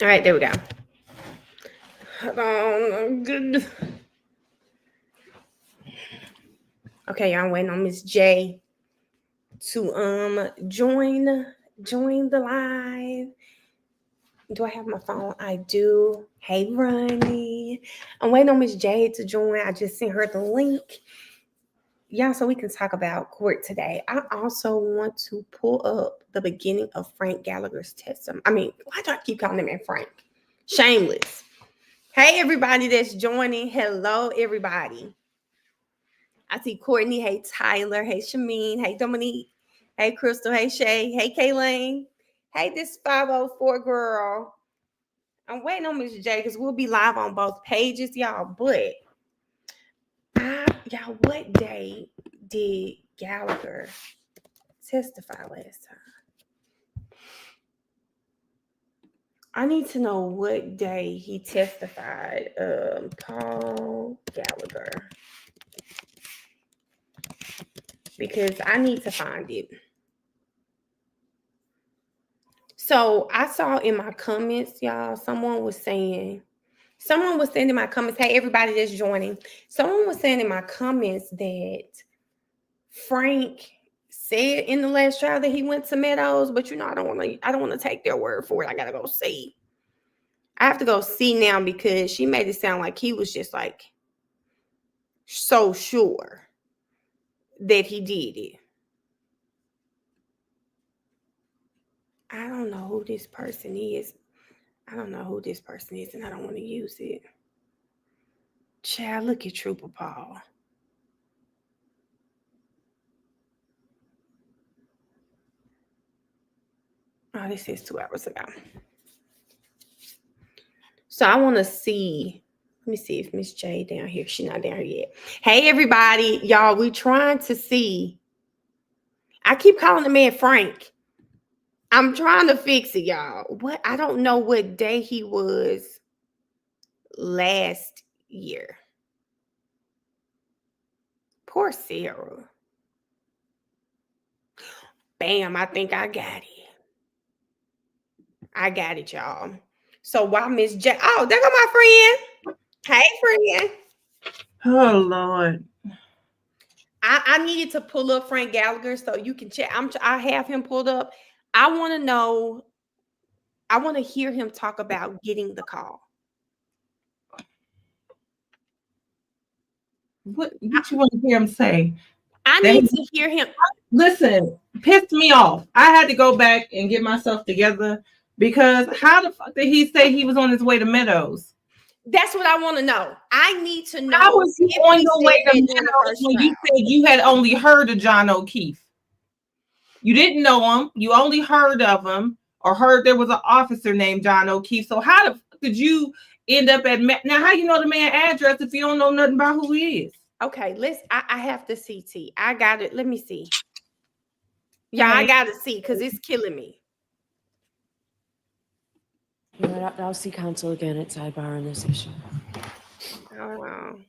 All right, there we go. Hold on. Good. Okay, I'm waiting on Miss J to join the live. Do I have my phone? I do. Hey, Ronnie. I'm waiting on Miss J to join. I just sent her the link. Yeah, so we can talk about court today. I also want to pull up the beginning of Frank Gallagher's testimony. I mean, why do I keep calling him Frank? Shameless. Hey, everybody that's joining. Hello, everybody. I see Courtney. Hey, Tyler. Hey, Shameen. Hey, Dominique. Hey, Crystal. Hey, Shay. Hey, Kayleen. Hey, this 504 girl. I'm waiting on Miss J because we'll be live on both pages, y'all. But y'all, what day did Gallagher testify last time? I need to know what day he testified. Paul Gallagher. Because I need to find it. So I saw in my comments, y'all, someone was saying in my comments, hey, everybody that's joining, someone was saying in my comments that Frank said in the last trial that he went to Meadows, but I don't want to take their word for it. I gotta go see. I have to go see now because she made it sound like he was just like so sure that he did it. I don't know who this person is. And I don't want to use it. Child, look at Trooper Paul. Oh, this is 2 hours ago. So I want to see. Let me see if Miss J down here. She's not down here yet. Hey, everybody. Y'all, we trying to see. I keep calling the man Frank. I'm trying to fix it, y'all. I don't know what day he was last year. Poor Sarah. Bam, I think I got it. I got it, y'all. So while Miss J, oh, there go my friend. Hey, friend. Oh Lord. I needed to pull up Frank Gallagher so you can check. I have him pulled up. I want to know. I want to hear him talk about getting the call. What you want to hear him say? I need to hear him. Listen, pissed me off. I had to go back and get myself together because how the fuck did he say he was on his way to Meadows? That's what I want to know. I need to know. How was he on your way to Meadows when you said you had only heard of John O'Keefe? You didn't know him. You only heard of him or heard there was an officer named John O'Keefe. So how the fuck did you end up at now? How you know the man's address if you don't know nothing about who he is? Okay, I have to CT. I got it. Let me see. Yeah, I got to see because it's killing me. I'll see counsel again at sidebar on this issue. Oh,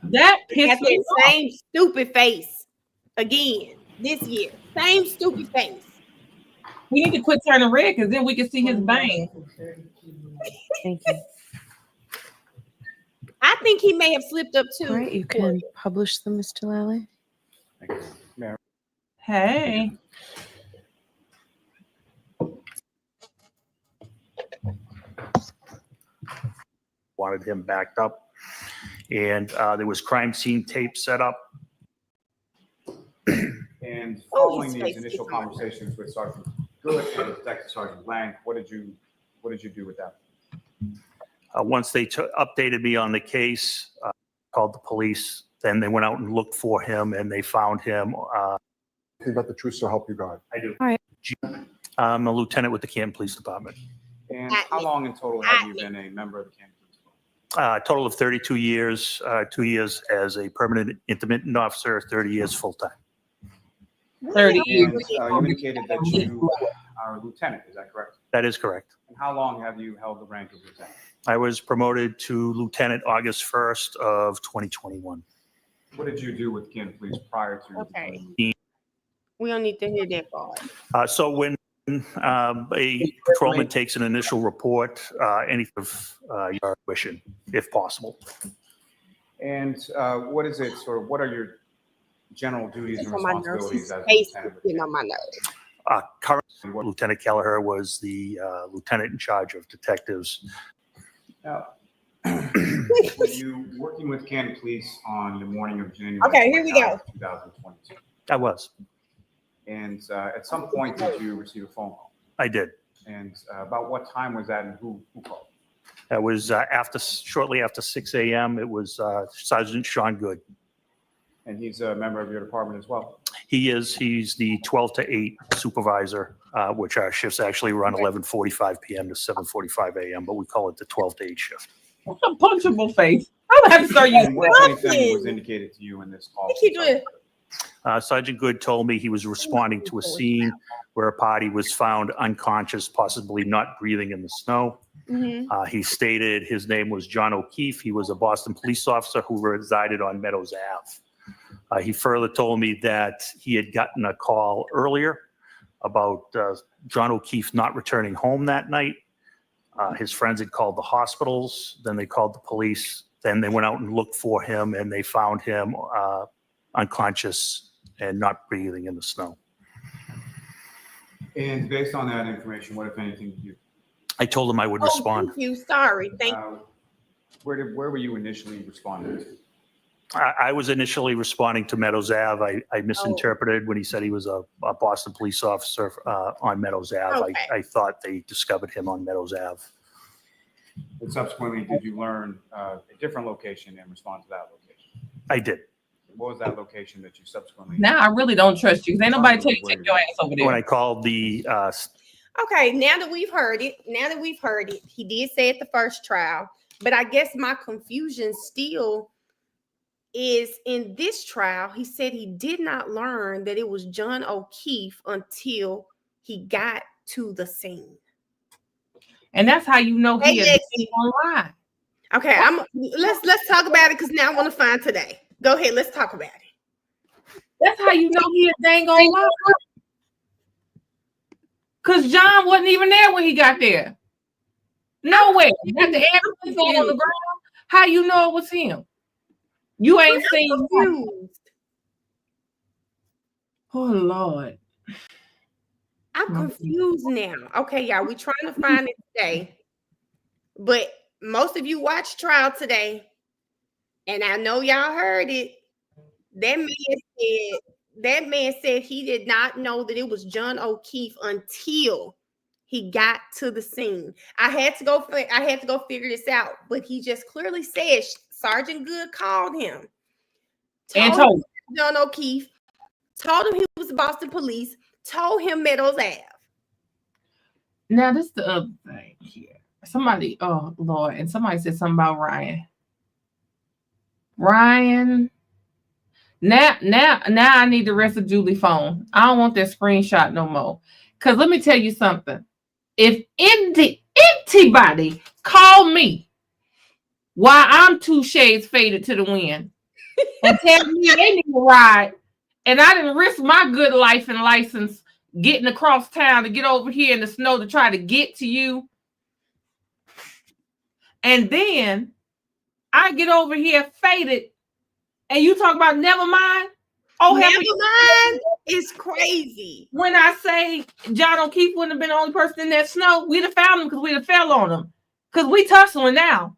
that pissed me off. Same stupid face again this year. Same stupid face. We need to quit turning red because then we can see his bang. Thank you. I think he may have slipped up too. All right, you can publish them, Mr. Lally. Hey. Wanted him backed up, and there was crime scene tape set up. And following these initial conversations with Sergeant Good and Detective Sergeant Blank, what did you do with that? Once they updated me on the case, called the police, then they went out and looked for him, and they found him. You got the truth to help you guide. I do. All right. I'm a lieutenant with the Canton Police Department. And how long in total have you been a member of the Canton Police Department? A total of 32 years, 2 years as a permanent intermittent officer, 30 years full-time. 30 years. And you indicated that you are a lieutenant, is that correct? That is correct. And how long have you held the rank of lieutenant? I was promoted to lieutenant August 1st of 2021. What did you do with Canton Police prior to? Okay. We don't need to hear that part. So when A patrolman takes an initial report, anything of your wishing, if possible. And what is it, sort of, what are your general duties and On my nerves. responsibilities His as a face is lieutenant? getting on my nerves. Currently, Lieutenant Kelleher was the lieutenant in charge of detectives. Now, were you working with Canton Police on the morning of January Okay, here we go. 29th, 2022? I was. And at some point, did you receive a phone call? I did. And about what time was that, and who called? That was shortly after 6 a.m. It was Sergeant Sean Good. And he's a member of your department as well? He is. He's the 12 to 8 supervisor, which our shifts actually run 11:45 p.m. to 7:45 a.m., but we call it the 12 to 8 shift. A punchable face. I would have to start using What, if anything, was indicated to you in this call? He doing? Sergeant Good told me he was responding to a scene where a party was found unconscious, possibly not breathing in the snow. Mm-hmm. He stated his name was John O'Keefe. He was a Boston police officer who resided on Meadows Ave. He further told me that he had gotten a call earlier about John O'Keefe not returning home that night. His friends had called the hospitals, then they called the police, then they went out and looked for him, and they found him unconscious and not breathing in the snow. And based on that information, what, if anything, did you? I told him I would respond. Thank you. Sorry. Thank you. Where were you initially responding to? I was initially responding to Meadows Ave. I misinterpreted when he said he was a Boston police officer on Meadows Ave. Okay. I thought they discovered him on Meadows Ave. And subsequently, did you learn a different location and respond to that location? I did. What was that location that you subsequently? Now I really don't trust you because ain't nobody tell you to take your ass over there. When I called the Okay, now that we've heard it, he did say it the first trial, but I guess my confusion still is in this trial. He said he did not learn that it was John O'Keefe until he got to the scene. And that's how you know he Hey, is online. Okay, let's talk about it because now I want to find today. Go ahead, let's talk about it. That's how you know he is dang online. Because John wasn't even there when he got there. Nowhere. Got the ambulance on the ground. How you know it was him? You ain't seen him. Oh, Lord. I'm confused now. Okay, y'all, we're trying to find it today. But most of you watched trial today, and I know y'all heard it. That man said he did not know that it was John O'Keefe until he got to the scene. I had to go figure this out, but he just clearly said Sergeant Good called him and told him John O'Keefe, told him he was Boston police, told him Meadows Ave. Now this is the other thing here. Somebody, oh Lord, and somebody said something about Ryan. Now I need the rest of Julie's phone. I don't want that screenshot no more. Cause let me tell you something. If anybody call me while I'm 2 shades faded to the wind and tell me they need a ride, and I didn't risk my good life and license getting across town to get over here in the snow to try to get to you, and then I get over here faded, and you talk about never mind. Oh, never mind is crazy. When I say John O'Keefe wouldn't have been the only person in that snow, we'd have found him because we'd have fell on him. Because we tussling now.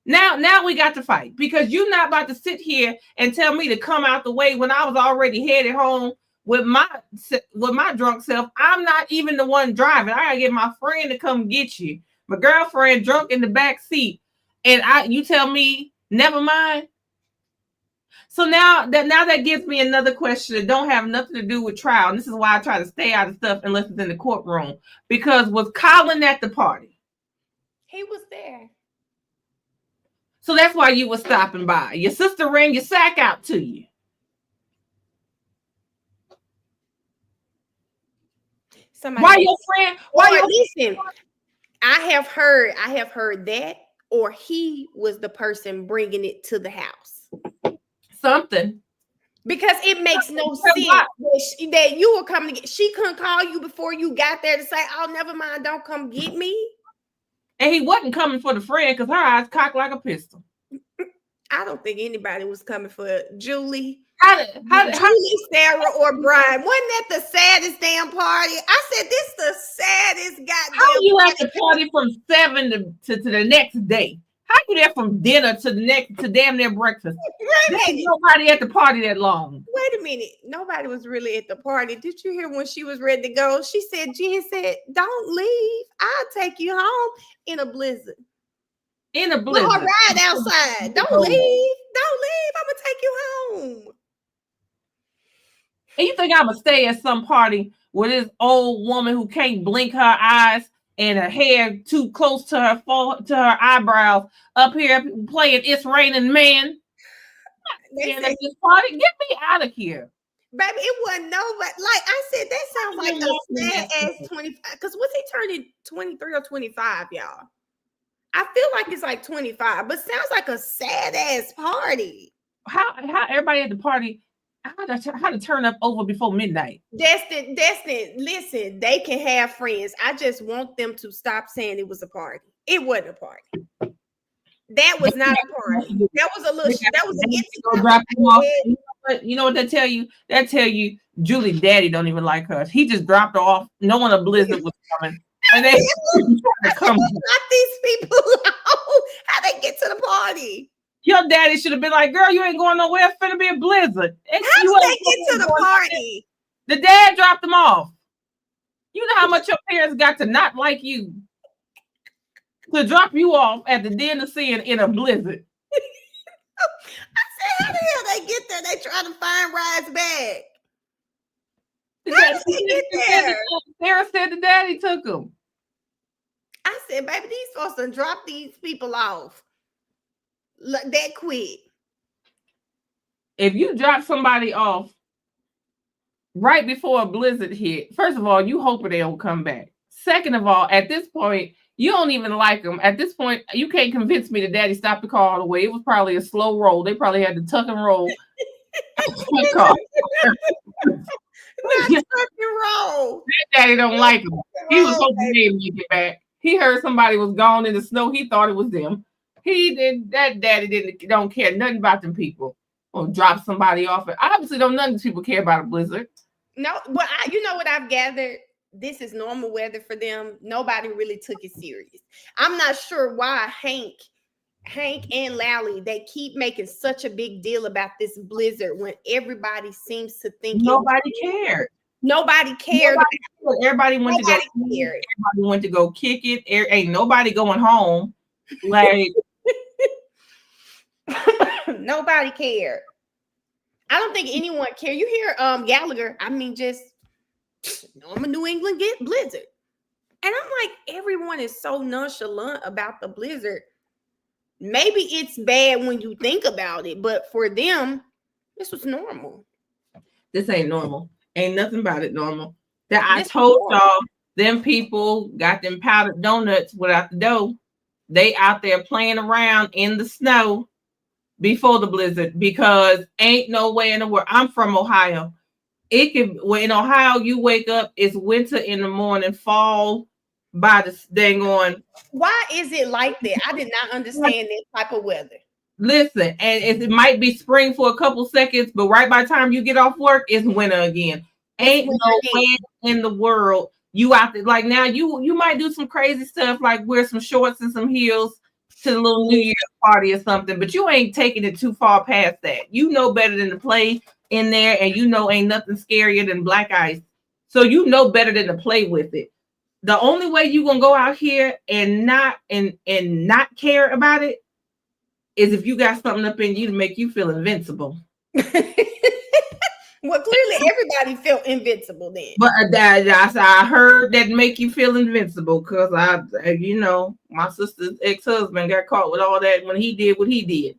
Now we got to fight. Because you're not about to sit here and tell me to come out the way when I was already headed home with my drunk self. I'm not even the one driving. I gotta get my friend to come get you. My girlfriend drunk in the back seat. And you tell me, never mind. So now that gives me another question that don't have nothing to do with trial. And this is why I try to stay out of stuff unless it's in the courtroom. Because was Colin at the party? He was there. So that's why you were stopping by. Your sister ran your sack out to you. Listen, I have heard that, or he was the person bringing it to the house. Something. Because it makes no sense that you were coming to get. She couldn't call you before you got there to say, "Oh, never mind, don't come get me." And he wasn't coming for the friend because her eyes cocked like a pistol. I don't think anybody was coming for Julie. Julie, Sarah, or Brian. Wasn't that the saddest damn party? I said, this the saddest goddamn how you party. at the party from 7 to the next day? How you there from dinner to damn near breakfast? There's nobody at the party that long. Wait a minute. Nobody was really at the party. Did you hear when she was ready to go? She said, Jen said, don't leave. I'll take you home in a blizzard. In a blizzard. We'll ride outside. Don't leave. Don't leave. I'm going to take you home. And you think I'm going to stay at some party with this old woman who can't blink her eyes and her hair too close to her eyebrows up here playing It's Raining Man? At this party, get me out of here. Baby, it wasn't nobody. Like I said, that sounds like a sad ass 25. Because what's he turning 23 or 25, y'all? I feel like it's like 25, but sounds like a sad ass party. How everybody at the party, how to turn up over before midnight? Destin, listen, they can have friends. I just want them to stop saying it was a party. It wasn't a party. That was not a party. That was a little. That was You know what they tell you? They tell you Julie's daddy don't even like her. He just dropped her off, knowing a blizzard was coming, and they come. Not these people. How they get to the party? Your daddy should have been like, "Girl, you ain't going nowhere. It's finna be a blizzard." How did they get to the party? The dad dropped them off. You know how much your parents got to not like you to drop you off at the dinner scene in a blizzard. I said, how the hell they get there? They try to find rides back. How did they get there? Sarah said the daddy took them. I said, baby, these folks done drop these people off that quick. If you drop somebody off right before a blizzard hit, first of all, you hope they don't come back. Second of all, at this point, you don't even like them. At this point, you can't convince me that daddy stopped the car all the way. It was probably a slow roll. They probably had to tuck and roll. Not tuck and roll. That daddy don't like him. He was hoping they didn't make it back. He heard somebody was gone in the snow. He thought it was them. That daddy don't care nothing about them people. Or drop somebody off. Obviously, none of these people care about a blizzard. No, but you know what I've gathered? This is normal weather for them. Nobody really took it serious. I'm not sure why Hank and Lally, they keep making such a big deal about this blizzard when everybody seems to think nobody cared. Nobody cared. Everybody went to go kick it. Ain't nobody going home. Like nobody cared. I don't think anyone cared. You hear Gallagher? I mean, just I'm a New England blizzard. And I'm like, everyone is so nonchalant about the blizzard. Maybe it's bad when you think about it, but for them, this was normal. This ain't normal. Ain't nothing about it normal. That I told y'all, them people got them powdered donuts without the dough. They out there playing around in the snow before the blizzard because ain't no way in the world. I'm from Ohio. It could, well, in Ohio, you wake up, it's winter in the morning, fall by the dang on. Why is it like that? I did not understand that type of weather. Listen, and it might be spring for a couple seconds, but right by the time you get off work, it's winter again. Ain't no way in the world you out there. Like now, you might do some crazy stuff like wear some shorts and some heels to the little New Year's party or something, but you ain't taking it too far past that. You know better than to play in there, and you know ain't nothing scarier than black ice. So you know better than to play with it. The only way you gonna go out here and not care about it is if you got something up in you to make you feel invincible. Well, clearly everybody felt invincible then. But I heard that make you feel invincible because my sister's ex-husband got caught with all that when he did what he did.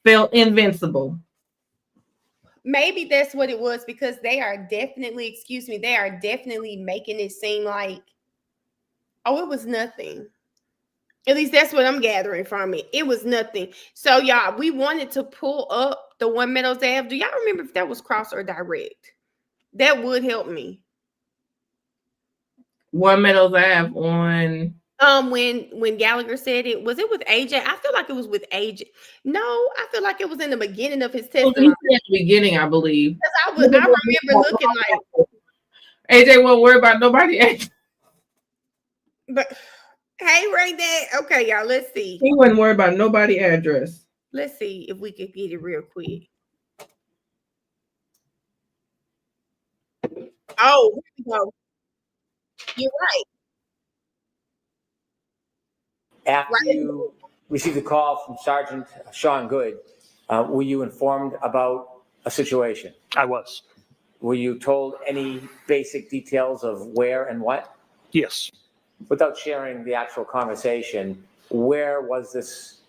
Felt invincible. Maybe that's what it was because they are definitely making it seem like, oh, it was nothing. At least that's what I'm gathering from it. It was nothing. So y'all, we wanted to pull up the One Meadows Ave. Do y'all remember if that was cross or direct? That would help me. One Meadows Ave on. When Gallagher said it, was it with AJ? I feel like it was with AJ. No, I feel like it was in the beginning of his testimony. At the beginning, I believe. I remember looking like AJ won't worry about nobody. But hey, right there. Okay, y'all. Let's see. He wouldn't worry about nobody address. Let's see if we could get it real quick. Oh, here we go. You're right. After you received a call from Sergeant Sean Good, were you informed about a situation? I was. Were you told any basic details of where and what? Yes. Without sharing the actual conversation, where was this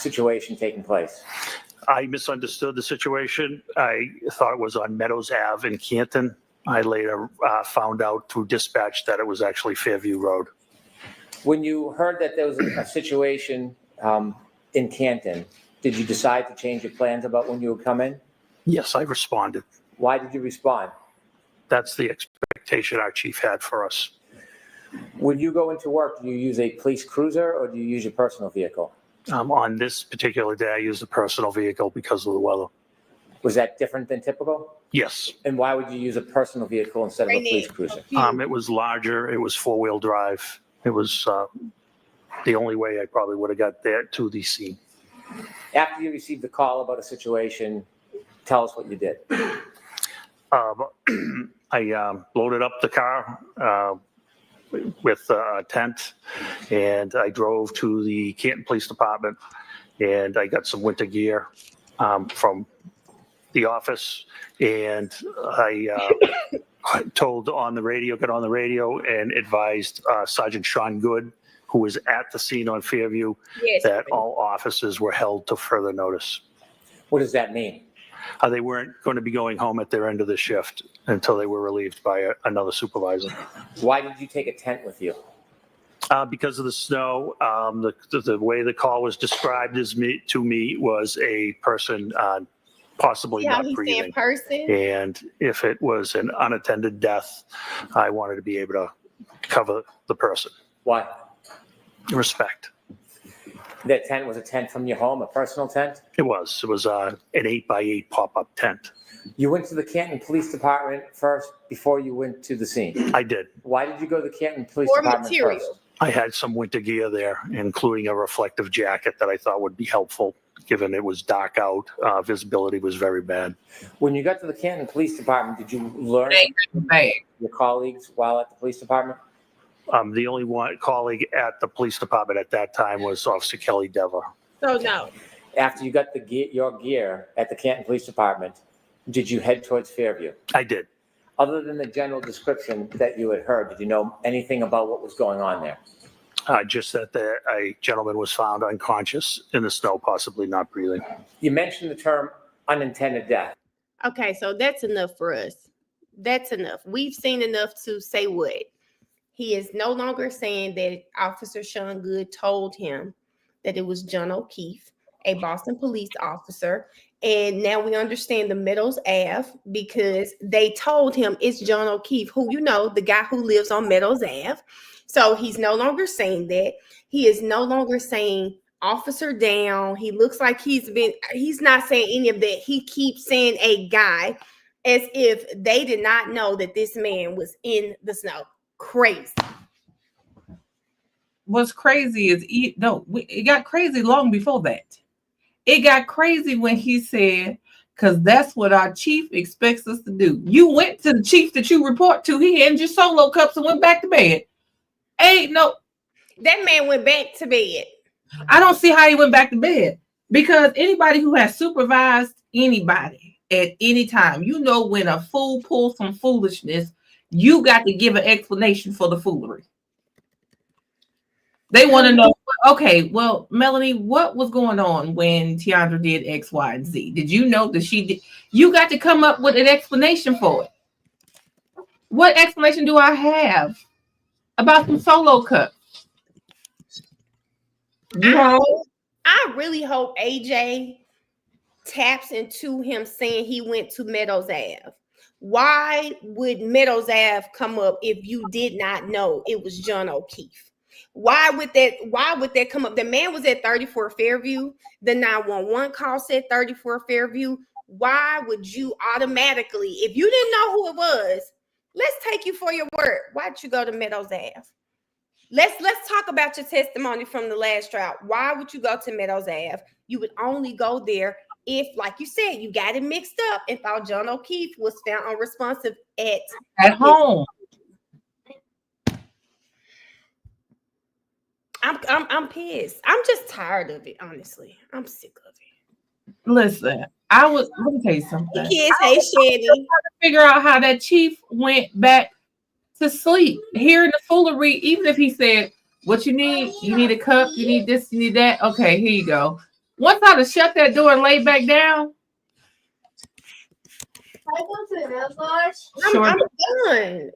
situation taking place? I misunderstood the situation. I thought it was on Meadows Ave in Canton. I later found out through dispatch that it was actually Fairview Road. When you heard that there was a situation in Canton, did you decide to change your plans about when you would come in? Yes, I responded. Why did you respond? That's the expectation our chief had for us. When you go into work, do you use a police cruiser or do you use your personal vehicle? On this particular day, I used a personal vehicle because of the weather. Was that different than typical? Yes. And why would you use a personal vehicle instead of a police cruiser? It was larger. It was four-wheel drive. It was the only way I probably would have got there to the scene. After you received the call about a situation, tell us what you did. I loaded up the car with a tent, and I drove to the Canton Police Department, and I got some winter gear from the office, and I got on the radio and advised Sergeant Sean Good, who was at the scene on Fairview, that all officers were held to further notice. What does that mean? They weren't going to be going home at their end of the shift until they were relieved by another supervisor. Why did you take a tent with you? Because of the snow. The way the call was described to me was a person possibly not breathing. And if it was an unattended death, I wanted to be able to cover the person. Why? Respect. That tent was a tent from your home, a personal tent? It was. It was an 8x8 pop-up tent. You went to the Canton Police Department first before you went to the scene? I did. Why did you go to the Canton Police Department first? I had some winter gear there, including a reflective jacket that I thought would be helpful, given it was dark out. Visibility was very bad. When you got to the Canton Police Department, did you learn your colleagues while at the police department? The only one colleague at the police department at that time was Officer Kelly Dever. So no. After you got your gear at the Canton Police Department, did you head towards Fairview? I did. Other than the general description that you had heard, did you know anything about what was going on there? Just that a gentleman was found unconscious in the snow, possibly not breathing. You mentioned the term unintended death. Okay, so that's enough for us. That's enough. We've seen enough to say what? He is no longer saying that Officer Sean Good told him that it was John O'Keefe, a Boston police officer. And now we understand the Meadows Ave because they told him it's John O'Keefe, who, the guy who lives on Meadows Ave. So he's no longer saying that. He is no longer saying officer down. He looks like he's not saying any of that. He keeps saying a guy as if they did not know that this man was in the snow. Crazy. What's crazy is it got crazy long before that. It got crazy when he said, because that's what our chief expects us to do. You went to the chief that you report to. He handed you solo cups and went back to bed. That man went back to bed. I don't see how he went back to bed, because anybody who has supervised anybody at any time, when a fool pulls some foolishness, you got to give an explanation for the foolery. They want to know, okay, well, Melanie, what was going on when Tiandra did X, Y, and Z? Did you know that she did? You got to come up with an explanation for it. What explanation do I have about some solo cups? You know? I really hope AJ taps into him saying he went to Meadows Ave. Why would Meadows Ave come up if you did not know it was John O'Keefe? Why would that come up? The man was at 34 Fairview. The 911 call said 34 Fairview. Why would you automatically, if you didn't know who it was, let's take you for your word. Why'd you go to Meadows Ave? Let's talk about your testimony from the last trial. Why would you go to Meadows Ave? You would only go there if, like you said, you got it mixed up and thought John O'Keefe was found unresponsive at home. I'm pissed. I'm just tired of it, honestly. I'm sick of it. Listen, let me tell you something. The kids hate Shanny. I'm trying to figure out how that chief went back to sleep. Hearing the foolery, even if he said, what you need a cup, you need this, you need that. Okay, here you go. Once I'd have shut that door and laid back down. I'm done.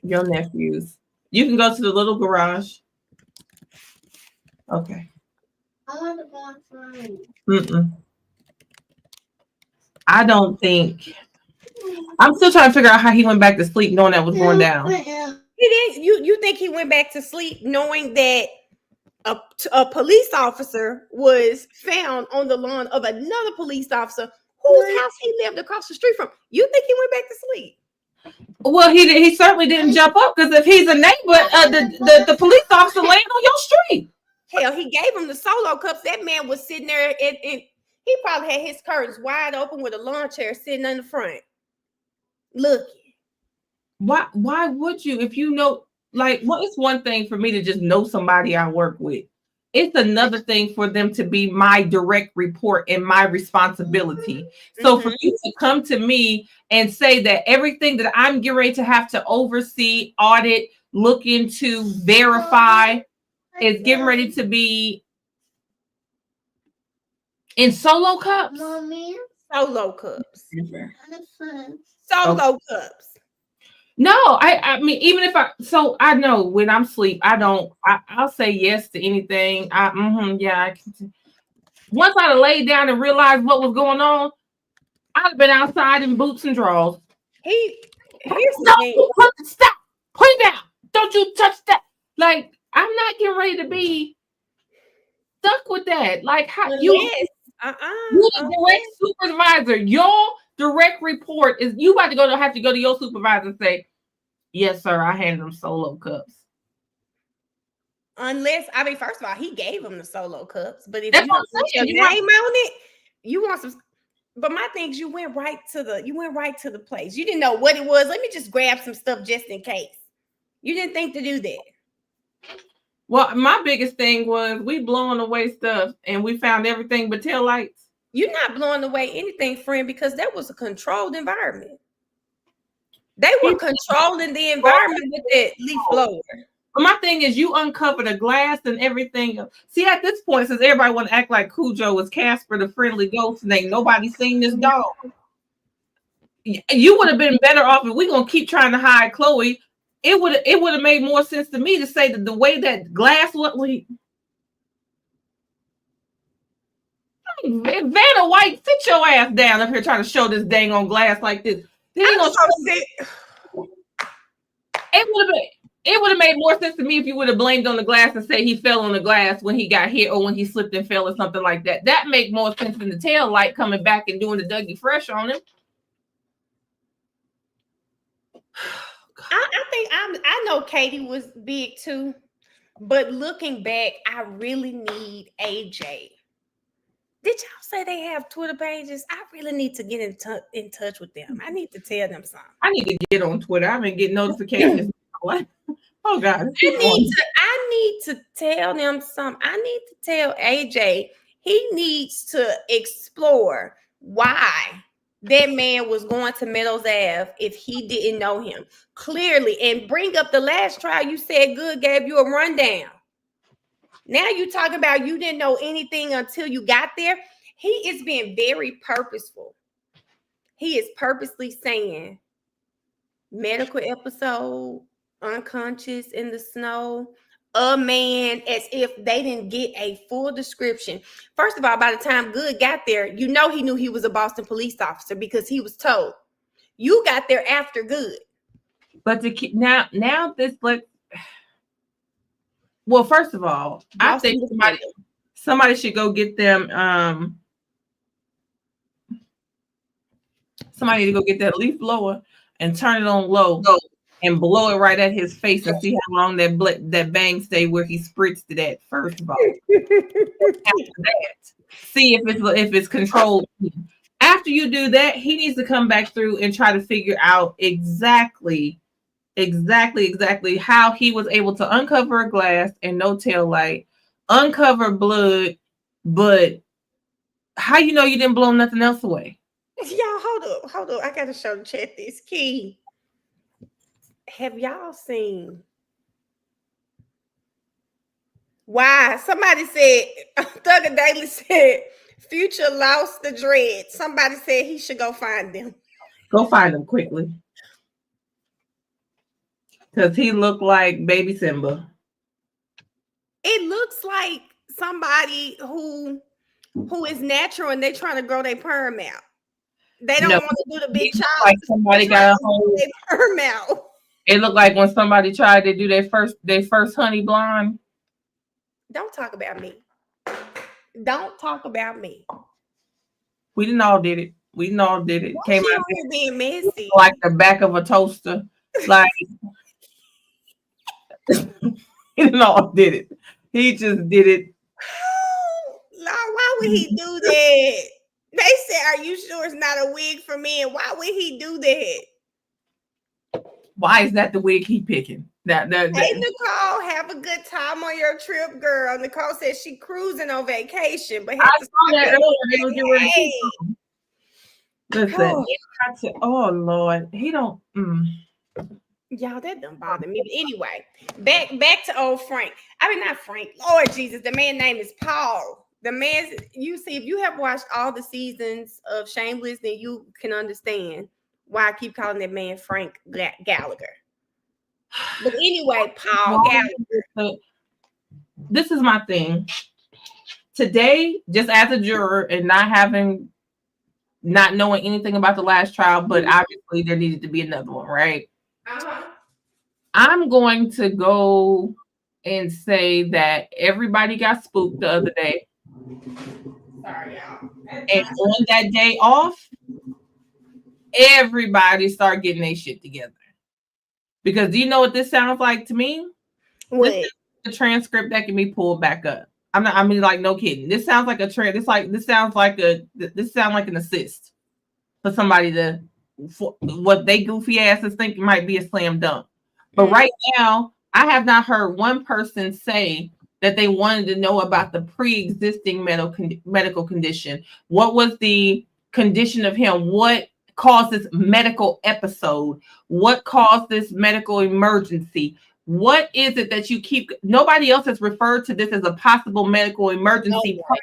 Your nephews. You can go to the little garage. Okay. I want to go outside. I don't think. I'm still trying to figure out how he went back to sleep knowing that was going down. He didn't. You think he went back to sleep knowing that a police officer was found on the lawn of another police officer whose house he lived across the street from? You think he went back to sleep? Well, he certainly didn't jump up, because if he's a neighbor, the police officer laying on your street. Hell, he gave him the solo cups. That man was sitting there, and he probably had his curtains wide open with a lawn chair sitting in the front. Look. Why would you, if you know, like, well, it's one thing for me to just know somebody I work with. It's another thing for them to be my direct report and my responsibility. So for you to come to me and say that everything that I'm getting ready to have to oversee, audit, look into, verify is getting ready to be in solo cups? Mommy, Solo cups. listen. Solo cups. No, I mean, even if I know when I'm asleep, I'll say yes to anything. Yeah. Once I laid down and realized what was going on, I'd have been outside in boots and drawers. Here's the thing. Stop. Put it down. Don't you touch that. Like, I'm not getting ready to be stuck with that. Like, how you're the direct supervisor. Your direct report is you about to have to go to your supervisor and say, yes, sir, I handed them solo cups. Unless, I mean, first of all, he gave him the solo cups, but if That's you what put I'm your saying. name on it, you want some. But my thing is, you went right to the place. You didn't know what it was. Let me just grab some stuff just in case. You didn't think to do that. Well, my biggest thing was we blowing away stuff and we found everything but tail lights. You're not blowing away anything, friend, because that was a controlled environment. They were controlling the environment with that leaf blower. But my thing is, you uncovered the glass and everything. See, at this point, since everybody want to act like Cujo was Casper the Friendly Ghost and ain't nobody seen this dog, you would have been better off if we're gonna keep trying to hide Chloe. It would have made more sense to me to say that the way that glass Vanna White, sit your ass down up here trying to show this dang on glass like this. It would have made more sense to me if you would have blamed on the glass and say he fell on the glass when he got hit or when he slipped and fell or something like that. That make more sense than the tail light coming back and doing the Dougie Fresh on him. I know Katie was big too, but looking back, I really need AJ. Did y'all say they have Twitter pages? I really need to get in touch with them. I need to tell them something. I need to get on Twitter. I've been getting notifications. What? Oh God! I need to tell them something. I need to tell AJ he needs to explore why that man was going to Meadows Ave if he didn't know him clearly, and bring up the last trial. You said good gave you a rundown. Now you talking about you didn't know anything until you got there. He is being very purposeful. He is purposely saying medical episode, unconscious in the snow, a man as if they didn't get a full description. First of all, by the time Good got there, you know he knew he was a Boston police officer because he was told. You got there after Good. But now this like, well, first of all, I think somebody should go get them. Somebody to go get that leaf blower and turn it on low and blow it right at his face and see how long that bang stay where he spritzed it at. First of all, after that, see if it's controlled. After you do that, he needs to come back through and try to figure out exactly how he was able to uncover a glass and no tail light, uncover blood, but how you know you didn't blow nothing else away? Y'all, hold up. I gotta show the chat this key. Have y'all seen? Why? Somebody said, Thugger Daily said, Future lost the dread. Somebody said he should go find them. Go find them quickly. Because he looked like baby Simba. It looks like somebody who is natural and they're trying to grow their perm out. They don't want to do the big child. Like somebody got a whole perm out. It looked like when somebody tried to do their first honey blonde. Don't talk about me. Don't talk about me. We didn't all did it. Came out here being messy. Like the back of a toaster. Like he didn't all did it. He just did it. Lord, why would he do that? They said, "Are you sure it's not a wig for men?" Why would he do that? Why is that the wig he picking? Hey, Nicole, have a good time on your trip, girl. Nicole said she cruising on vacation, but I saw that earlier. Listen, oh Lord, he don't. Y'all, that don't bother me. But anyway, back to old Frank. I mean, not Frank. Lord Jesus, the man's name is Paul. The man, you see, if you have watched all the seasons of Shameless, then you can understand why I keep calling that man Frank Gallagher. But anyway, Paul Gallagher. This is my thing. Today, just as a juror and not knowing anything about the last trial, but obviously there needed to be another one, right? I'm going to go and say that everybody got spooked the other day. Sorry, y'all. And on that day off, everybody start getting their shit together. Because do you know what this sounds like to me? What? This is the transcript that can be pulled back up. Like, no kidding. This sounds like this sounds like an assist for somebody for what they goofy asses think might be a slam dunk. But right now, I have not heard one person say that they wanted to know about the pre-existing medical condition. What was the condition of him? What caused this medical episode? What caused this medical emergency? What is it that you keep? Nobody else has referred to this as a possible medical emergency prior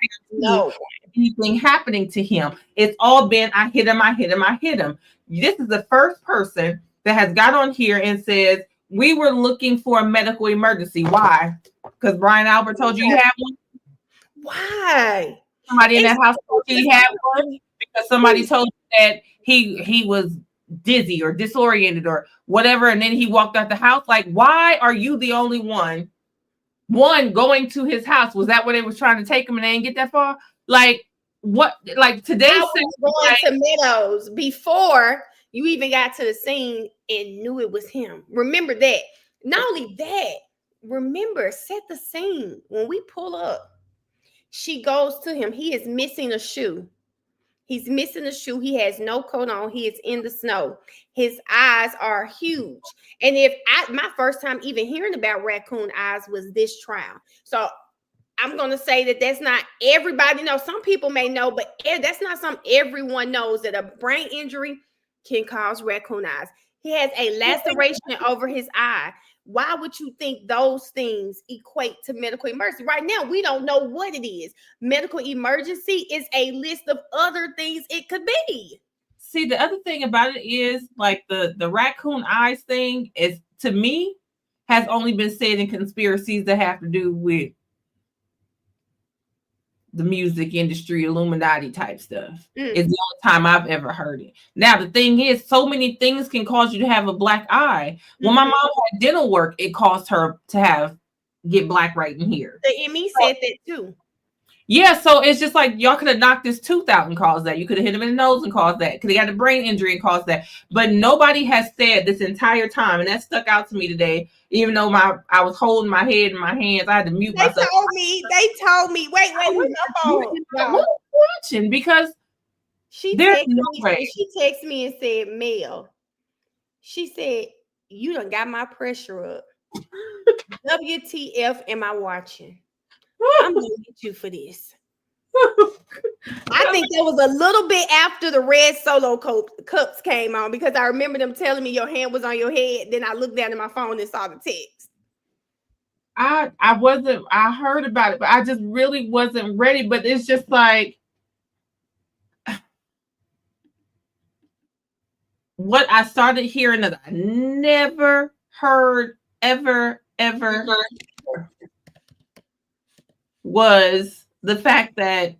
to anything happening to him. It's all been, I hit him. This is the first person that has got on here and says, we were looking for a medical emergency. Why? Because Brian Albert told you had one? Why? Somebody in that house told you he had one? Because somebody told you that he was dizzy or disoriented or whatever, and then he walked out the house. Like, why are you the only one going to his house? Was that where they was trying to take him and they didn't get that far? Like, what? Like, today I was going to Meadows before you even got to the scene and knew it was him. Remember that. Not only that, remember, set the scene. When we pull up, she goes to him. He is missing a shoe. He's missing a shoe. He has no coat on. He is in the snow. His eyes are huge. And my first time even hearing about raccoon eyes was this trial. So I'm going to say that that's not everybody knows. Some people may know, but that's not something everyone knows, that a brain injury can cause raccoon eyes. He has a laceration over his eye. Why would you think those things equate to medical emergency? Right now, we don't know what it is. Medical emergency is a list of other things it could be. See, the other thing about it is, like, the raccoon eyes thing is, to me, has only been said in conspiracies that have to do with the music industry, Illuminati type stuff. It's the only time I've ever heard it. Now, the thing is, so many things can cause you to have a black eye. When my mom had dental work, it caused her to get black right in here. The ME said that too. Yeah, so it's just like y'all could have knocked this tooth out and caused that. You could have hit him in the nose and caused that. Could have got a brain injury and caused that. But nobody has said this entire time, and that stuck out to me today. Even though I was holding my head in my hands, I had to mute myself. They told me. Wait, where's my phone? What are you watching? Because there's no way. She texted me and said, Mel. She said, you done got my pressure up. WTF am I watching? I'm gonna get you for this. I think that was a little bit after the red solo cups came on, because I remember them telling me your hand was on your head. Then I looked down at my phone and saw the text. I heard about it, but I just really wasn't ready. But it's just like what I started hearing that I never heard ever was the fact that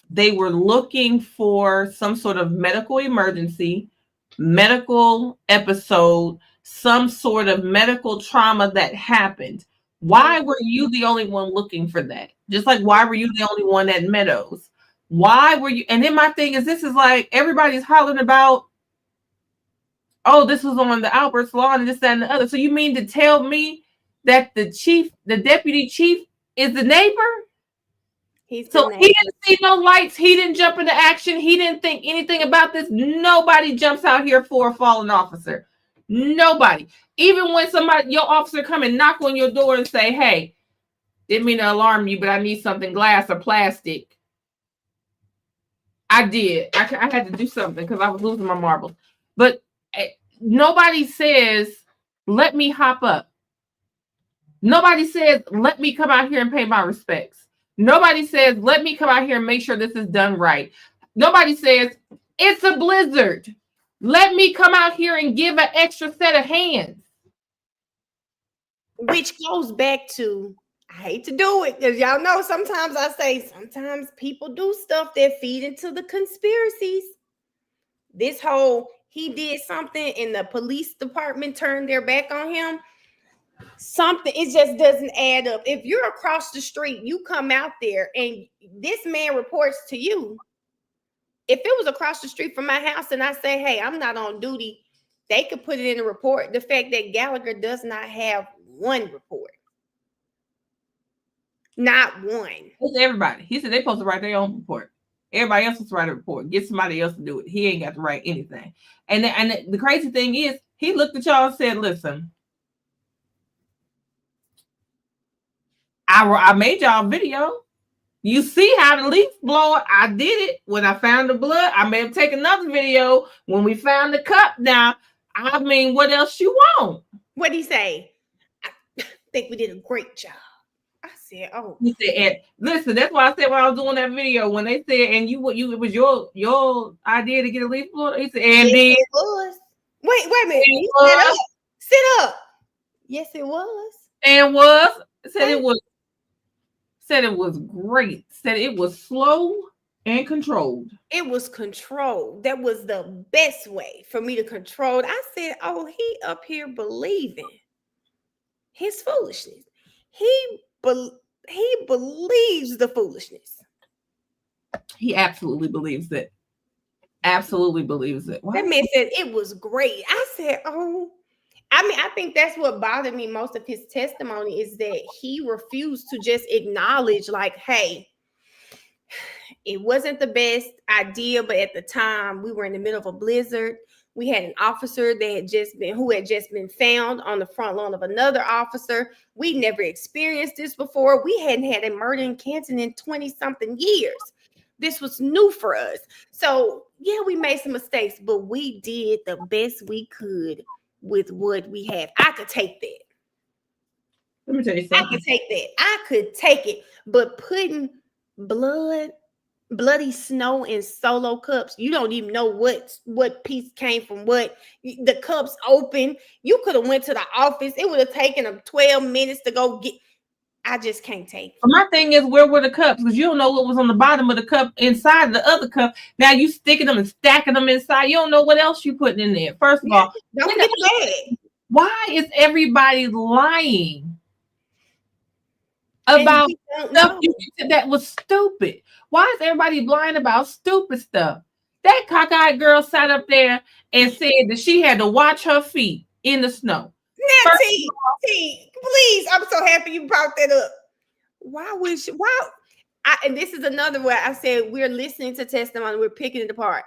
they were looking for some sort of medical emergency, medical episode, some sort of medical trauma that happened. Why were you the only one looking for that? Just like, why were you the only one at Meadows? Why were you? And then my thing is, this is like everybody's hollering about, oh, this was on the Albert Salon and this, that, and the other. So you mean to tell me that the deputy chief is the neighbor? So he didn't see no lights. He didn't jump into action. He didn't think anything about this. Nobody jumps out here for a fallen officer. Nobody. Even when your officer come and knock on your door and say, hey, didn't mean to alarm you, but I need something glass or plastic. I did. I had to do something because I was losing my marbles. But nobody says, let me hop up. Nobody says, let me come out here and pay my respects. Nobody says, let me come out here and make sure this is done right. Nobody says, it's a blizzard. Let me come out here and give an extra set of hands. Which goes back to, I hate to do it, because y'all know sometimes I say, sometimes people do stuff that feed into the conspiracies. This whole, he did something and the police department turned their back on him. Something, it just doesn't add up. If you're across the street, you come out there and this man reports to you. If it was across the street from my house and I say, hey, I'm not on duty, they could put it in the report. The fact that Gallagher does not have one report. Not one. It's everybody. He said they're supposed to write their own report. Everybody else is to write a report. Get somebody else to do it. He ain't got to write anything. And the crazy thing is, he looked at y'all and said, listen, I made y'all a video. You see how the leaf blower, I did it. When I found the blood, I may have taken another video when we found the cup. Now, I mean, what else you want? What did he say? I think we did a great job. I said, oh. He said, and listen, that's why I said when I was doing that video, when they said, and it was your idea to get a leaf blower. He said, and yes, it was. Wait a minute. You sit up. Sit up. Yes, it was. And was. Said it was great. Said it was slow and controlled. It was controlled. That was the best way for me to control it. I said, oh, he up here believing his foolishness. He believes the foolishness. He absolutely believes it. Absolutely believes it. That man said it was great. I said, oh. I mean, I think that's what bothered me most of his testimony is that he refused to just acknowledge, like, hey, it wasn't the best idea, but at the time we were in the middle of a blizzard. We had an officer who had just been found on the front lawn of another officer. We never experienced this before. We hadn't had a murder in Canton in 20-something years. This was new for us. So, yeah, we made some mistakes, but we did the best we could with what we have. I could take that. Let me tell you something. I could take that. I could take it. But putting blood bloody snow in solo cups. You don't even know what piece came from what. The cups open. You could have went to the office. It would have taken them 12 minutes to go get. I just can't take it. My thing is, where were the cups? Because you don't know what was on the bottom of the cup inside the other cup. Now you sticking them and stacking them inside. You don't know what else you putting in there. First of all, Don't get mad. why is everybody lying about stuff that was stupid? Why is everybody lying about stupid stuff? That cockeyed girl sat up there and said that she had to watch her feet in the snow. Now, T, please, I'm so happy you brought that up. Why would she? And this is another way I said we're listening to testimony, we're picking it apart.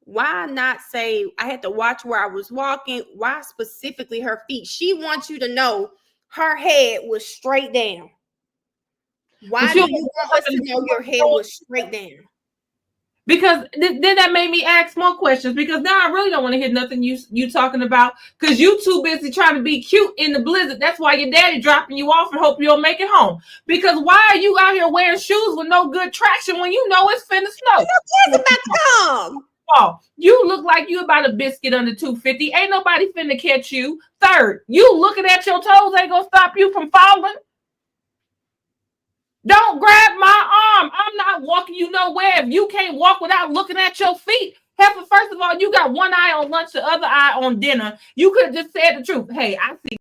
Why not say I had to watch where I was walking? Why specifically her feet? She wants you to know her head was straight down. Why do you want us to know your head was straight down? Because then that made me ask more questions, because now I really don't want to hear nothing you talking about, because you too busy trying to be cute in the blizzard. That's why your daddy dropping you off and hope you don't make it home. Because why are you out here wearing shoes with no good traction when you know it's finna snow? It's about to come. Oh, you look like you about a biscuit under 250. Ain't nobody finna catch you. Third, you looking at your toes ain't gonna stop you from falling. Don't grab my arm. I'm not walking you nowhere if you can't walk without looking at your feet. Heifer, first of all, you got one eye on lunch, the other eye on dinner. You could have just said the truth. Hey, I see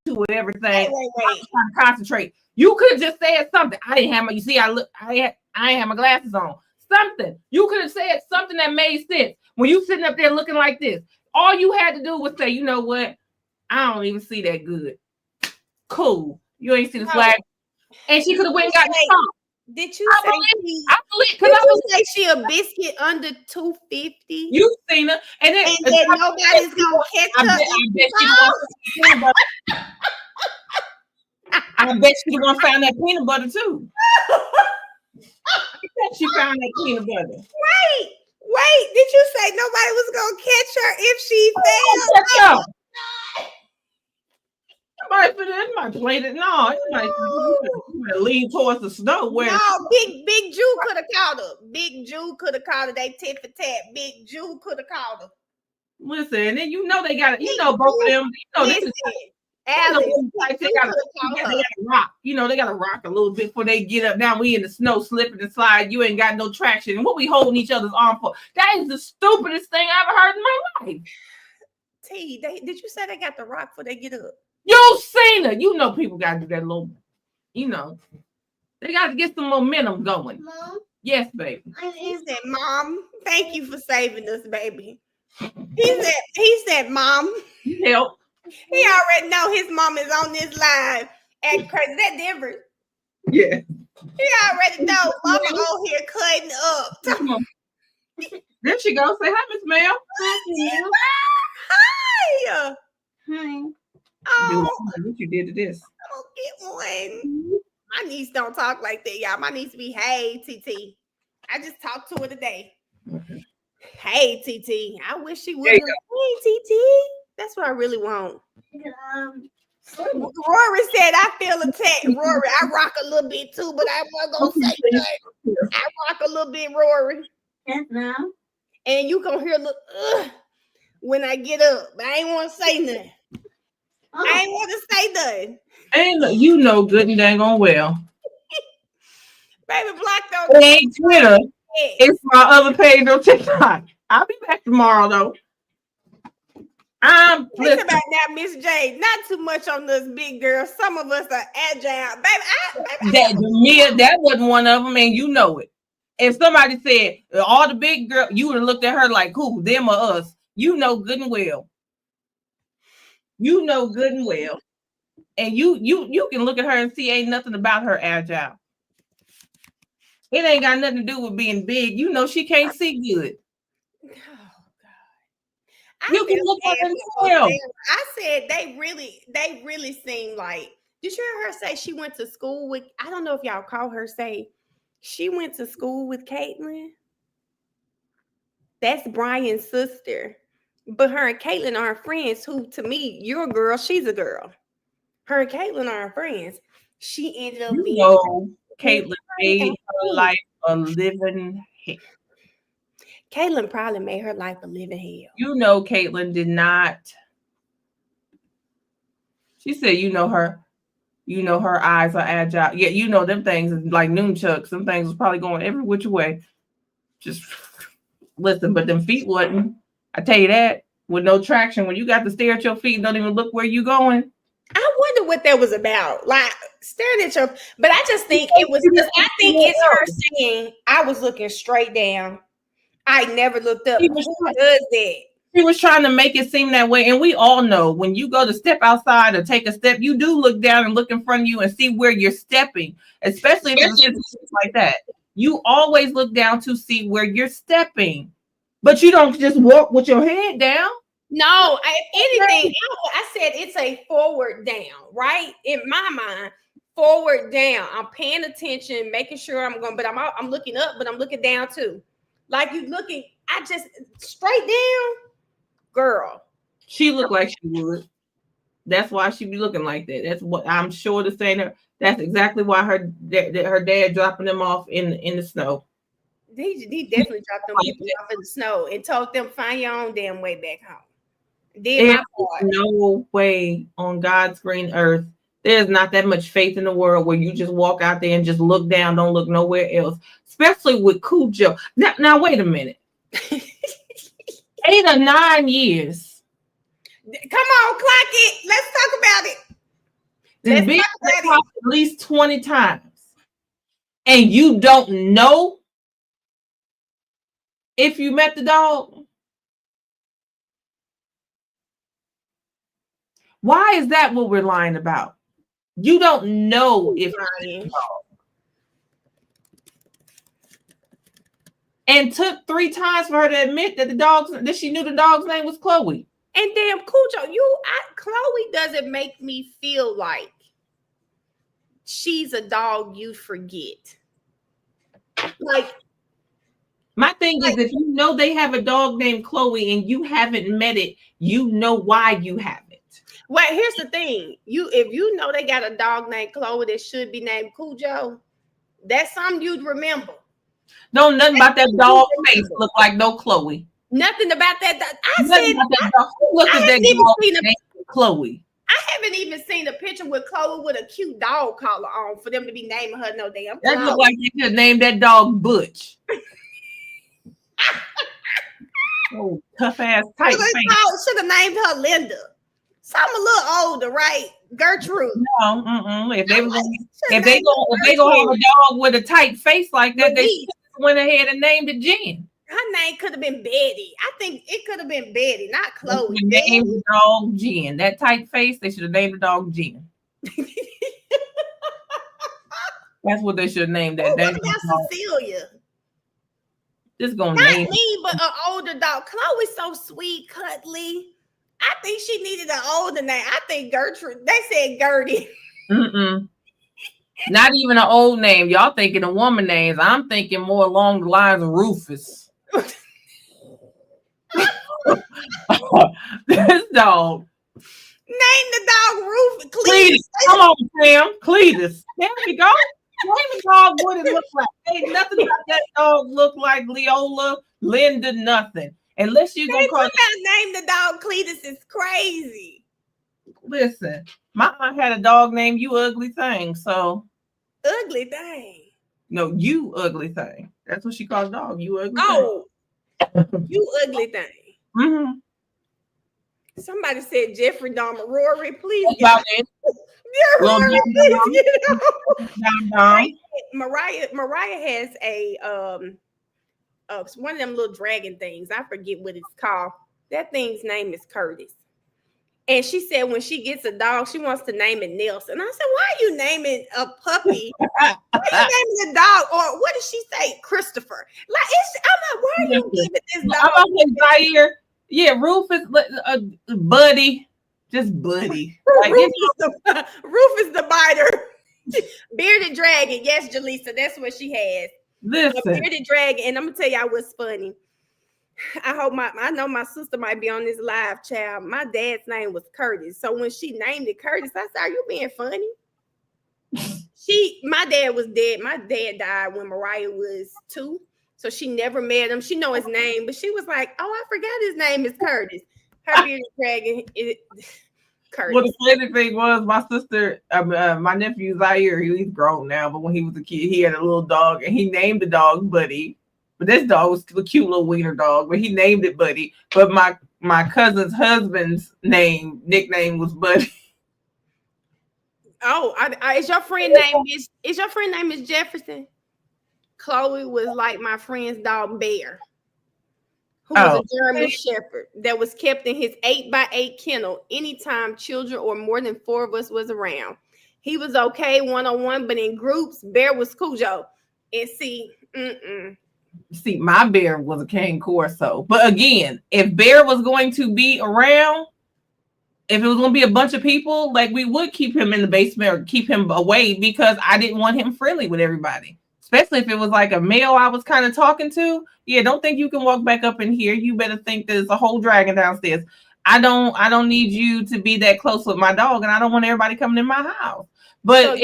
you with everything. Wait. I'm trying to concentrate. You could have just said something. I didn't have my. You see, I ain't have my glasses on. Something. You could have said something that made sense when you sitting up there looking like this. All you had to do was say, you know what? I don't even see that good. Cool. You ain't see the flag. And she could have went and got the song. Did you say she a biscuit under 250? You seen her, and then nobody's gonna catch her. I bet she the one found that peanut butter too. I bet she found that peanut butter. Wait! Did you say nobody was gonna catch her if she failed? Somebody might played it. No, it might lean towards the snow. Where Big Jew could have called her. Big Jew could have called her. They tit for tat. Big Jew could have called her. Listen, and then you know they got it. You know both of them. You know this is Alice. They got to rock. You know they got to rock a little bit before they get up. Now we in the snow, slipping and slide. You ain't got no traction. And what we holding each other's arm for? That is the stupidest thing I ever heard in my life. T, did you say they got the rock before they get up? You seen it. You know people got to do that little, you know. They got to get some momentum going. Mom? Yes, baby. He said, Mom, thank you for saving us, baby. He said, Mom. Help. He already know his mom is on this line. And crazy, that different. Yeah. He already know Mama on here cutting up. There she goes. Say hi, Miss Mel. Hi. Hi. Oh, what you did to this? I'm gonna get one. My niece don't talk like that, y'all. My niece be, hey, TT. I just talked to her today. Hey, TT. I wish she would. Hey, TT. That's what I really want. Rory said, I feel attacked. Rory, I rock a little bit too, but I wasn't gonna say nothing. I rock a little bit, Rory. Yes, ma'am. And you gonna hear a little when I get up. I ain't want to say nothing. I ain't want to say nothing. And you know good and dang on well. Baby, block on Twitter. It's my other page on TikTok. I'll be back tomorrow though. Think about now, Miss J. Not too much on this big girl. Some of us are agile, baby. That wasn't one of them, and you know it. If somebody said all the big girl, you would have looked at her like, "Who? Them or us?" You know good and well. You know good and well, and you can look at her and see ain't nothing about her agile. It ain't got nothing to do with being big. You know she can't see good. Oh God! You can look at them. I said they really seem like. Did you hear her say she went to school with? I don't know if y'all call her say she went to school with Caitlin. That's Brian's sister. But her and Caitlin are friends who, to me, you're a girl, she's a girl. Her and Caitlin are friends. She ended up being... Caitlin made her life a living hell. Caitlin probably made her life a living hell. You know, Caitlin did not. She said, you know her eyes are agile. Yeah, you know them things is like nunchucks. Some things was probably going every which way. Just listen, but them feet wasn't. I tell you that, with no traction, when you got to stare at your feet and don't even look where you going. I wonder what that was about. Like staring at your, but I just think it was just, I think it's her saying I was looking straight down. I never looked up. Who does that? She was trying to make it seem that way. And we all know when you go to step outside or take a step, you do look down and look in front of you and see where you're stepping, especially if it's like that. You always look down to see where you're stepping, but you don't just walk with your head down. No, if anything, I said it's a forward down, right? In my mind, forward down. I'm paying attention, making sure I'm going, but I'm looking up, but I'm looking down too. Like you looking, I just straight down. Girl, she looked like she would. That's why she be looking like that. That's what I'm sure to say. That's exactly why her dad dropping them off in the snow. He definitely dropped them people off in the snow and told them find your own damn way back home. There's no way on God's green earth. There's not that much faith in the world where you just walk out there and just look down, don't look nowhere else. Especially with Cujo. Now wait a minute. 8 or 9 years. Come on, clock it. Let's talk about it. Let's talk about it. At least 20 times. And you don't know if you met the dog. Why is that what we're lying about? You don't know if it's the dog. And took 3 times for her to admit that she knew the dog's name was Chloe. And damn, Cujo, Chloe doesn't make me feel like she's a dog you forget. Like, my thing is, if you know they have a dog named Chloe and you haven't met it, you know why you haven't. Well, here's the thing: if you know they got a dog named Chloe that should be named Cujo, that's something you'd remember. No, nothing about that dog face look like no Chloe. Nothing about that. Look at that dog named Chloe. I haven't even seen a picture with Chloe with a cute dog collar on for them to be naming her no damn. That look like you could name that dog Butch. Oh, tough ass tight face. Should have named her Linda. Something a little older, right? Gertrude. No, if they gonna have a dog with a tight face like that, they went ahead and named it Jen. Her name could have been Betty. I think it could have been Betty, not Chloe. Named the dog Jen. That tight face, they should have named the dog Jen. That's what they should have named that. What about Cecilia? Just gonna not name me, but an older dog. Chloe's so sweet, cuddly. I think she needed an older name. I think Gertrude. They said Gertie. Not even an old name. Y'all thinking of woman names. I'm thinking more along the lines of Rufus. This dog. Name the dog Rufus. Cletus. Come on, Sam. Cletus. There we go. Name the dog what it looks like. Ain't nothing about that dog look like Leola, Linda, nothing. Unless you gonna name the dog Cletus is crazy. Listen, my aunt had a dog named You Ugly Thing. So ugly thing. No, You Ugly Thing. That's what she calls dog. You Ugly Thing. You Ugly Thing. Mm-hmm. Somebody said Jeffrey Dahmer. Rory, please Rory, Mariah has a one of them little dragon things. I forget what it's called. That thing's name is Curtis. And she said when she gets a dog, she wants to name it Nelson. I said, why are you naming a puppy? Why are you naming the dog? Or what did she say? Christopher. I'm like, why are you giving this dog? I'm like, Zaire. Yeah, Rufus, Buddy. Just Buddy. Like, Rufus the biter. Bearded dragon. Yes, Jaleesa, that's what she has. Listen. A bearded dragon. And I'm gonna tell y'all what's funny. I know my sister might be on this live, child. My dad's name was Curtis. So when she named it Curtis, I said, are you being funny? My dad was dead. My dad died when Mariah was 2. So she never met him. She know his name, but she was like, "Oh, I forgot his name is Curtis." Her bearded dragon is Curtis. Well, the funny thing was, my sister, my nephew Zaire, he's grown now, but when he was a kid, he had a little dog, and he named the dog Buddy. But this dog was a cute little wiener dog, but he named it Buddy. But my cousin's husband's nickname was Buddy. Oh, is your friend name is your friend name is Jefferson? Chloe was like my friend's dog Bear, who was a German Shepherd that was kept in his 8x8 kennel anytime children or more than 4 of us was around. He was okay one-on-one, but in groups, Bear was Cujo. And see, See, my Bear was a cane corso. But again, if Bear was going to be around, if it was going to be a bunch of people, like we would keep him in the basement or keep him away because I didn't want him friendly with everybody. Especially if it was like a male I was kind of talking to. Yeah, don't think you can walk back up in here. You better think there's a whole dragon downstairs. I don't need you to be that close with my dog, and I don't want everybody coming in my house. But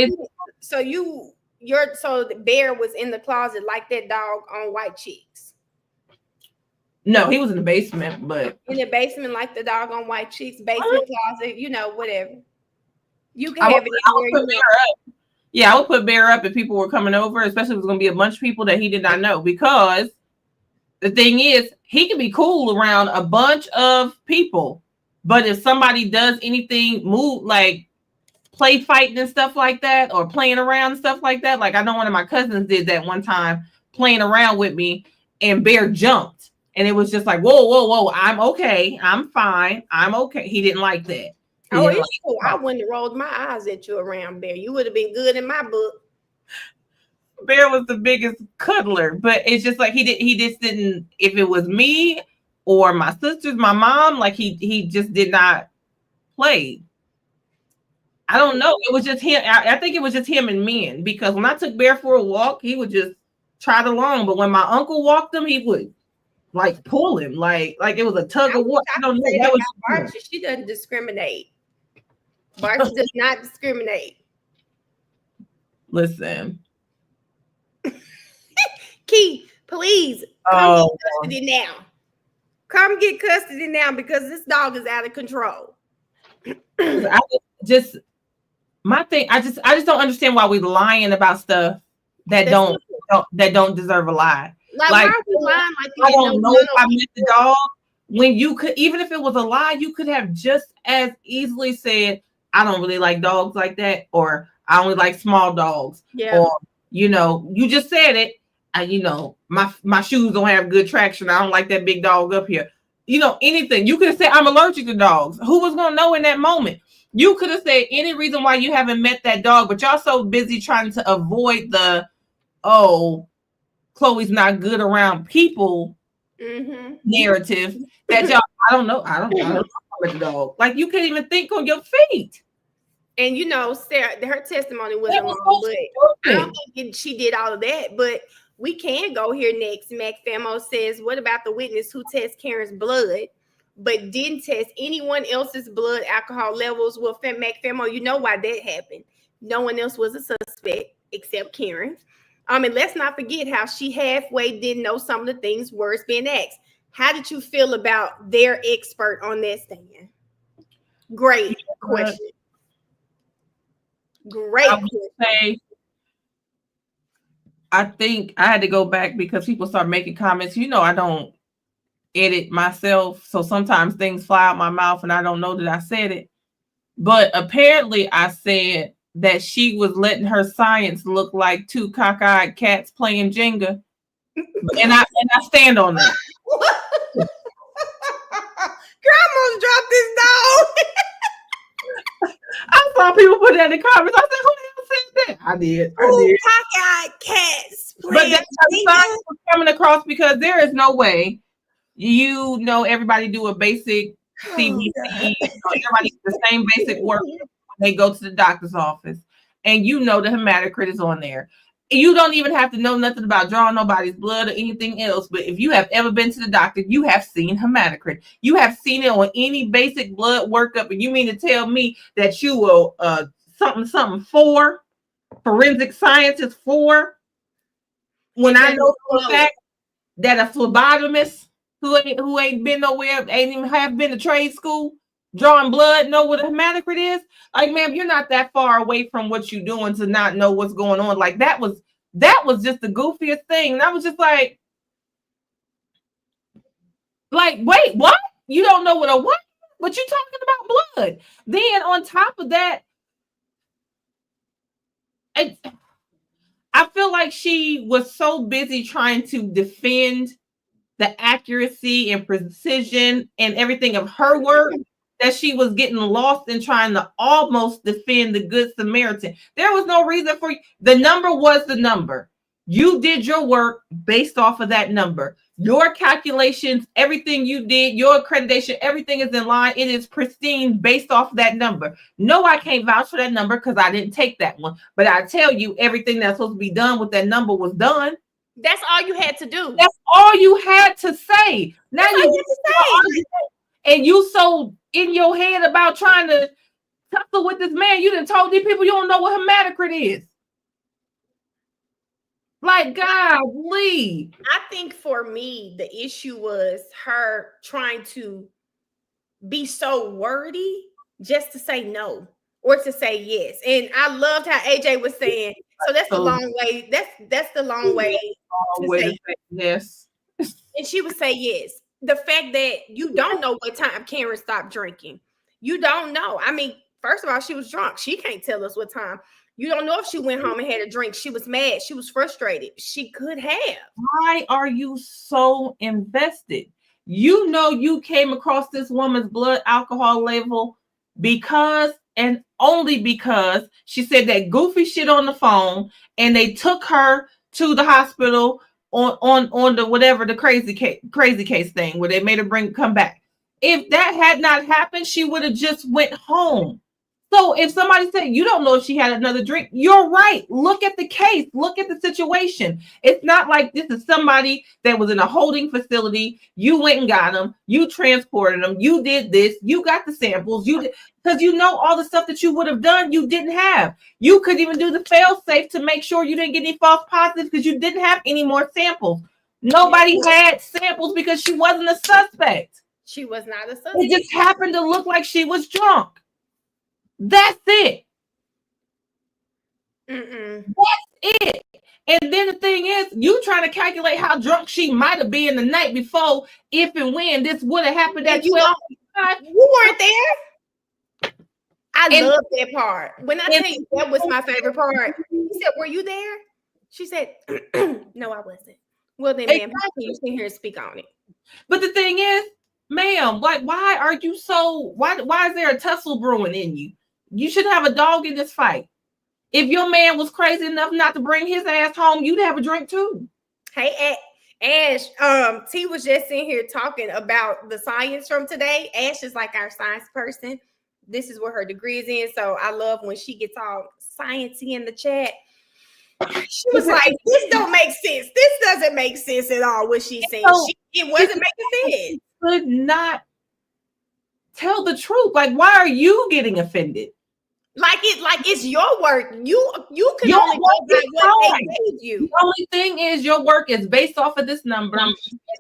so the Bear was in the closet like that dog on White Chicks. No, he was in the basement, but in the basement like the dog on White Chicks, basement closet, whatever. You can have it anywhere. Yeah, I would put Bear up if people were coming over, especially if it was going to be a bunch of people that he did not know. Because the thing is, he can be cool around a bunch of people. But if somebody does anything, move, like play fighting and stuff like that, or playing around and stuff like that, like I know one of my cousins did that one time, playing around with me, and Bear jumped. And it was just like, whoa, I'm okay. I'm fine. I'm okay. He didn't like that. Oh, it's cool. I wouldn't have rolled my eyes at you around Bear. You would have been good in my book. Bear was the biggest cuddler, but it's just like he just didn't, if it was me or my sisters, my mom, like he just did not play. I don't know. It was just him. I think it was just him and men, because when I took Bear for a walk, he would just trot along. But when my uncle walked him, he would like pull him like it was a tug of war. I don't know. That was Barchi. She doesn't discriminate. Barchi does not discriminate. Listen. Keith, please come get custody now. Come get custody now because this dog is out of control. I just don't understand why we're lying about stuff that don't deserve a lie. Like why are we lying? Like I don't know if I met the dog. When you could, even if it was a lie, you could have just as easily said, I don't really like dogs like that, or I only like small dogs. Yeah. Or, you just said it. And, my shoes don't have good traction. I don't like that big dog up here. Anything. You could have said, I'm allergic to dogs. Who was going to know in that moment? You could have said any reason why you haven't met that dog, but y'all so busy trying to avoid the, Chloe's not good around people narrative that y'all, I don't know with the dog. Like, you can't even think on your feet. And Sarah, her testimony wasn't long, but I don't think she did all of that. But we can go here next. Mac Famo says, what about the witness who tests Karen's blood, but didn't test anyone else's blood alcohol levels? Well, Mac Famo, you know why that happened. No one else was a suspect except Karen. And let's not forget how she halfway didn't know some of the things words being asked. How did you feel about their expert on that stand? Great question. Great question. I think I had to go back because people start making comments. I don't edit myself, so sometimes things fly out my mouth and I don't know that I said it. But apparently I said that she was letting her science look like 2 cockeyed cats playing Jenga. And I stand on that. Girl, I almost dropped this dog. I saw people put that in the comments. I said, who the hell said that? I did. Cockeyed cats. But that's how the science was coming across, because there is no way everybody do a basic CBC. Everybody do the same basic work when they go to the doctor's office. And the hematocrit is on there. You don't even have to know nothing about drawing nobody's blood or anything else. But if you have ever been to the doctor, you have seen hematocrit. You have seen it on any basic blood workup. And you mean to tell me that you will something 4, forensic science is 4? When I know for a fact that a phlebotomist who ain't been nowhere, ain't even have been to trade school, drawing blood, know what a hematocrit is? Like, ma'am, you're not that far away from what you're doing to not know what's going on. Like, that was just the goofiest thing. And I was just like, wait, what? You don't know what a what? But you're talking about blood. Then on top of that, I feel like she was so busy trying to defend the accuracy and precision and everything of her work that she was getting lost in trying to almost defend the Good Samaritan. There was no reason for the number was the number. You did your work based off of that number. Your calculations, everything you did, your accreditation, everything is in line. It is pristine based off of that number. No, I can't vouch for that number because I didn't take that one. But I tell you, everything that's supposed to be done with that number was done. That's all you had to do. That's all you had to say. Now and you so in your head about trying to tussle with this man. You done told these people you don't know what hematocrit is. Like, golly. I think for me, the issue was her trying to be so wordy just to say no or to say yes. And I loved how AJ was saying, so that's the long way. That's the long way to say yes. And she would say yes. The fact that you don't know what time Karen stopped drinking. You don't know. I mean, first of all, she was drunk. She can't tell us what time. You don't know if she went home and had a drink. She was mad. She was frustrated. She could have. Why are you so invested? You know you came across this woman's blood alcohol level because and only because she said that goofy shit on the phone and they took her to the hospital on the whatever the crazy case thing where they made her come back. If that had not happened, she would have just went home. So if somebody said you don't know if she had another drink, you're right. Look at the case. Look at the situation. It's not like this is somebody that was in a holding facility. You went and got them. You transported them. You did this. You got the samples. You did because you know all the stuff that you would have done. You didn't have. You could even do the fail safe to make sure you didn't get any false positives because you didn't have any more samples. Nobody had samples because she wasn't a suspect. She was not a suspect. It just happened to look like she was drunk. That's it. That's it. And then the thing is, you trying to calculate how drunk she might have been the night before, if and when this would have happened at 12. You weren't there. I love that part. When I tell you that was my favorite part, he said, "Were you there?" She said, "No, I wasn't." Well, then, ma'am, how can you sit here and speak on it? But the thing is, ma'am, like, why are you so? Why is there a tussle brewing in you? You should have a dog in this fight. If your man was crazy enough not to bring his ass home, you'd have a drink too. Hey, Ash, T was just in here talking about the science from today. Ash is like our science person. This is what her degree is in. So I love when she gets all sciencey in the chat. She was like, this don't make sense. This doesn't make sense at all, what she's saying. It wasn't making sense. Could not tell the truth. Like, why are you getting offended? Like it's your work. You can only go by what they gave you. The only thing is your work is based off of this number.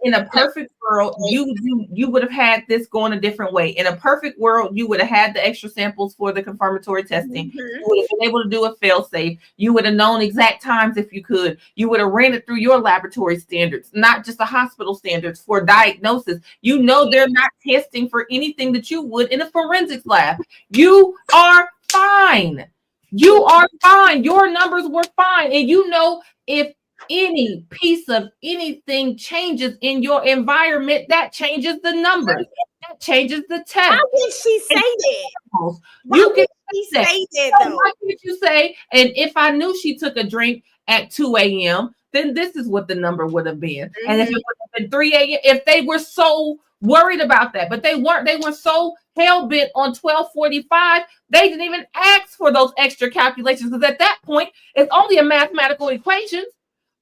In a perfect world, you would have had this going a different way. In a perfect world, you would have had the extra samples for the confirmatory testing. You would have been able to do a fail safe. You would have known exact times if you could. You would have ran it through your laboratory standards, not just the hospital standards for diagnosis. You know they're not testing for anything that you would in a forensics lab. You are fine. You are fine. Your numbers were fine. And you know, if any piece of anything changes in your environment, that changes the numbers. That changes the test. How can she say that? You can say that though. Why can't you say, and if I knew she took a drink at 2 a.m., then this is what the number would have been. And if it would have been 3 a.m., if they were so worried about that, but they weren't. They were so hell-bent on 12:45, they didn't even ask for those extra calculations because at that point, it's only a mathematical equation.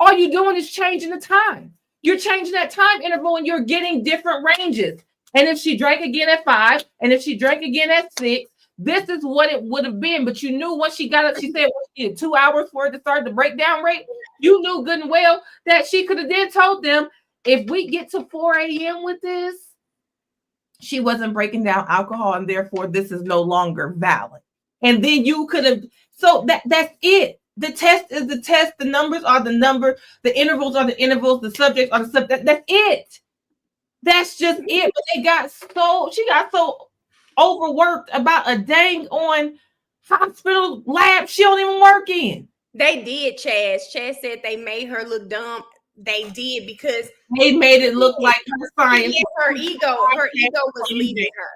All you're doing is changing the time. You're changing that time interval and you're getting different ranges. And if she drank again at 5, and if she drank again at 6, this is what it would have been. But you knew once she got up, she said she had 2 hours for it to start the breakdown rate. You knew good and well that she could have then told them, if we get to 4 a.m. with this, she wasn't breaking down alcohol, and therefore this is no longer valid. And then you could have, so that's it. The test is the test, the numbers are the number, the intervals are the intervals, the subjects are the subject. That's it. That's just it. But she got so overworked about a dang on hospital lab she don't even work in. They did, Chaz. Chaz said they made her look dumb. They did because They made it look like her science. Her ego was leaving her.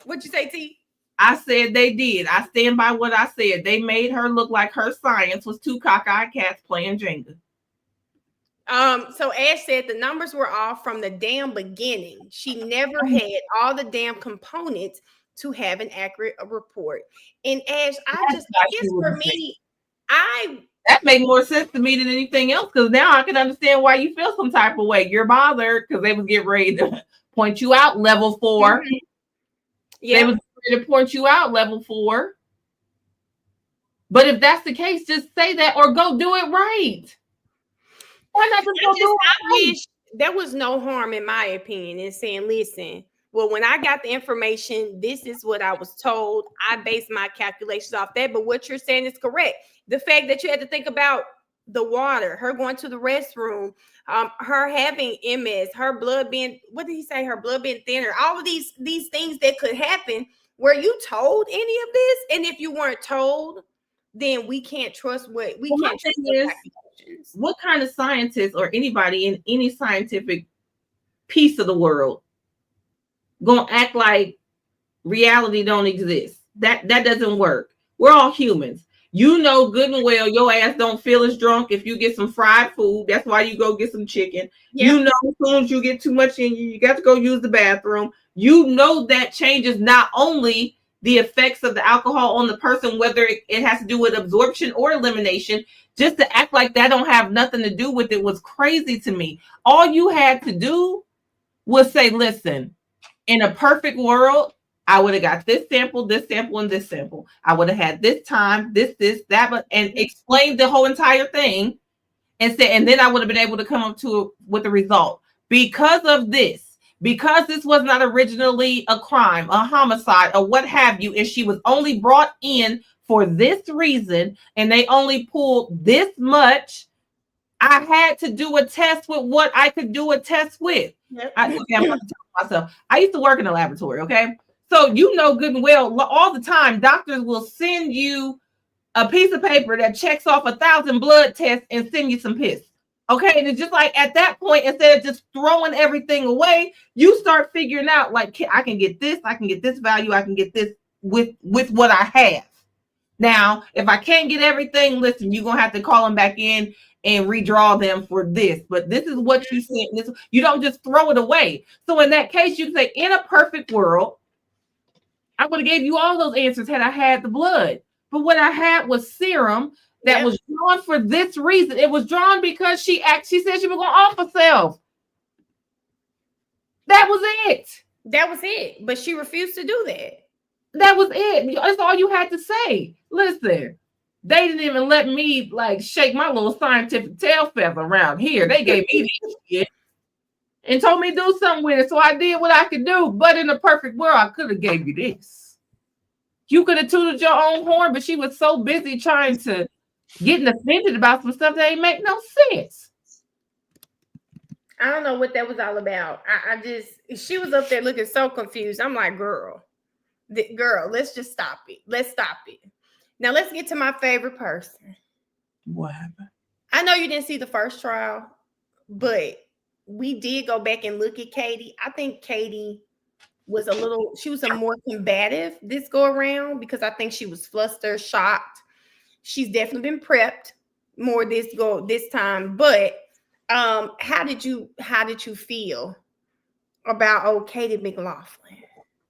What'd you say, T? I said they did. I stand by what I said. They made her look like her science was two cockeyed cats playing Jenga. So Ash said the numbers were off from the damn beginning. She never had all the damn components to have an accurate report. And Ash, I guess for me, that made more sense to me than anything else, because now I can understand why you feel some type of way. You're bothered because they was getting ready to point you out level 4. Mm-hmm. Yeah, they was ready to point you out level 4. But if that's the case, just say that or go do it right. Why not just go do it right? Wish there was no harm, in my opinion, in saying, listen, well, when I got the information, this is what I was told. I based my calculations off that. But what you're saying is correct. The fact that you had to think about the water, her going to the restroom, her having MS, her blood being, what did he say? Her blood being thinner. All of these things that could happen. Were you told any of this? And if you weren't told, then we can't trust what we can't trust. What kind of scientist or anybody in any scientific piece of the world gonna act like reality don't exist? That doesn't work. We're all humans. You know good and well your ass don't feel as drunk if you get some fried food. That's why you go get some chicken. Yep. You know as soon as you get too much in you got to go use the bathroom. You know that changes not only the effects of the alcohol on the person, whether it has to do with absorption or elimination. Just to act like that don't have nothing to do with it was crazy to me. All you had to do was say, listen, in a perfect world, I would have got this sample, and this sample. I would have had this time, this, that, and explained the whole entire thing and said, and then I would have been able to come up with a result. Because of this, because this was not originally a crime, a homicide, or what have you, and she was only brought in for this reason, and they only pulled this much, I had to do a test with what I could do a test with. Yep. I'm going to tell myself, I used to work in a laboratory, okay? So you know good and well, all the time, doctors will send you a piece of paper that checks off 1,000 blood tests and send you some piss. Okay, and it's just like at that point, instead of just throwing everything away, you start figuring out like, I can get this value, I can get this with what I have. Now, if I can't get everything, listen, you're going to have to call them back in and redraw them for this. But this is what you said. You don't just throw it away. So in that case, you can say, in a perfect world, I would have gave you all those answers had I had the blood. But what I had was serum that was drawn for this reason. It was drawn because she said she was going to off herself. That was it. That was it. But she refused to do that. That was it. That's all you had to say. Listen, they didn't even let me like shake my little scientific tail feather around here. They gave me this shit and told me to do something with it. So I did what I could do. But in a perfect world, I could have gave you this. You could have tooted your own horn, but she was so busy trying to getting offended about some stuff that ain't make no sense. I don't know what that was all about. She was up there looking so confused. I'm like, girl, let's just stop it. Let's stop it. Now let's get to my favorite person. What happened? I know you didn't see the first trial, but we did go back and look at Katie. I think Katie was she was a more combative this go around because I think she was flustered, shocked. She's definitely been prepped more this time. But how did you feel about Katie McLaughlin?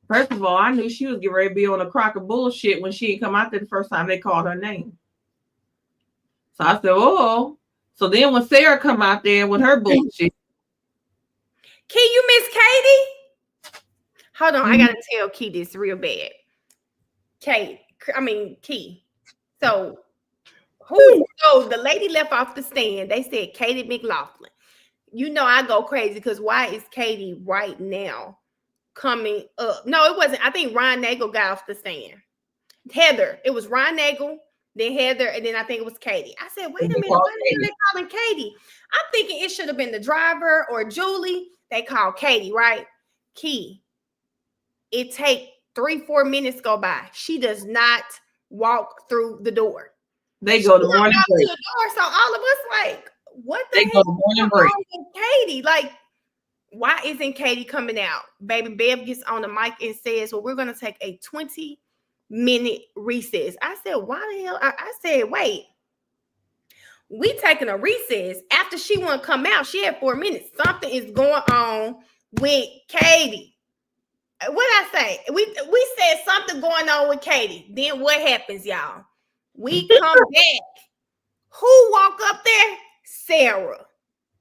First of all, I knew she was getting ready to be on a crock of bullshit when she didn't come out there the first time they called her name. So I said, oh. So then when Sarah come out there with her bullshit. Key, you miss Katie? Hold on, I gotta tell Key this real bad. Key. So the lady left off the stand. They said Katie McLaughlin. I go crazy because why is Katie right now coming up? No, it wasn't. I think Ron Nagel got off the stand. Heather. It was Ron Nagel, then Heather, and then I think it was Katie. I said, wait a minute, why are they calling Katie? I'm thinking it should have been the driver or Julie. They called Katie, right? Key. It take 3-4 minutes go by. She does not walk through the door. They go to morning break. To the door, so all of us like, what the They go to morning break. Katie, like, why isn't Katie coming out? Baby Bev gets on the mic and says, well, we're going to take a 20-minute recess. I said, why the hell? I said, wait, we taking a recess after she won't come out. She had 4 minutes. Something is going on with Katie. What I say? We said something going on with Katie. Then what happens, y'all? We come back. Who walk up there? Sarah.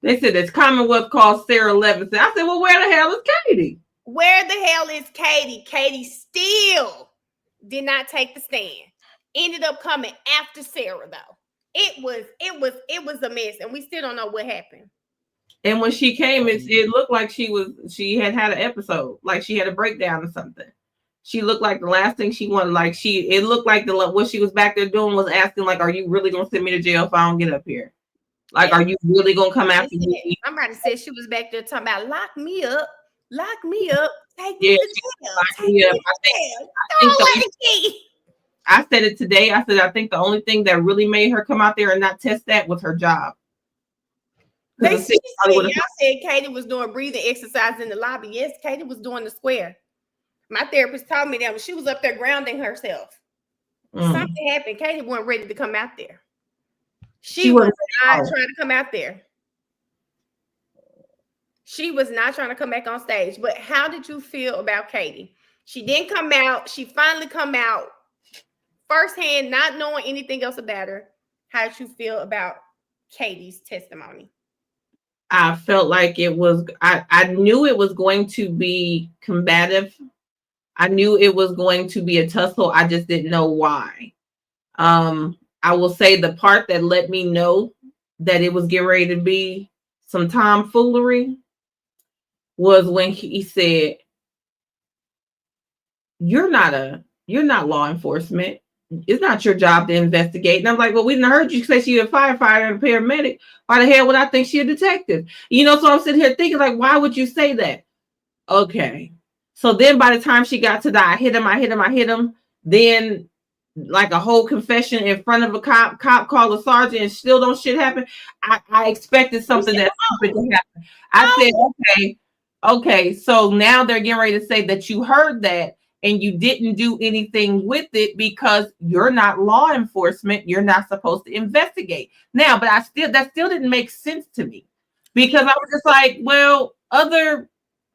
They said it's Commonwealth called Sarah Levinson. I said, well, where the hell is Katie? Where the hell is Katie? Katie still did not take the stand. Ended up coming after Sarah, though. It was a mess, and we still don't know what happened. And when she came, it looked like she had an episode, like she had a breakdown or something. She looked like the last thing she wanted, it looked like what she was back there doing was asking, like, are you really gonna send me to jail if I don't get up here? Like, are you really gonna come after me? Somebody said she was back there talking about lock me up, take me to jail. Lock me up. I said it today. I said I think the only thing that really made her come out there and not test that was her job. Y'all said Katie was doing breathing exercise in the lobby. Yes, Katie was doing the square. My therapist told me that when she was up there grounding herself, something happened. Katie wasn't ready to come out there. She was not trying to come out there. She was not trying to come back on stage. But how did you feel about Katie? She didn't come out. She finally come out firsthand, not knowing anything else about her. How did you feel about Katie's testimony? I felt like it was, I knew it was going to be combative. I knew it was going to be a tussle. I just didn't know why. I will say the part that let me know that it was getting ready to be some tomfoolery was when he said, you're not law enforcement. It's not your job to investigate. And I'm like, well, we didn't heard you say she's a firefighter and a paramedic. Why the hell would I think she's a detective? So I'm sitting here thinking, like, why would you say that? Okay. So then by the time she got to the I hit him, then like a whole confession in front of a cop called a sergeant and still don't shit happen. I expected something that stupid to happen. I said, okay. So now they're getting ready to say that you heard that and you didn't do anything with it because you're not law enforcement. You're not supposed to investigate. Now, but that still didn't make sense to me because I was just like, well, other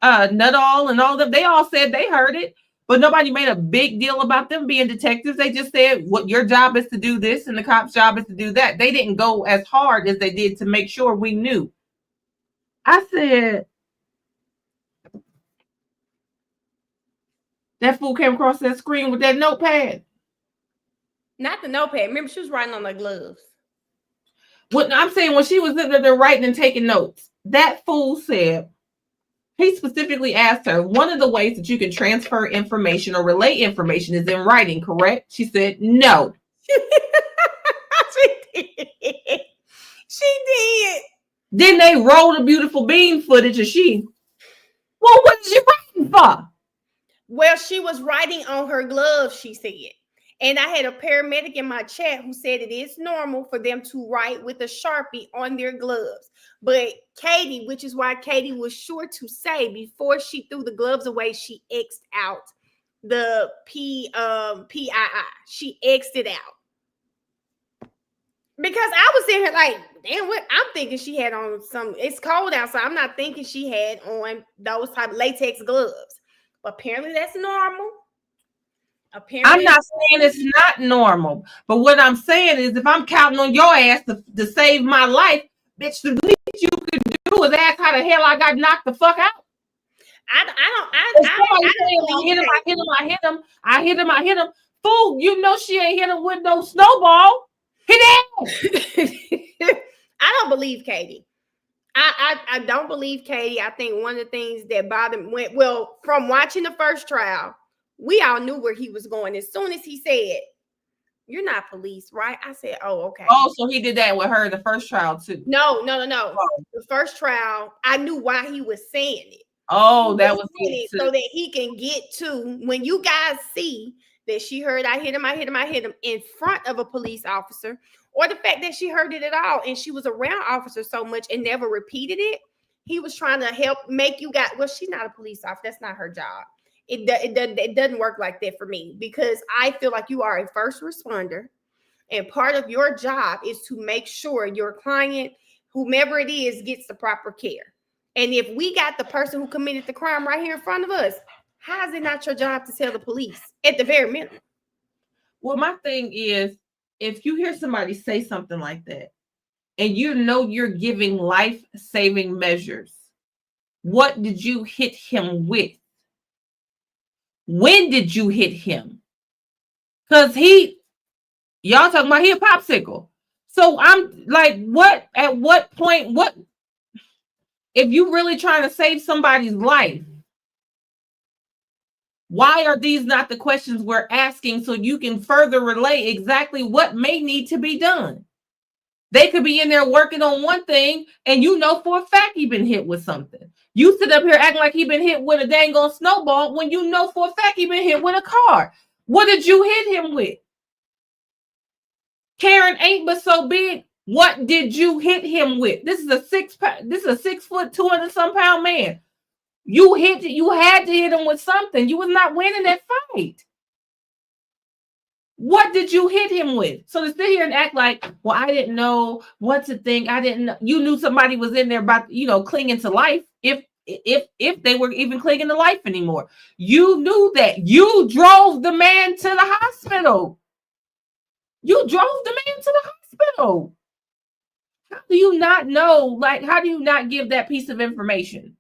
Nuttall and all of them, they all said they heard it, but nobody made a big deal about them being detectives. They just said, what your job is to do this and the cop's job is to do that. They didn't go as hard as they did to make sure we knew. I said, that fool came across that screen with that notepad. Not the notepad. Remember, she was writing on her gloves. What I'm saying, when she was sitting there writing and taking notes, that fool said, he specifically asked her, one of the ways that you can transfer information or relay information is in writing, correct? She said, no. She did. Then they rolled a beautiful beam footage of well, what is she writing for? Well, she was writing on her gloves, she said. And I had a paramedic in my chat who said it is normal for them to write with a Sharpie on their gloves. But Katie, which is why Katie was sure to say before she threw the gloves away, she X'd out the PII. She X'd it out. Because I was sitting here like, damn, what? I'm thinking she had on it's cold outside. I'm not thinking she had on those type of latex gloves. But apparently that's normal. I'm not saying it's not normal, but what I'm saying is if I'm counting on your ass to save my life, bitch, the least you could do is ask how the hell I got knocked the fuck out. I hit him. Fool, she ain't hit him with no snowball. Hit it. I don't believe Katie. I don't believe Katie. I think one of the things that bothered me, well, from watching the first trial, we all knew where he was going. As soon as he said, "You're not police, right?" I said, "Oh, okay." Oh, so he did that with her in the first trial too. No. Oh. The first trial, I knew why he was saying it. Oh, that was saying it it so that he can get to when you guys see that she heard I hit him in front of a police officer, or the fact that she heard it at all and she was around officers so much and never repeated it. He was trying to help make you guys. Well, she's not a police officer. That's not her job. It doesn't work like that for me, because I feel like you are a first responder, and part of your job is to make sure your client, whomever it is, gets the proper care. And if we got the person who committed the crime right here in front of us, how is it not your job to tell the police at the very minimum? Well, my thing is, if you hear somebody say something like that, and you know you're giving life-saving measures, what did you hit him with? When did you hit him? Because y'all talking about he a popsicle. So I'm like, what, at what point, what, if you really trying to save somebody's life, why are these not the questions we're asking so you can further relay exactly what may need to be done? They could be in there working on one thing, and you know for a fact he been hit with something. You sit up here acting like he been hit with a dang on snowball when you know for a fact he been hit with a car. What did you hit him with? Karen ain't but so big. What did you hit him with? This is a 6 foot, 200 some pound man. You had to hit him with something. You was not winning that fight. What did you hit him with? So to sit here and act like, well, I didn't know what to think. I didn't know. You knew somebody was in there about, clinging to life. If they were even clinging to life anymore. You knew that. You drove the man to the hospital. You drove the man to the hospital. How do you not know? How do you not give that piece of information?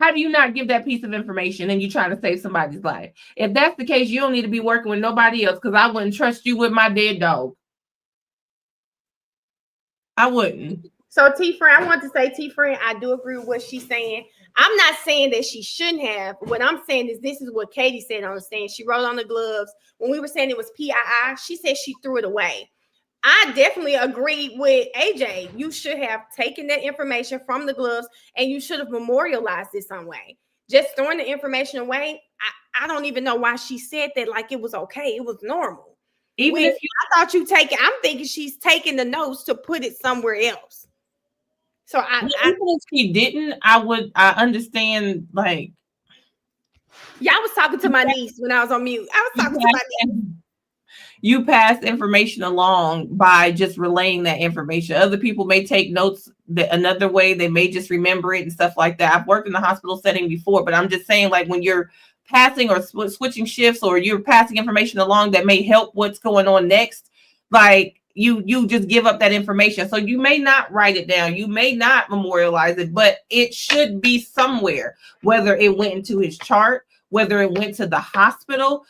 How do you not give that piece of information and you trying to save somebody's life? If that's the case, you don't need to be working with nobody else, because I wouldn't trust you with my dead dog. I wouldn't. So T-Friend, I want to say, T-Friend, I do agree with what she's saying. I'm not saying that she shouldn't have. What I'm saying is this is what Katie said on the stand. She wrote on the gloves. When we were saying it was PII, she said she threw it away. I definitely agree with AJ. You should have taken that information from the gloves and you should have memorialized it some way. Just throwing the information away, I don't even know why she said that like it was okay. It was normal. Even if you, I thought you take it, I'm thinking she's taking the notes to put it somewhere else. So even if she didn't, I understand, like. Yeah, I was talking to my niece when I was on mute. I was talking to my niece. You pass information along by just relaying that information. Other people may take notes another way. They may just remember it and stuff like that. I've worked in the hospital setting before, but I'm just saying, like, when you're passing or switching shifts, or you're passing information along that may help what's going on next, like you just give up that information. So you may not write it down. You may not memorialize it, but it should be somewhere, whether it went into his chart, whether it went to the hospital.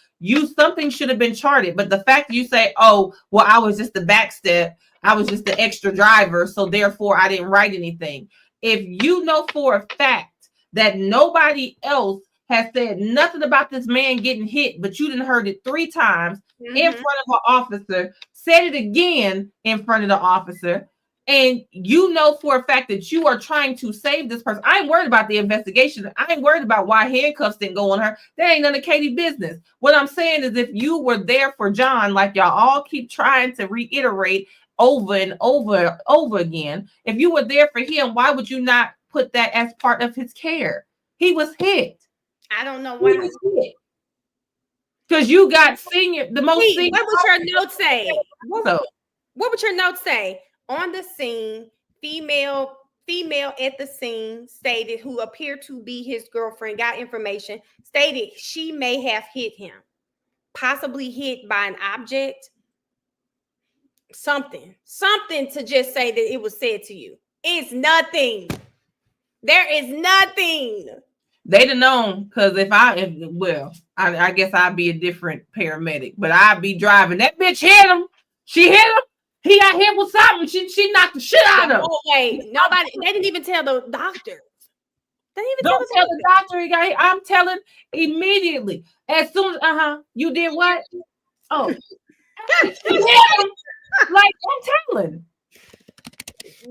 Something should have been charted. But the fact that you say, oh, well, I was just the back step, I was just the extra driver, so therefore I didn't write anything. If you know for a fact that nobody else has said nothing about this man getting hit, but you done heard it 3 times in front of an officer, said it again in front of the officer, and you know for a fact that you are trying to save this person. I ain't worried about the investigation. I ain't worried about why handcuffs didn't go on her. That ain't none of Katie's business. What I'm saying is, if you were there for John, like y'all all keep trying to reiterate over and over again, if you were there for him, why would you not put that as part of his care? He was hit. I don't know why. He was hit. Because you got the most senior. What would your note say? So, what would your note say? On the scene, female at the scene stated, who appeared to be his girlfriend, got information, stated she may have hit him, possibly hit by an object, something to just say that it was said to you. It's nothing. There is nothing. They'd have known, because I guess I'd be a different paramedic, but I'd be driving. That bitch hit him. She hit him. He got hit with something. She knocked the shit out of him. Oh wait, nobody. They didn't even tell the doctor. They didn't even Don't tell the doctor he got hit. I'm telling immediately. As soon as you did what? Oh, he hit him. Like I'm telling.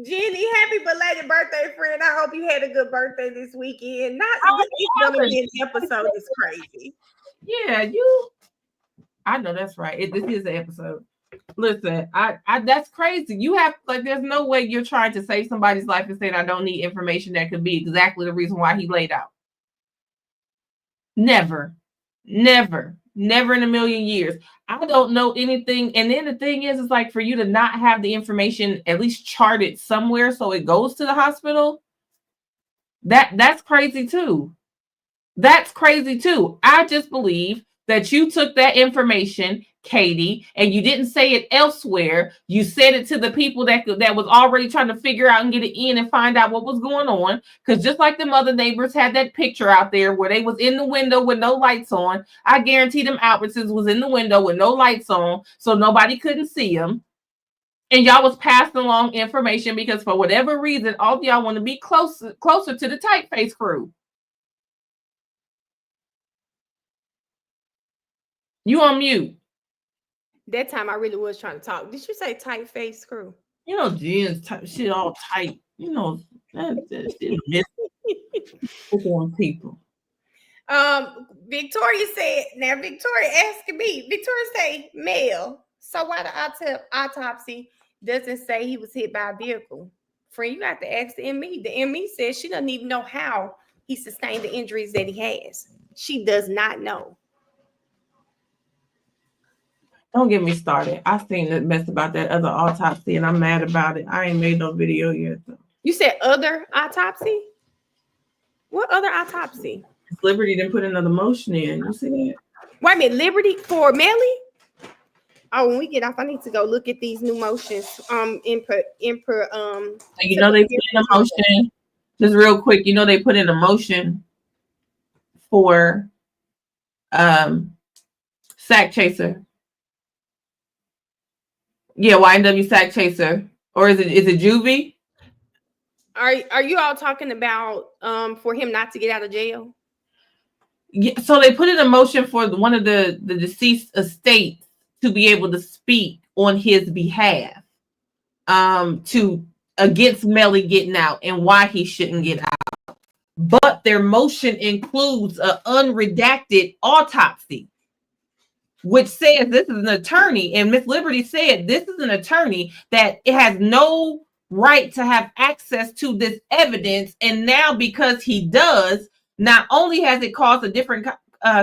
Jenny, happy belated birthday, friend. I hope you had a good birthday this weekend. Not this Billy episode is crazy. Yeah, I know that's right. This is the episode. Listen, I that's crazy. You have there's no way you're trying to save somebody's life and saying I don't need information that could be exactly the reason why he laid out. Never in a million years. I don't know anything. And then the thing is like for you to not have the information at least charted somewhere so it goes to the hospital. That's crazy too. That's crazy too. I just believe that you took that information, Katie, and you didn't say it elsewhere. You said it to the people that was already trying to figure out and get it in and find out what was going on. Because just like them other neighbors had that picture out there where they was in the window with no lights on, I guarantee them Albertsons was in the window with no lights on, so nobody couldn't see them. And y'all was passing along information because for whatever reason, all of y'all want to be closer to the typeface crew. You on mute. That time I really was trying to talk. Did you say tight face crew? You know, Jen's shit all tight. You know, that shit missing on people. Victoria said, now Victoria asking me, Victoria say male. So why the autopsy doesn't say he was hit by a vehicle? Friend, you got to ask the ME. The ME says she doesn't even know how he sustained the injuries that he has. She does not know. Don't get me started. I seen the mess about that other autopsy and I'm mad about it. I ain't made no video yet. So. You said other autopsy? What other autopsy? Liberty didn't put another motion in. You see that? Wait a minute, Liberty for Melly? Oh, when we get off, I need to go look at these new motions. You know they put in a motion. Just real quick, you know they put in a motion for sack chaser. Yeah, YNW sack chaser. Or is it juvie? Are you all talking about for him not to get out of jail? Yeah, so they put in a motion for one of the deceased estates to be able to speak on his behalf to against Melly getting out and why he shouldn't get out. But their motion includes an unredacted autopsy, which says this is an attorney, and Miss Liberty said this is an attorney that it has no right to have access to this evidence, and now because he does, not only has it caused a different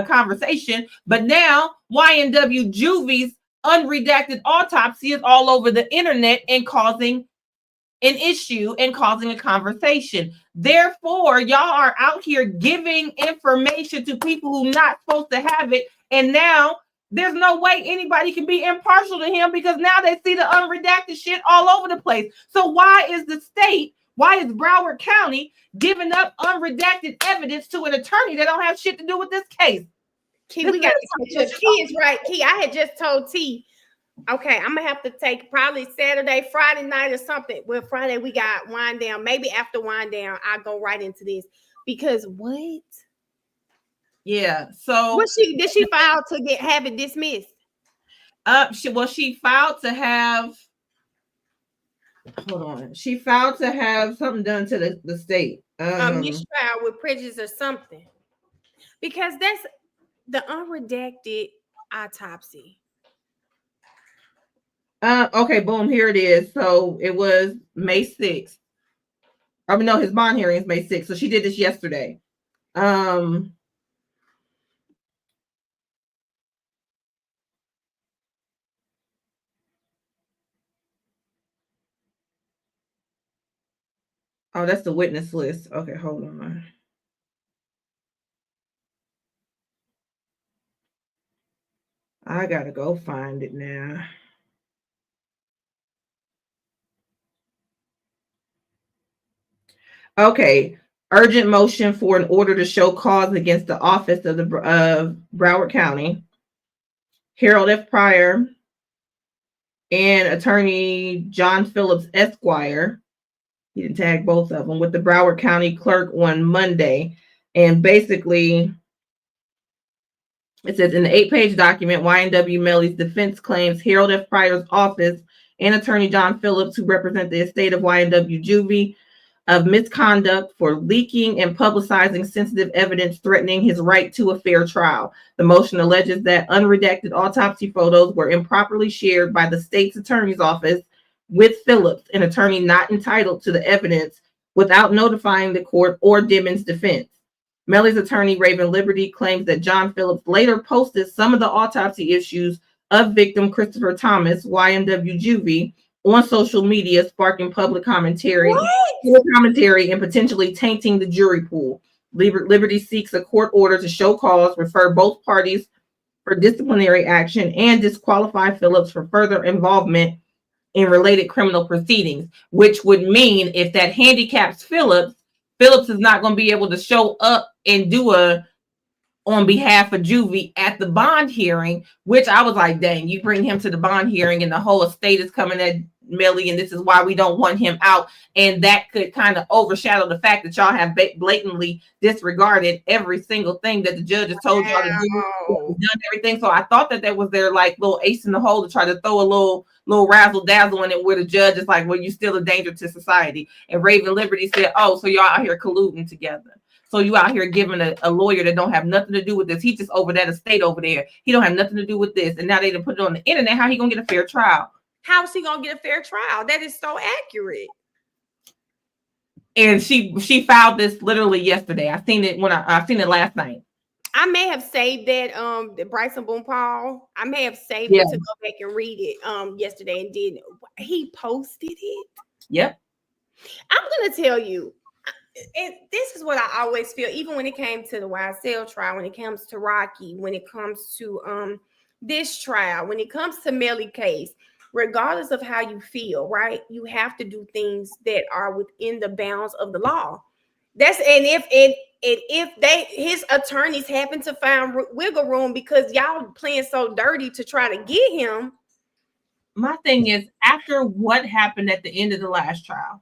conversation, but now YNW Juvie's unredacted autopsy is all over the internet and causing an issue and causing a conversation. Therefore, y'all are out here giving information to people who not supposed to have it, and now there's no way anybody can be impartial to him because now they see the unredacted shit all over the place. So why is Broward County giving up unredacted evidence to an attorney that don't have shit to do with this case? Key, we got to Key is right. Key, I had just told T, okay, I'm gonna have to take probably Saturday, Friday night or something. Well, Friday we got wind down. Maybe after wind down, I'll go right into this. Because what? Yeah. So did she file to have it dismissed? She filed to have. Hold on. She filed to have something done to the state. Mistrial with prejudice or something. Because that's the unredacted autopsy. Okay, boom, here it is. So it was May 6th. I mean, no, his bond hearing is May 6th. So she did this yesterday. Oh, that's the witness list. Okay, hold on. I gotta go find it now. Okay, urgent motion for an order to show cause against the office of the Broward County. Harold F. Pryor and attorney John Phillips Esquire. He didn't tag both of them with the Broward County Clerk on Monday. And basically, it says in the 8-page document, YNW Mellie's defense claims Harold F. Pryor's office and attorney John Phillips, who represent the estate of YNW Juvie, of misconduct for leaking and publicizing sensitive evidence threatening his right to a fair trial. The motion alleges that unredacted autopsy photos were improperly shared by the state's attorney's office with Phillips, an attorney not entitled to the evidence, without notifying the court or Dimmon's defense. Mellie's attorney, Raven Liberty, claims that John Phillips later posted some of the autopsy issues of victim Christopher Thomas, YNW Juvie, on social media, sparking public commentary and potentially tainting the jury pool. Liberty seeks a court order to show cause, refer both parties for disciplinary action, and disqualify Phillips for further involvement in related criminal proceedings, which would mean if that handicaps Phillips is not going to be able to show up and do on behalf of Juvie at the bond hearing, which I was like, dang, you bring him to the bond hearing and the whole estate is coming at Mellie, and this is why we don't want him out. And that could kind of overshadow the fact that y'all have blatantly disregarded every single thing that the judge has told y'all to do, done everything. So I thought that was their like little ace in the hole to try to throw a little razzle dazzle in it, where the judge is like, well, you're still a danger to society. And Raven Liberty said, oh, so y'all out here colluding together. So you out here giving a lawyer that don't have nothing to do with this. He just over that estate over there. He don't have nothing to do with this. And now they done put it on the internet. How he gonna get a fair trial? How is he gonna get a fair trial? That is so accurate. And she filed this literally yesterday. I seen it last night. I may have saved that the Bryson Boone Paul. I may have saved it to go back and read it yesterday, and did he posted it? Yep. I'm gonna tell you, and this is what I always feel, even when it came to the YSL trial, when it comes to Rocky, when it comes to this trial, when it comes to Mellie case, regardless of how you feel, right? You have to do things that are within the bounds of the law. If his attorneys happen to find wiggle room because y'all playing so dirty to try to get him. My thing is, after what happened at the end of the last trial,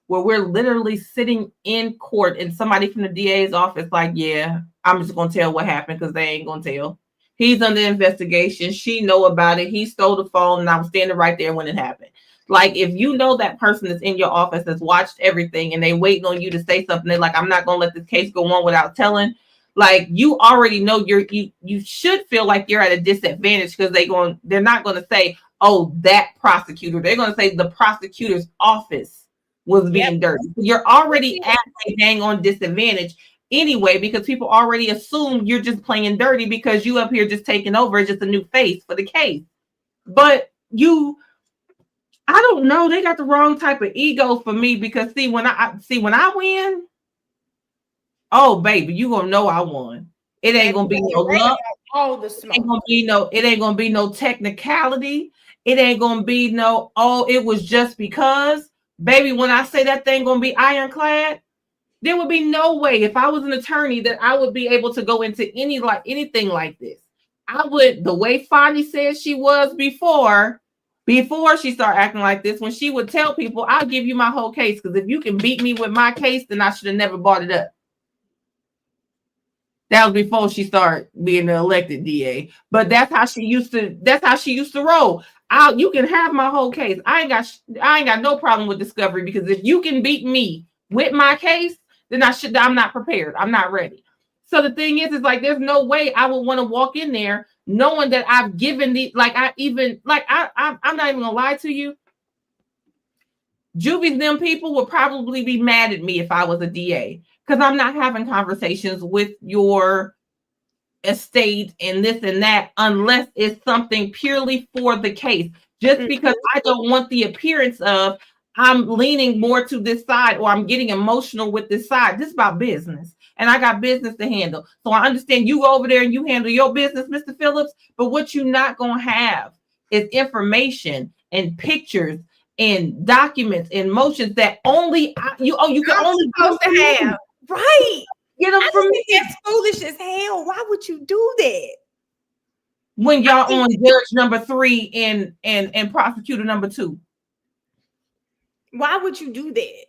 where we're literally sitting in court and somebody from the DA's office like, yeah, I'm just gonna tell what happened because they ain't gonna tell. He's under investigation. She know about it. He stole the phone, and I was standing right there when it happened. Like, if you know that person that's in your office that's watched everything and they waiting on you to say something, they're like, I'm not gonna let this case go on without telling. Like, you already know you should feel like you're at a disadvantage because they're not gonna say, oh, that prosecutor. They're gonna say the prosecutor's office was being dirty. You're already at a dang on disadvantage anyway, because people already assume you're just playing dirty because you up here just taking over, just a new face for the case. But I don't know, they got the wrong type of ego for me, because when I win, oh baby, you gonna know I won. It ain't gonna be no luck. All the smoke. It ain't gonna be no technicality. It ain't gonna be no, oh, it was just because. Baby, when I say that thing gonna be ironclad, there would be no way, if I was an attorney, that I would be able to go into anything like this. I would, the way Fonnie said she was before she started acting like this, when she would tell people, I'll give you my whole case, because if you can beat me with my case, then I should have never brought it up. That was before she started being the elected DA. But that's how she used to roll. You can have my whole case. I ain't got no problem with discovery, because if you can beat me with my case, then I'm not prepared. I'm not ready. So the thing is like, there's no way I would want to walk in there knowing that I've given I'm not even gonna lie to you. Juvie's them people would probably be mad at me if I was a DA, because I'm not having conversations with your estate and this and that unless it's something purely for the case. Just because I don't want the appearance of I'm leaning more to this side or I'm getting emotional with this side. This is about business, and I got business to handle. So I understand you go over there and you handle your business, Mr. Phillips, but what you're not going to have is information and pictures and documents and motions that you can only supposed to have. Right. Get them from me. That's foolish as hell. Why would you do that? when y'all on judge number 3 and prosecutor number 2? Why would you do that?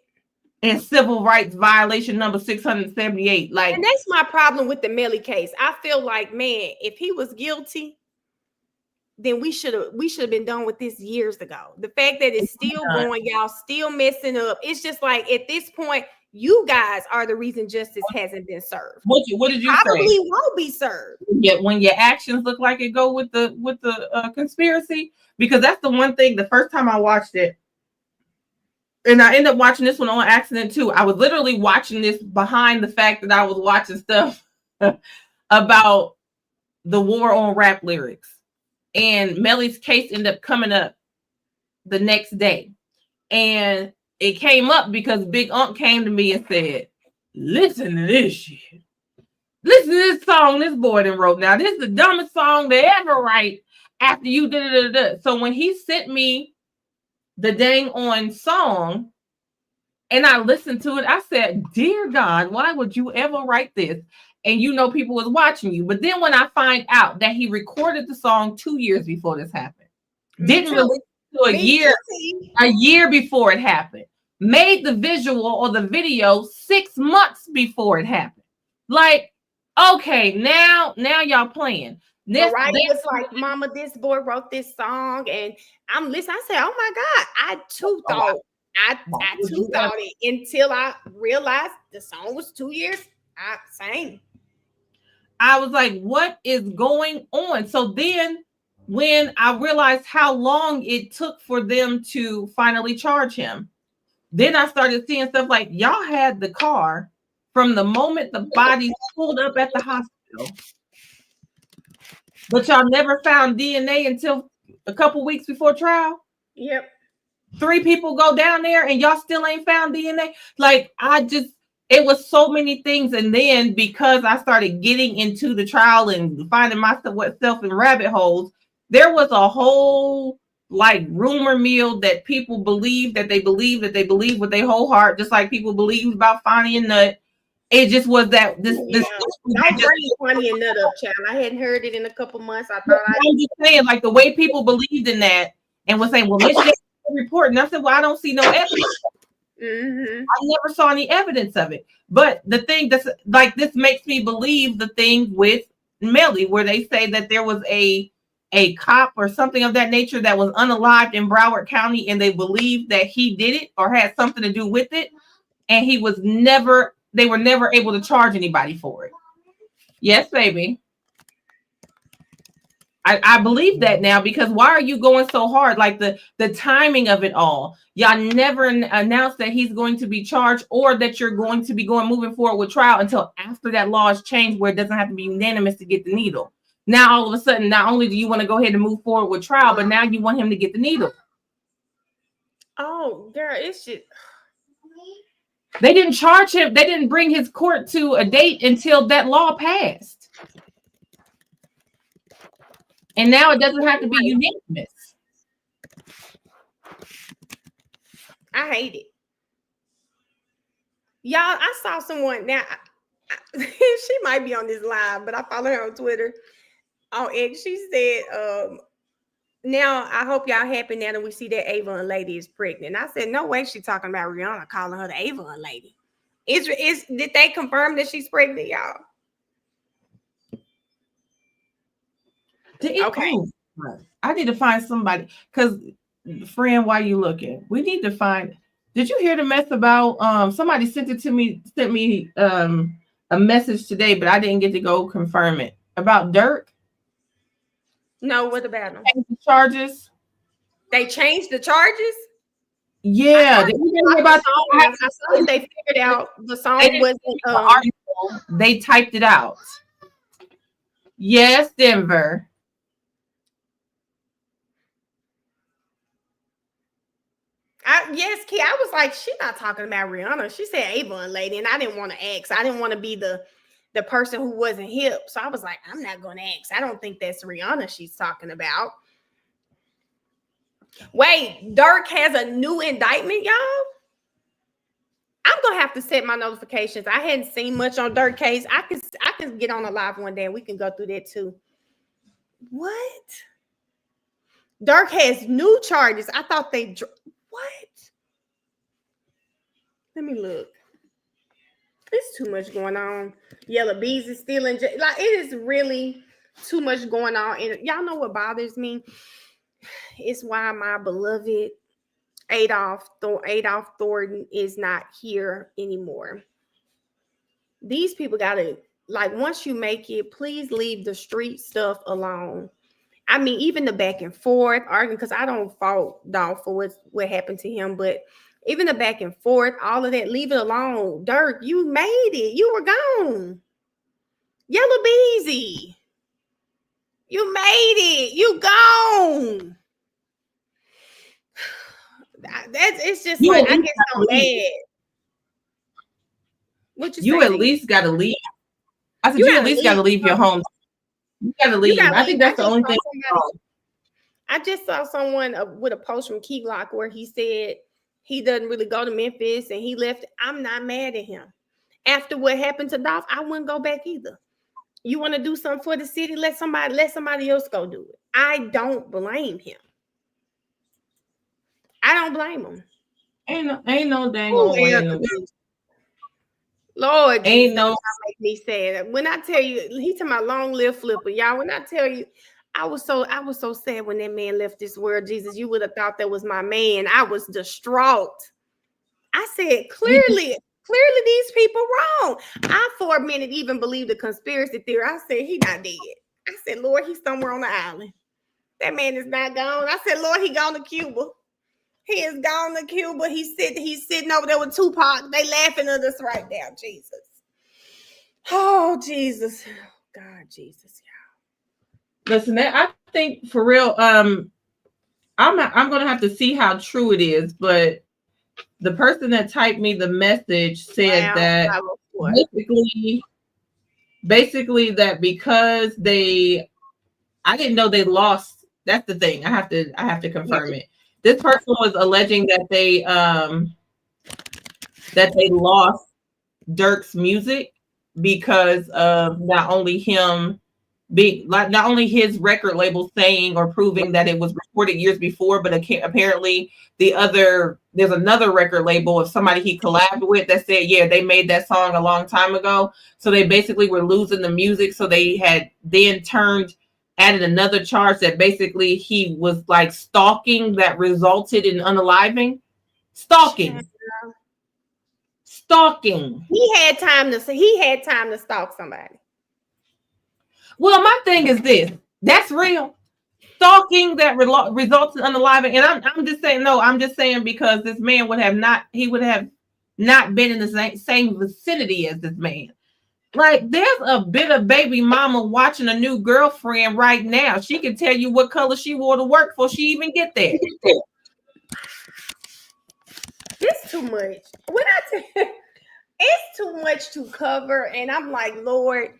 And civil rights violation number 678. Like, and that's my problem with the Melly case. I feel like, man, if he was guilty, then we should have been done with this years ago. The fact that it's still going, y'all still messing up. It's just like at this point, you guys are the reason justice hasn't been served. What did you Probably say? won't be served. Yet when your actions look like it go with the conspiracy, because that's the one thing. The first time I watched it, and I ended up watching this one on accident too. I was literally watching this behind the fact that I was watching stuff about the war on rap lyrics. And Melly's case ended up coming up the next day. And it came up because Big Unc came to me and said, listen to this shit. Listen to this song this boy done wrote. Now, this is the dumbest song they ever write after you did. So when he sent me the dang on song and I listened to it, I said, dear God, why would you ever write this? And you know people was watching you. But then when I find out that he recorded the song 2 years before this happened, didn't release it to a year before it happened, made the visual or the video 6 months before it happened. Like, okay, now y'all playing. This was like, Mama, this boy wrote this song, and I'm listening. I said, oh my God, I too thought it until I realized the song was 2 years. Same. I was like, what is going on? So then when I realized how long it took for them to finally charge him, then I started seeing stuff like, y'all had the car from the moment the body pulled up at the hospital, but y'all never found DNA until a couple weeks before trial. Yep. 3 people go down there and y'all still ain't found DNA. Like, it was so many things. And then because I started getting into the trial and finding myself in rabbit holes, there was a whole like rumor mill that people believe with their whole heart, just like people believe about Fonnie and Nut. It just was that this. Don't bring Fonnie and Nut up, child. I hadn't heard it in a couple months. I'm just saying, like the way people believed in that and was saying, well, Miss J report. And I said, well, I don't see no evidence. Mm-hmm. I never saw any evidence of it. But the thing that's like, this makes me believe the thing with Melly, where they say that there was a cop or something of that nature that was unalived in Broward County, and they believe that he did it or had something to do with it. And they were never able to charge anybody for it. Yes, baby. I believe that now, because why are you going so hard? Like the timing of it all. Y'all never announced that he's going to be charged or that you're going to be moving forward with trial until after that law is changed, where it doesn't have to be unanimous to get the needle. Now, all of a sudden, not only do you want to go ahead and move forward with trial, but now you want him to get the needle. Oh, girl, it's just... They didn't charge him. They didn't bring his court to a date until that law passed. And now it doesn't have to be unanimous. I hate it. Y'all, I saw someone now. She might be on this live, but I follow her on Twitter. On X, she said, now I hope y'all happy now that we see that Avon lady is pregnant. I said, no way she's talking about Rihanna calling her the Avon lady. Did they confirm that she's pregnant, y'all? Okay. I need to find somebody, because friend, why you looking? We need to find. Did you hear the mess about somebody sent me a message today, but I didn't get to go confirm it, about Dirk? No, what about them? The charges. They changed the charges? Yeah. I saw that they figured out the song wasn't they typed it out. Yes, Denver. Yes, Key. I was like, she's not talking about Rihanna. She said Avon lady, and I didn't want to ask. I didn't want to be the person who wasn't hip. So I was like, I'm not going to ask. I don't think that's Rihanna she's talking about. Wait, Dirk has a new indictment, y'all? I'm going to have to set my notifications. I hadn't seen much on Dirk case. I can get on a live one day and we can go through that too. What? Dirk has new charges. I thought they what? Let me look. It's too much going on. Yellow Bees is still in jail. Like, it is really too much going on. And y'all know what bothers me? It's why my beloved Adolph Thornton is not here anymore. These people gotta, like, once you make it, please leave the street stuff alone. I mean, even the back and forth arguing, because I don't fault Dolph for what happened to him, but even the back and forth, all of that, leave it alone. Dirk, you made it. You were gone. Yellow Beezy, you made it. You gone. It's just You like, I get so mad. What you at least got to leave. I said, you at least got to leave your home. You got to leave. I think that's the only thing. I just saw someone with a post from Key Glock where he said he doesn't really go to Memphis and he left. I'm not mad at him. After what happened to Dolph, I wouldn't go back either. You want to do something for the city? Let somebody else go do it. I don't blame him. I don't blame him. Ain't no dang old way in the world. Lord, ain't no make me sad. When I tell you, he talking about long live Flipper, y'all. When I tell you, I was so sad when that man left this world. Jesus, you would have thought that was my man. I was distraught. I said, clearly these people wrong. I for a minute even believed the conspiracy theory. I said, he not dead. I said, Lord, he's somewhere on the island. That man is not gone. I said, Lord, he gone to Cuba. He is gone to Cuba. He's sitting over there with Tupac. They laughing at us right now. Jesus. Oh, Jesus. God, Jesus, y'all. Listen, I think for real, I'm gonna have to see how true it is, but the person that typed me the message said that basically that because I didn't know they lost. That's the thing. I have to confirm it. This person was alleging that they lost Dirk's music because of not only him being like not only his record label saying or proving that it was recorded years before, but apparently there's another record label of somebody he collabed with that said, yeah, they made that song a long time ago. So they basically were losing the music. So they had then added another charge that basically he was like stalking that resulted in unaliving. Stalking. He had time to stalk somebody. Well, my thing is this. That's real. Stalking that results in unaliving. And I'm just saying, no, I'm just saying because this man would have not been in the same vicinity as this man. Like, there's a bit of baby mama watching a new girlfriend right now. She can tell you what color she wore to work before she even get there. It's too much. It's too much to cover. And I'm like, Lord,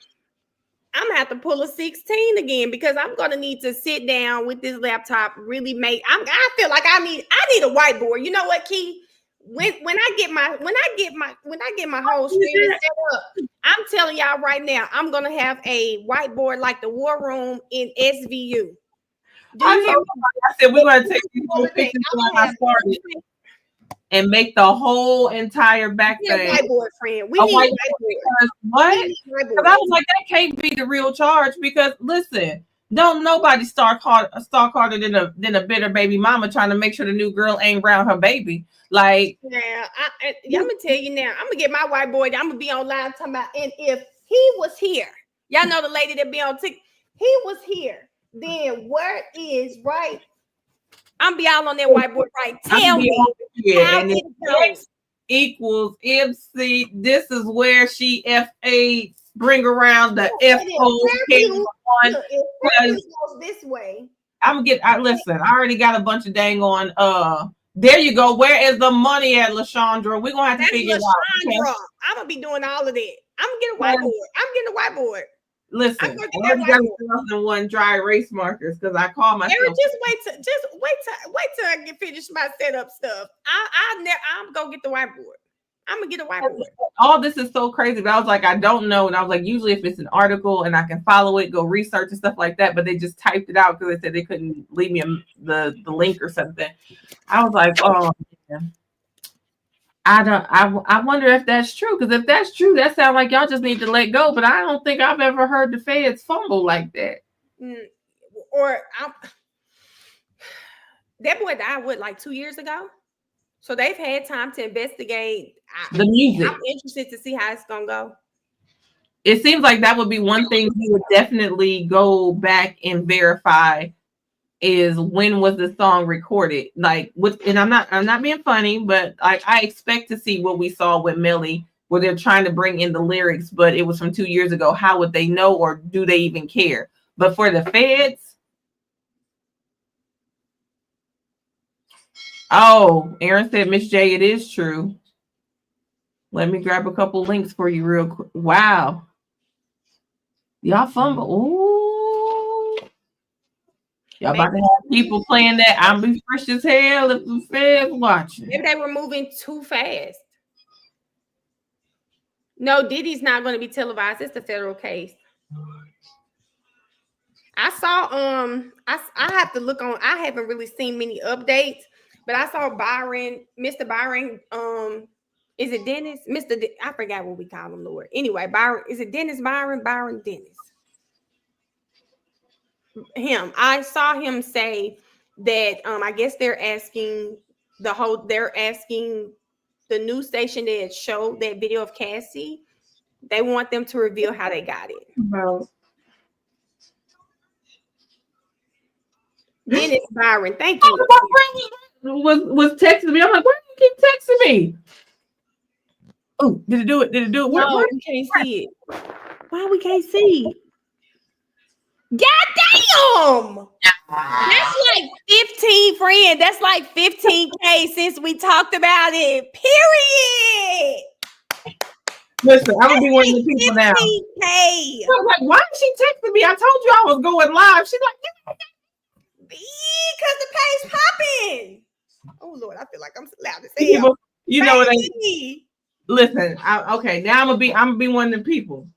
I'm gonna have to pull a 16 again because I'm gonna need to sit down with this laptop, really I feel like I need a whiteboard. You know what, Key? When I get my whole screen set up, I'm telling y'all right now, I'm gonna have a whiteboard like the War Room in SVU. I said we're gonna take these whole pictures when I started and make the whole entire back thing. Whiteboard, friend. We need whiteboard. What? Because I was like, that can't be the real charge. Because listen, don't nobody stalk harder than a bitter baby mama trying to make sure the new girl ain't around her baby. Like, yeah, I'm gonna tell you now. I'm gonna get my whiteboard. I'm gonna be on live talking about. And if he was here, y'all know the lady that be on TikTok. He was here. Then where is right? I'm be all on that whiteboard. Right? Tell me how and X equals MC. This is where she FA bring around the F on. Goes this way. Listen. I already got a bunch of dang on. There you go. Where is the money at, LaShondra? We're gonna have to figure it out. I'm gonna be doing all of that. I'm gonna get a whiteboard. I'm getting a whiteboard. Listen, I already got 2001 dry erase markers because I call myself. Eric, just wait till I get finished my setup stuff. I'm gonna get the whiteboard. I'm gonna get a whiteboard. All this is so crazy, but I was like, I don't know. And I was like, usually if it's an article and I can follow it, go research and stuff like that, but they just typed it out because they said they couldn't leave me the link or something. I was like, oh, man. I wonder if that's true, because if that's true, that sounds like y'all just need to let go. But I don't think I've ever heard the feds fumble like that. That boy died like 2 years ago, so they've had time to investigate the music. I'm interested to see how it's gonna go. It seems like that would be one thing you would definitely go back and verify is when was the song recorded. Like, and I'm not being funny, but I expect to see what we saw with Millie, where they're trying to bring in the lyrics, but it was from 2 years ago. How would they know, or do they even care? But for the feds, oh, Aaron said, Miss J, it is true. Let me grab a couple links for you real quick. Wow. Y'all fumble. Ooh. Y'all about to have people playing that I'm be fresh as hell if the feds watching. Maybe they were moving too fast. No, Diddy's not going to be televised. It's a federal case. I saw I have to look on. I haven't really seen many updates, but I saw Mr. Byron. Is it Dennis? I forgot what we call him, Lord. Anyway, Byron. Is it Dennis Byron? Byron Dennis. Him. I saw him say that I guess they're asking the news station that showed that video of Cassie. They want them to reveal how they got it. Bro. Dennis Byron, thank you. Was texting me. I'm like, why do you keep texting me? Oh, did it do it? No, we can't see it. Why we can't see? God damn! That's like 15, friend. That's like 15K since we talked about it. Period. Listen, I'm gonna be one of the people now. 15K. I was like, why is she texting me? I told you I was going live. She's like, because the page popping. Oh Lord, I feel like I'm loud as hell. You know what I mean? Listen, okay, now I'm gonna be one of the people.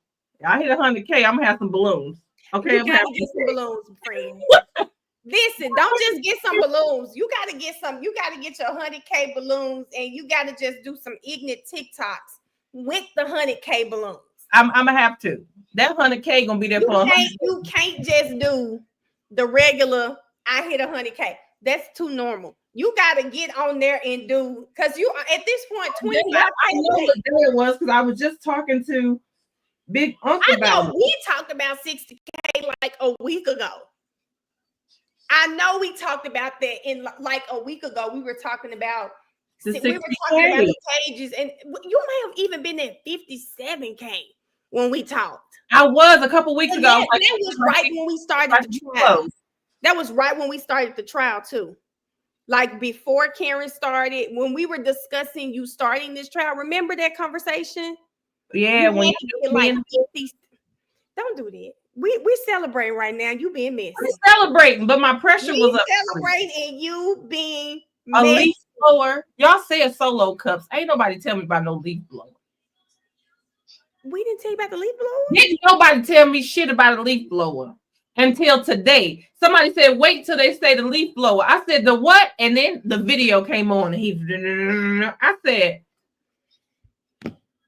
I hit 100K. I'm gonna have some balloons. Okay, you gotta get some balloons, friend. Listen, don't just get some balloons. You gotta get some. You gotta get your 100K balloons, and you gotta just do some ignorant TikToks with the 100K balloons. I'm gonna have to. That 100K gonna be there for. You can't just do the regular. I hit 100K. That's too normal. You gotta get on there and do, because you are at this point 25. I know what day it was, because I was just talking to Big Uncle about it. We talked about 60K like a week ago. I know we talked about that in like a week ago. We were talking about the pages, and you may have even been at 57K when we talked. I was a couple weeks ago. That was right when we started the trial. That was right when we started the trial too. Like before Karen started, when we were discussing you starting this trial. Remember that conversation? Yeah, when you like 50. Don't do that. We celebrating right now. You being messy. We're celebrating, but my pressure was up. Celebrating and you being a leaf blower. Y'all say a solo cups. Ain't nobody tell me about no leaf blower. We didn't tell you about the leaf blower? Didn't nobody tell me shit about a leaf blower until today. Somebody said, wait till they say the leaf blower. I said, the what? And then the video came on and I said,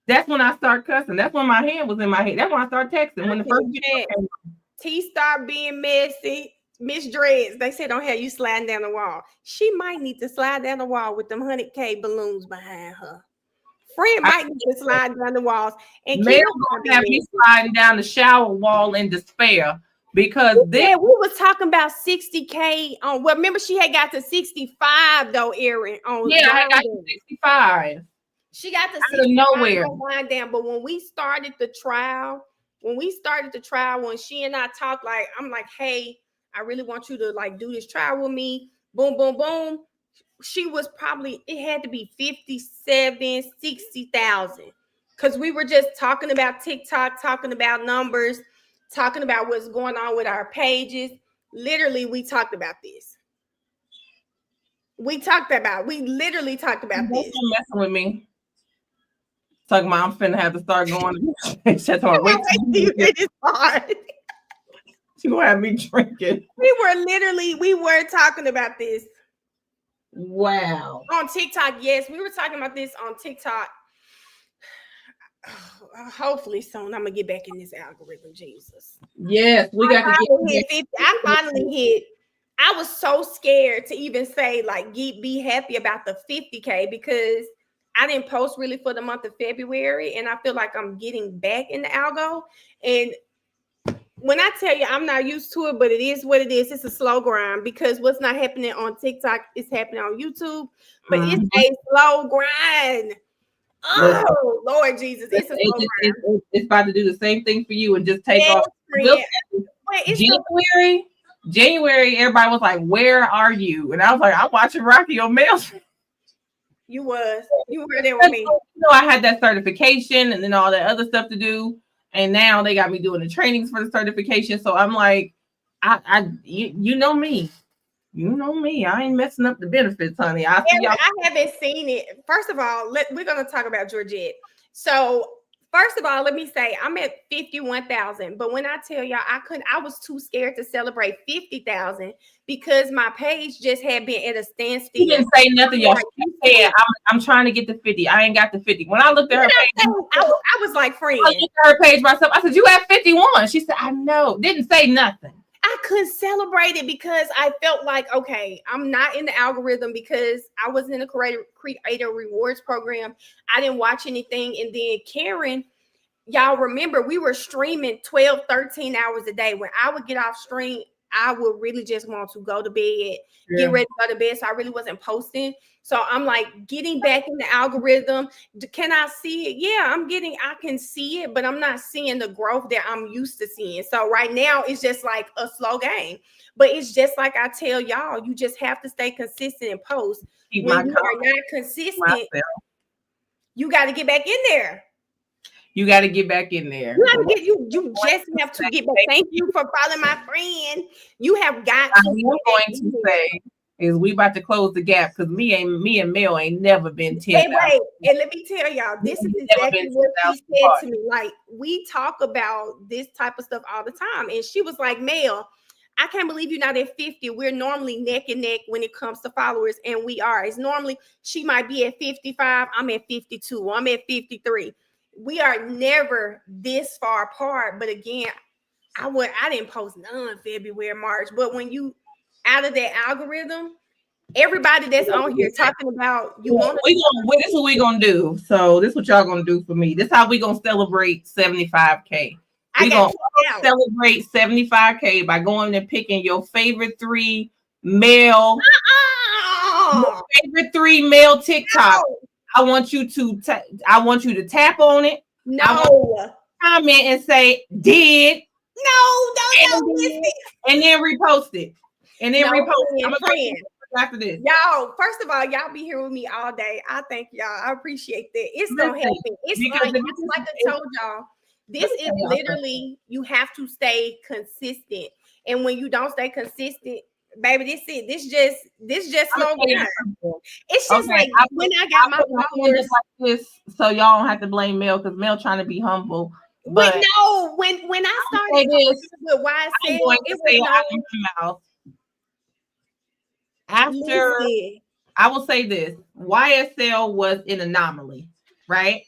that's when I start cussing. That's when my hand was in my head. That's when I started texting. When the first video came on. T start being messy. Miss Dreads, they said don't have you sliding down the wall. She might need to slide down the wall with them 100K balloons behind her. Friend might need to slide down the walls. And Mel gonna have me sliding down the shower wall in despair, because then we was talking about 60K on. Well, remember she had got to 65 though, Erin. On I got to 65. She got to out of nowhere. Wind down. But when we started the trial, when she and I talked, like I'm like, hey, I really want you to like do this trial with me. Boom, boom, boom. She was probably, it had to be 57, 60,000. Because we were just talking about TikTok, talking about numbers, talking about what's going on with our pages. Literally, we talked about this. We literally talked about this. Don't messing with me. Talking about I'm finna have to start going. Wait till You finish hard. you gonna have me drinking. We were talking about this Wow. on TikTok. Yes, we were talking about this on TikTok. Hopefully soon I'm gonna get back in this algorithm, Jesus. Yes, we got to hit 50. I finally hit. I was so scared to even say like be happy about the 50K because I didn't post really for the month of February, and I feel like I'm getting back in the algo. And when I tell you I'm not used to it, but it is what it is. It's a slow grind because what's not happening on TikTok is happening on YouTube, but it's a slow grind. Oh, Lord Jesus, it's a slow grind. It's about to do the same thing for you and just take off. January, everybody was like, "Where are you?" And I was like, "I'm watching Rocky on Mail." You were there with me. You know, I had that certification and then all that other stuff to do, and now they got me doing the trainings for the certification. So I'm like, you know me. You know me. I ain't messing up the benefits, honey. I haven't seen it. First of all, we're gonna talk about Georgette. So first of all, let me say I'm at 51,000. But when I tell y'all I was too scared to celebrate 50,000 because my page just had been at a standstill. You didn't say nothing, y'all. She said, I'm trying to get to 50. I ain't got the 50. When I looked at her page, I was like, friend. I looked at her page myself. I said, you have 51. She said, I know. Didn't say nothing. I couldn't celebrate it because I felt like, okay, I'm not in the algorithm because I was in a creator rewards program. I didn't watch anything. And then Karen, y'all remember we were streaming 12, 13 hours a day. When I would get off stream, I would really just want to go to bed, get ready to go to bed. So I really wasn't posting. So I'm like getting back in the algorithm. Can I see it? Yeah, I can see it, but I'm not seeing the growth that I'm used to seeing. So right now it's just like a slow game. But it's just like I tell y'all, you just have to stay consistent and post. When you are not consistent, you got to get back in there. You got to get back in there. You just have to get back. Thank you for following my friend. You have got to. I'm going to say is we about to close the gap because me and Mel ain't never been 10. Wait, and let me tell y'all, this is exactly what she said to me. Like, we talk about this type of stuff all the time, and she was like, Mel, I can't believe you're not at 50. We're normally neck and neck when it comes to followers, and we are. It's normally she might be at 55. I'm at 52. I'm at 53. We are never this far apart. But again, I didn't post none February, March. But when you out of that algorithm, everybody that's on here talking about you want this is what we're gonna do. So this is what y'all gonna do for me. This is how we gonna celebrate 75K. We're gonna celebrate 75K by going and picking your favorite three male TikTok. No. I want you to tap on it. No. Comment and say did. No, don't miss it. And then repost it. And then repost it. I'm friend. After this. Y'all, first of all, y'all be here with me all day. I thank y'all. I appreciate that. It's gonna happen. It's like I told y'all. This is literally, you have to stay consistent. And when you don't stay consistent, baby, this just slow down. It's just like when I got my followers like this, so y'all don't have to blame Mel because Mel trying to be humble. But no, when I started with YSL, it was after I will say this, YSL was an anomaly, right?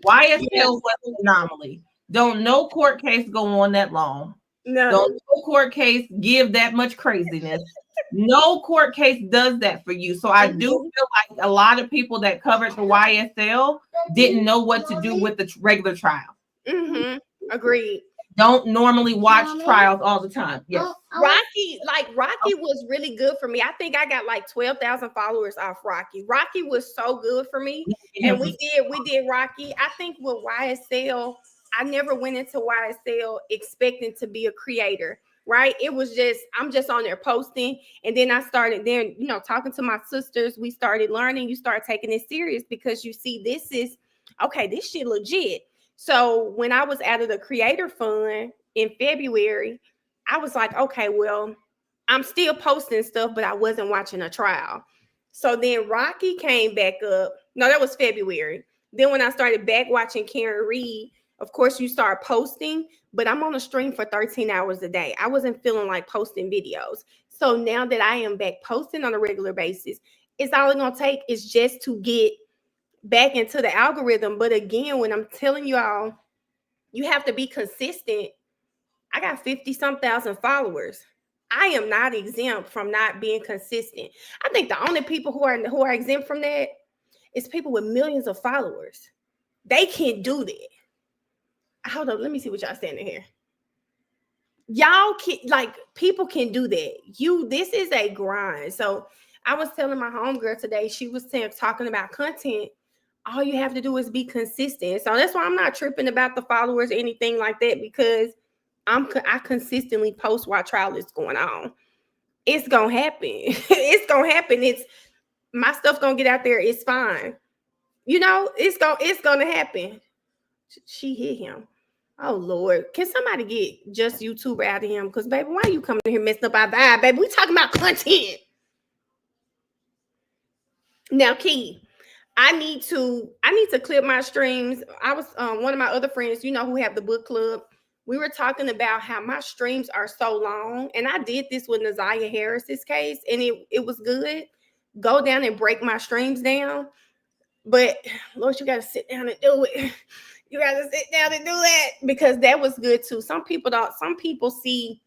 YSL was an anomaly. Don't no court case go on that long. No. Don't no court case give that much craziness. No court case does that for you. So I do feel like a lot of people that covered the YSL didn't know what to do with the regular trial. Mm-hmm. Agreed. Don't normally watch trials all the time. Yes. Rocky was really good for me. I think I got like 12,000 followers off Rocky. Rocky was so good for me. And we did Rocky. I think with YSL, I never went into YSL expecting to be a creator, right? It was just, I'm just on there posting. And then I started talking to my sisters. We started learning. You start taking it serious because you see this shit legit. So when I was out of the creator fund in February, I was like, okay, well, I'm still posting stuff, but I wasn't watching a trial. So then Rocky came back up. No, that was February. Then when I started back watching Karen Reed, of course you start posting, but I'm on a stream for 13 hours a day. I wasn't feeling like posting videos. So now that I am back posting on a regular basis, it's all it's gonna take is just to get back into the algorithm. But again, when I'm telling you all, you have to be consistent. I got 50 some thousand followers. I am not exempt from not being consistent. I think the only people who are exempt from that is people with millions of followers. They can't do that. Hold up, let me see what y'all saying in here. Y'all can, like, people can do that. This is a grind. So I was telling my homegirl today, she was talking about content. All you have to do is be consistent. So that's why I'm not tripping about the followers or anything like that, because I consistently post while trial is going on. It's gonna happen. It's gonna happen. It's my stuff gonna get out there. It's fine. It's gonna happen. She hit him. Oh Lord, can somebody get just YouTuber out of him? Because baby, why are you coming here messing up our vibe, baby? We talking about content. Now, Key, I need to clip my streams. I was one of my other friends, who have the book club. We were talking about how my streams are so long, and I did this with Naziah Harris's case, and it was good. Go down and break my streams down, but Lord, you got to sit down and do it. You got to sit down and do that, because that was good too. Some people see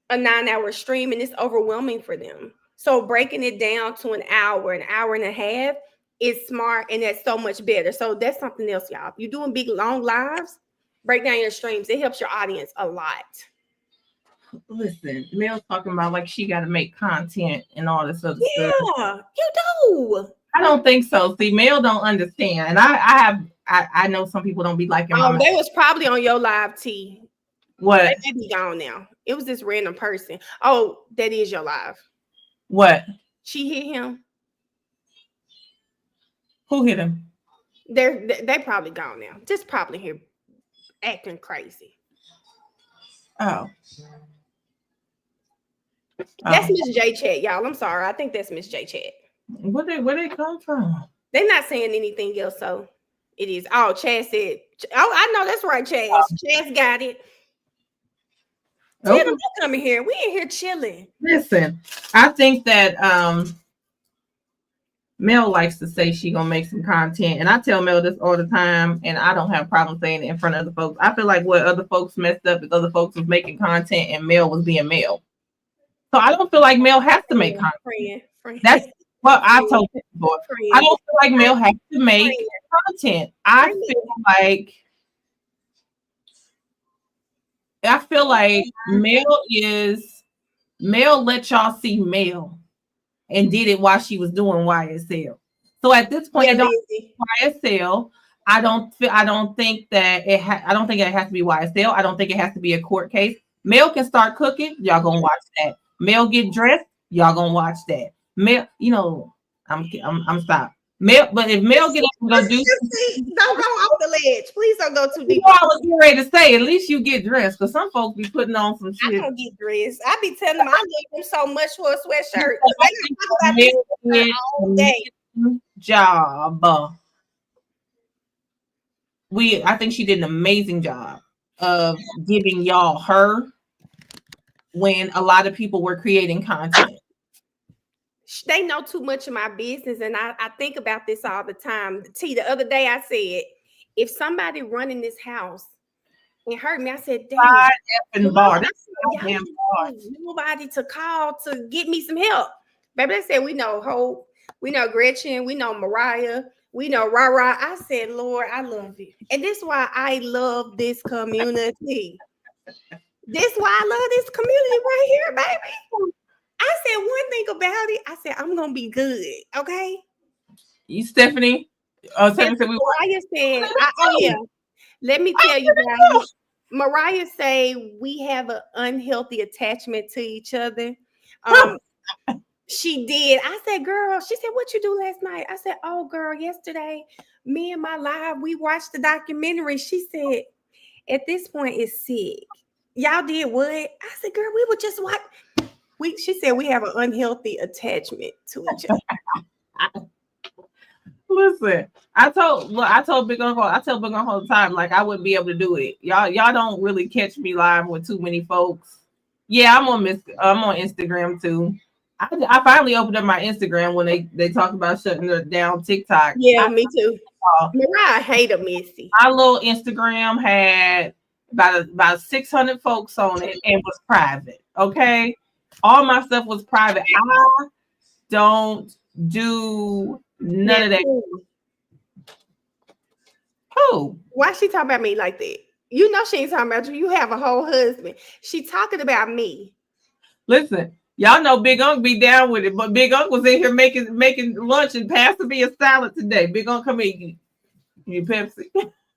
a 9-hour stream and it's overwhelming for them. So breaking it down to an hour and a half is smart, and that's so much better. So that's something else, y'all. If you're doing big, long lives, break down your streams. It helps your audience a lot. Listen, Mel's talking about like she got to make content and all this other stuff. Yeah, you do. I don't think so. See, Mel don't understand. And I know some people don't be liking my They was probably on your live, T. What? They be gone now. It was this random person. Oh, that is your live. What? She hit him. Who hit him? They probably gone now. Just probably here acting crazy. Oh. That's Miss J Chat, y'all. I'm sorry. I think that's Miss J Chat. Where they come from? They're not saying anything else, so it is. Oh, Chad said. Oh, I know that's right, Chad. Chad's got it. Tell them to come in here. We in here chilling. Listen, I think that Mel likes to say she gonna make some content, and I tell Mel this all the time, and I don't have a problem saying it in front of other folks. I feel like what other folks messed up is other folks was making content, and Mel was being Mel. So I don't feel like Mel has to make content. That's what I told people. I don't feel like Mel has to make content. I feel like Mel let y'all see Mel and did it while she was doing YSL. So at this point, YSL. I don't think that it has to be YSL. I don't think it has to be a court case. Mel can start cooking. Y'all gonna watch that. Mel get dressed. Y'all gonna watch that. Mel, I'm stopped. Mel, but if Mel get up and go do, don't go off the ledge. Please don't go too deep. I was getting ready to say, at least you get dressed, because some folks be putting on some shit. I don't get dressed. I be telling them I love them so much for a sweatshirt. All day. Job. I think she did an amazing job of giving y'all her when a lot of people were creating content. They know too much of my business, and I think about this all the time. T, the other day I said, if somebody running this house and hurt me, I said, damn, nobody to call to get me some help. Baby, they said, we know Hope, we know Gretchen, we know Mariah, we know Rara. I said, Lord, I love you. And this is why I love this community. This is why I love this community right here, baby. I said one thing about it. I said, I'm going to be good, okay? You, Stephanie? Mariah said, yeah. Let me tell you guys. Mariah say we have an unhealthy attachment to each other. She did. I said, girl, she said, what you do last night? I said, oh, girl, yesterday, me and my live, we watched the documentary. She said, at this point, it's sick. Y'all did what? I said, girl, we were just watching. She said we have an unhealthy attachment to each other. Listen, I tell Big Uncle all the time, like I wouldn't be able to do it. Y'all don't really catch me live with too many folks. Yeah, I'm on Instagram too. I finally opened up my Instagram when they talked about shutting down TikTok. Yeah, me too. Mariah hate a Missy. My little Instagram had about 600 folks on it and was private. Okay, all my stuff was private. I don't do none of that. Who? Why she talking about me like that? You know she ain't talking about you. You have a whole husband. She talking about me. Listen, y'all know Big Unc be down with it, but Big Unc was in here making lunch and passing me a salad today. Big Unc, come here, you Pepsi.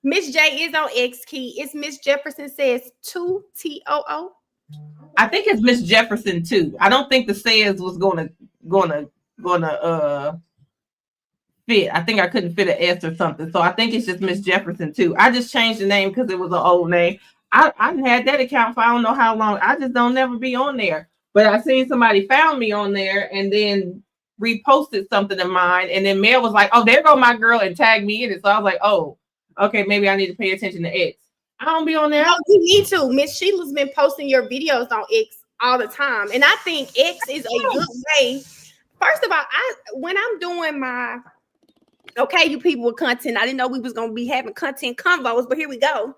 Miss J is on X key. It's Miss Jefferson says 2TOO. I think it's Miss Jefferson too. I don't think the says was gonna fit. I think I couldn't fit an S or something. So I think it's just Miss Jefferson too. I just changed the name because it was an old name. I had that account for I don't know how long. I just don't never be on there. But I seen somebody found me on there and then reposted something of mine. And then Mel was like, oh, there go my girl, and tagged me in it. So I was like, oh, okay, maybe I need to pay attention to X. I don't be on there. No, you need to. Miss Sheila's been posting your videos on X all the time. And I think X is a good way. First of all, when I'm doing my okay, you people with content, I didn't know we was gonna be having content convos, but here we go.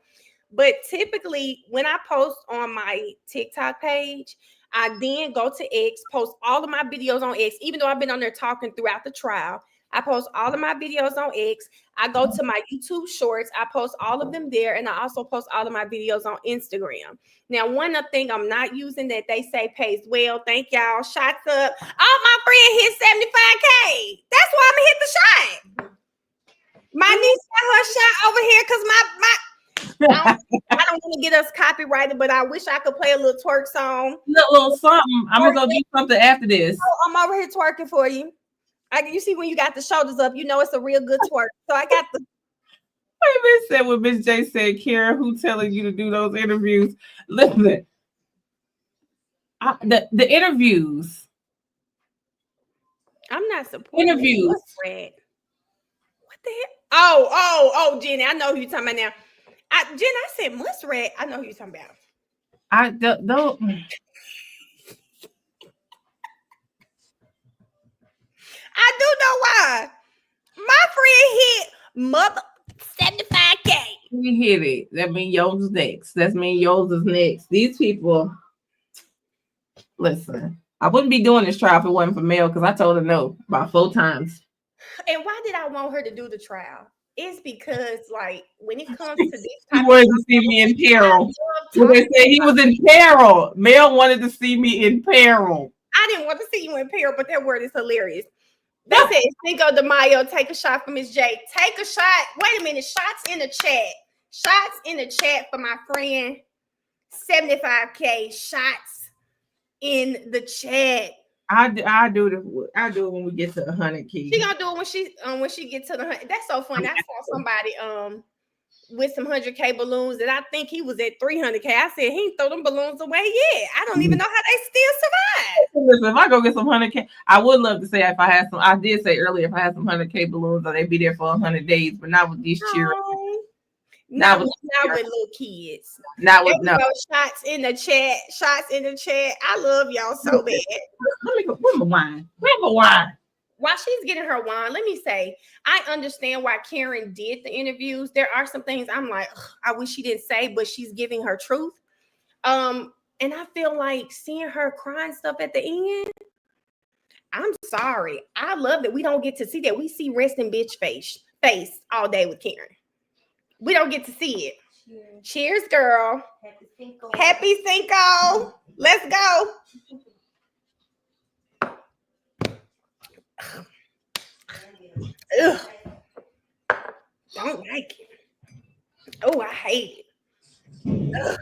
But typically, when I post on my TikTok page, I then go to X, post all of my videos on X, even though I've been on there talking throughout the trial. I post all of my videos on X. I go to my YouTube shorts. I post all of them there. And I also post all of my videos on Instagram. Now, one thing I'm not using that they say pays well. Thank y'all. Shots up. All my friends hit 75K. That's why I'm going to hit the shot. My niece got her shot over here because I don't want to get us copyrighted, but I wish I could play a little twerk song. Little something. I'm going to go do something after this. Oh, I'm over here twerking for you. You see when you got the shoulders up, you know it's a real good twerk. So I got the. I said what Miss J said, Kara, who telling you to do those interviews? Listen, the interviews. I'm not supporting interviews. What the hell? Oh, Jenny, I know who you're talking about now. Jenny, I said muskrat. I know who you're talking about. I don't. I do know why. My friend hit mother 75K. We hit it. That means yours is next. That means yours is next. These people, listen, I wouldn't be doing this trial if it wasn't for Mel because I told her no about 4 times. And why did I want her to do the trial? It's because, like, when it comes to this, he wanted to see me in peril. When they said he was in peril, Mel wanted to see me in peril. I didn't want to see you in peril, but that word is hilarious. They said, Cinco de Mayo, take a shot for Miss J. Take a shot. Wait a minute. Shots in the chat. Shots in the chat for my friend. 75K. Shots in the chat. I do it when we get to 100K. She gonna do it when she gets to the 100. That's so funny. I saw somebody with some 100K balloons that I think he was at 300K. I said he ain't throw them balloons away yet. I don't even know how they still survive. Listen, if I go get some 100K, I would love to say if I had some. I did say earlier if I had some 100K balloons, they'd be there for 100 days, but not with these children. Not with little kids. Not with no shots in the chat. Shots in the chat. I love y'all so bad. Let me go. Where's my wine? Where's my wine? While she's getting her wine, let me say, I understand why Karen did the interviews. There are some things I'm like, I wish she didn't say, but she's giving her truth. And I feel like seeing her crying stuff at the end. I'm sorry. I love that we don't get to see that. We see resting bitch face all day with Karen. We don't get to see it. Cheers, girl. Happy Cinco. Let's go. Ugh. Don't like it. Oh, I hate it. Ugh.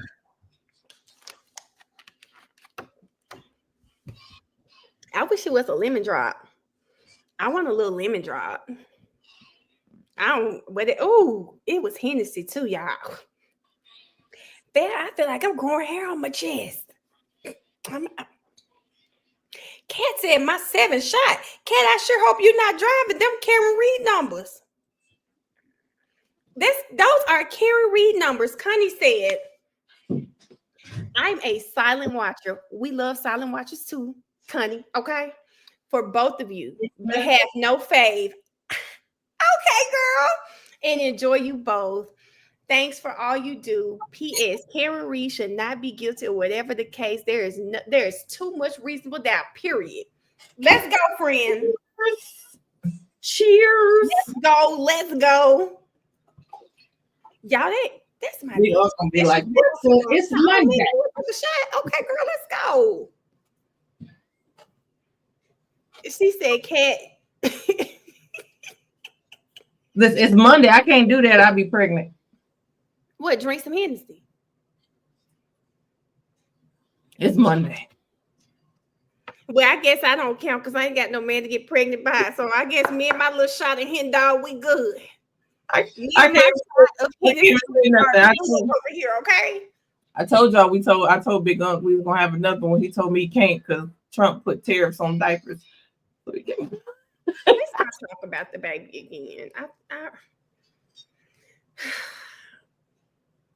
I wish it was a lemon drop. I want a little lemon drop. It was Hennessy too, y'all. I feel like I'm growing hair on my chest. Cat said my 7 shot. Cat, I sure hope you're not driving them Karen Reed numbers. Those are Karen Reed numbers. Connie said, I'm a silent watcher. We love silent watchers too, Connie. Okay. For both of you. You have no fave. Okay, girl. And enjoy you both. Thanks for all you do. P.S. Karen Reed should not be guilty or whatever the case. There is too much reasonable doubt, period. Let's go, friend. Cheers. Let's go. Y'all, that's my We all gonna be like, it's Monday. Okay, girl, let's go. She said, "Cat." Listen, it's Monday. I can't do that. I'll be pregnant. What? Drink some Hennessy. It's Monday. Well, I guess I don't count because I ain't got no man to get pregnant by. So I guess me and my little shot of hen dog, we good. I can't say nothing. Over here, okay? I told y'all I told Big Unc we was gonna have another one. He told me he can't because Trump put tariffs on diapers. So he can't. Let's not talk about the baby again.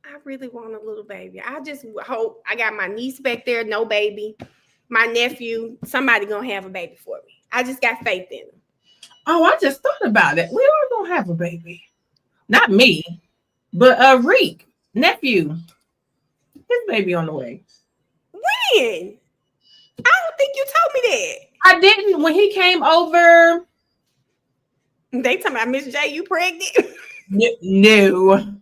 I really want a little baby. I just hope I got my niece back there, no baby. My nephew, somebody gonna have a baby for me. I just got faith in them. Oh, I just thought about it. We are gonna have a baby. Not me, but Reek, nephew. His baby on the way. When? I don't think you told me that. I didn't when he came over. They talking about Miss J, you pregnant? No.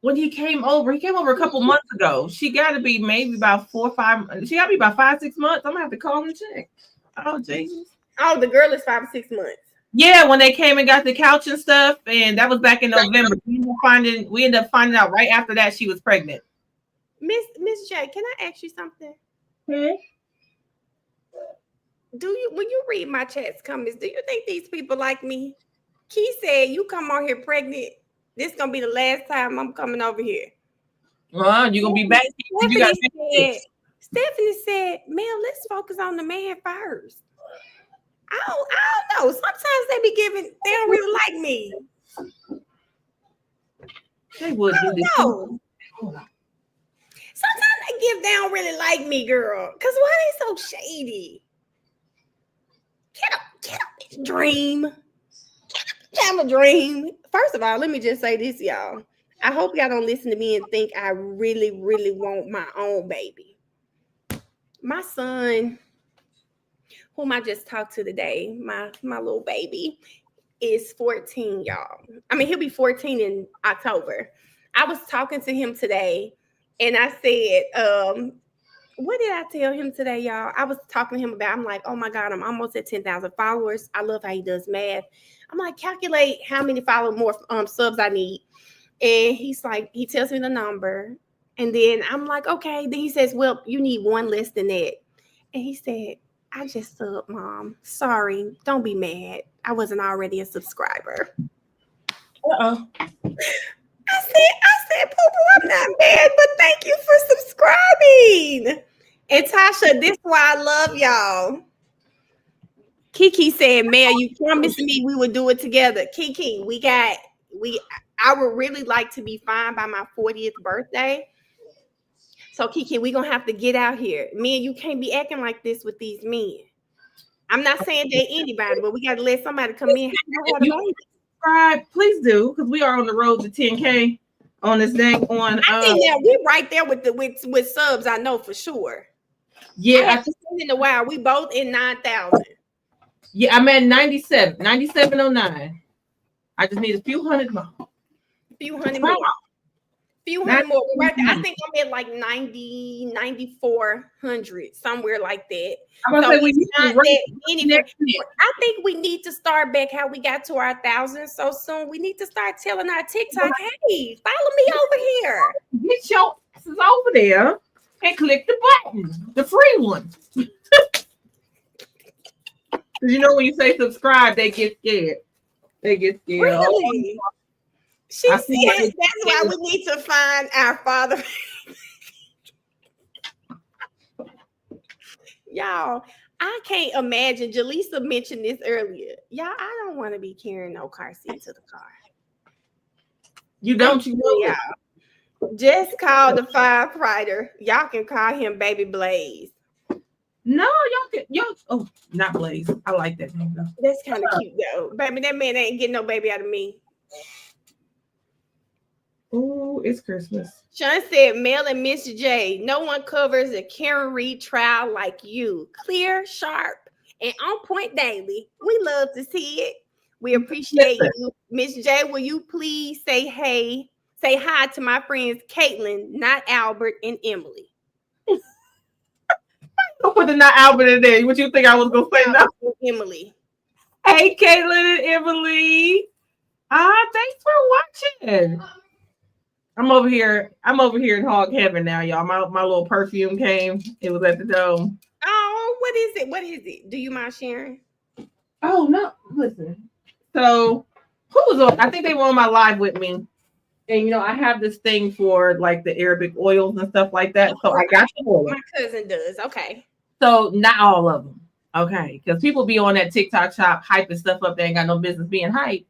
When he came over a couple months ago. She got to be maybe about 4 or 5. She got to be about 5-6 months. I'm gonna have to call and check. Oh Jesus. Oh, the girl is 5 or 6 months. Yeah, when they came and got the couch and stuff, and that was back in November. We ended up finding out right after that she was pregnant. Miss J, can I ask you something? Hmm? When you read my chat's comments, do you think these people like me? Key said, you come on here pregnant. This gonna be the last time I'm coming over here. Well, you're gonna be back. Stephanie said, Mel, let's focus on the man first. I don't know. Sometimes they don't really like me. They would do this. No. Sometimes they don't really like me, girl. Because why they so shady? Get up, dream. Have a dream. First of all, let me just say this, y'all. I hope y'all don't listen to me and think I really, really want my own baby. My son, whom I just talked to today, my little baby, is 14, y'all. I mean, he'll be 14 in October. I was talking to him today, and I said, what did I tell him today, y'all? I was talking to him about, I'm like, oh my God, I'm almost at 10,000 followers. I love how he does math. I'm like, calculate how many more subs I need. And he's like, he tells me the number. And then I'm like, okay. Then he says, well, you need one less than that. And he said, I just subbed, Mom. Sorry. Don't be mad. I wasn't already a subscriber. Uh-oh. I said, Poo-Poo, I'm not mad, but thank you for subscribing. And Tasha, this is why I love y'all. Kiki said, Mel, you promised me we would do it together. Kiki, I would really like to be fine by my 40th birthday. So Kiki, we're gonna have to get out here. Me and you can't be acting like this with these men. I'm not saying that anybody, but we gotta let somebody come in. Subscribe, please do, because we are on the road to 10K on this dang on. I think that we're right there with subs. I know for sure. Yeah, I think in a while we both in 9,000. Yeah, I'm at 9709. I just need a few hundred more. Few hundred more. Right there. I think I'm at like 9,400, somewhere like that. I think we need to start back how we got to our 1,000 so soon. We need to start telling our TikTok, hey, follow me over here. Get your asses over there and click the button, the free one. Because you know when you say subscribe, they get scared. Really? She said that's why we need to find our father. Y'all, I can't imagine. Jaleesa mentioned this earlier. Y'all, I don't want to be carrying no car seat to the car. You don't, you know it. Y'all, just call the firefighter. Y'all can call him Baby Blaze. No, oh, not Blaze. I like that name though. That's kind of cute though. Baby, that man ain't getting no baby out of me. Oh, it's Christmas. Sean said, Mel and Miss J, no one covers a Karen Reed trial like you. Clear, sharp, and on point daily. We love to see it. We appreciate you. Miss J, will you please say hi to my friends Caitlin, not Albert, and Emily. Don't put the not Albert in there. What you think I was gonna say now? Emily. Hey, Caitlin and Emily. Thanks for watching. I'm over here in hog heaven now, y'all. My little perfume came. It was at the dome. Oh, what is it? What is it? Do you mind sharing? Oh no, listen. So who was on? I think they were on my live with me. And I have this thing for like the Arabic oils and stuff like that. So I got the oil. My cousin does. Okay. So not all of them. Okay. Because people be on that TikTok shop hyping stuff up. They ain't got no business being hyped.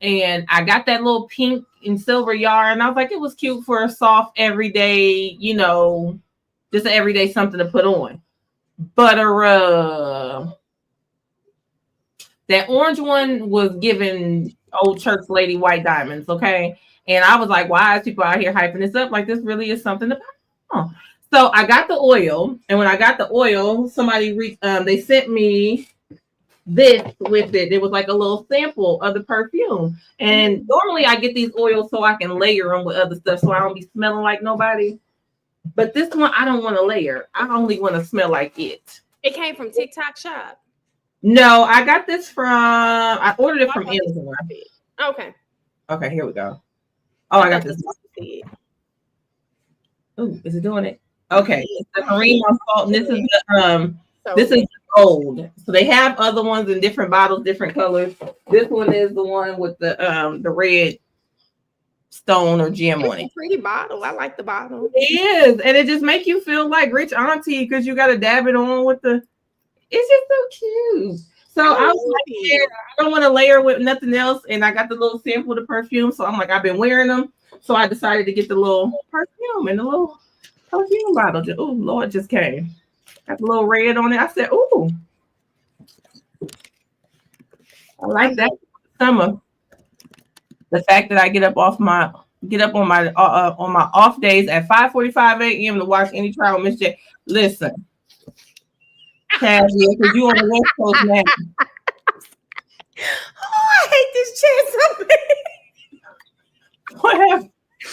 And I got that little pink and silver yarn. I was like, it was cute for a soft everyday, just an everyday something to put on. But that orange one was giving old church lady white diamonds, okay? And I was like, why is people out here hyping this up? Like, this really is something to buy. So I got the oil. And when I got the oil, somebody they sent me this with it. It was like a little sample of the perfume. And normally I get these oils so I can layer them with other stuff so I don't be smelling like nobody. But this one, I don't want to layer. I only want to smell like it. It came from TikTok shop. No, I got this I ordered it from Amazon. Okay, here we go. Oh, I got this. Oh, is it doing it? Okay, it's the Marine Salt, and this is the gold. So they have other ones in different bottles, different colors. This one is the one with the red stone or gem on it. It's a pretty bottle. I like the bottle. It is, and it just make you feel like rich auntie because you got to dab it on with the. It's just so cute. So I was like, yeah, I don't want to layer with nothing else, and I got the little sample of the perfume. So I'm like, I've been wearing them, so I decided to get the little perfume and the little perfume bottle. Oh Lord, just came. Got the little red on it. I said, ooh, I like that summer. The fact that I get up on my off days at 5:45 a.m. to watch any trial with Miss J. Listen, Caviar, because you on the West Coast now. Oh, I hate this chat so bad. What happened?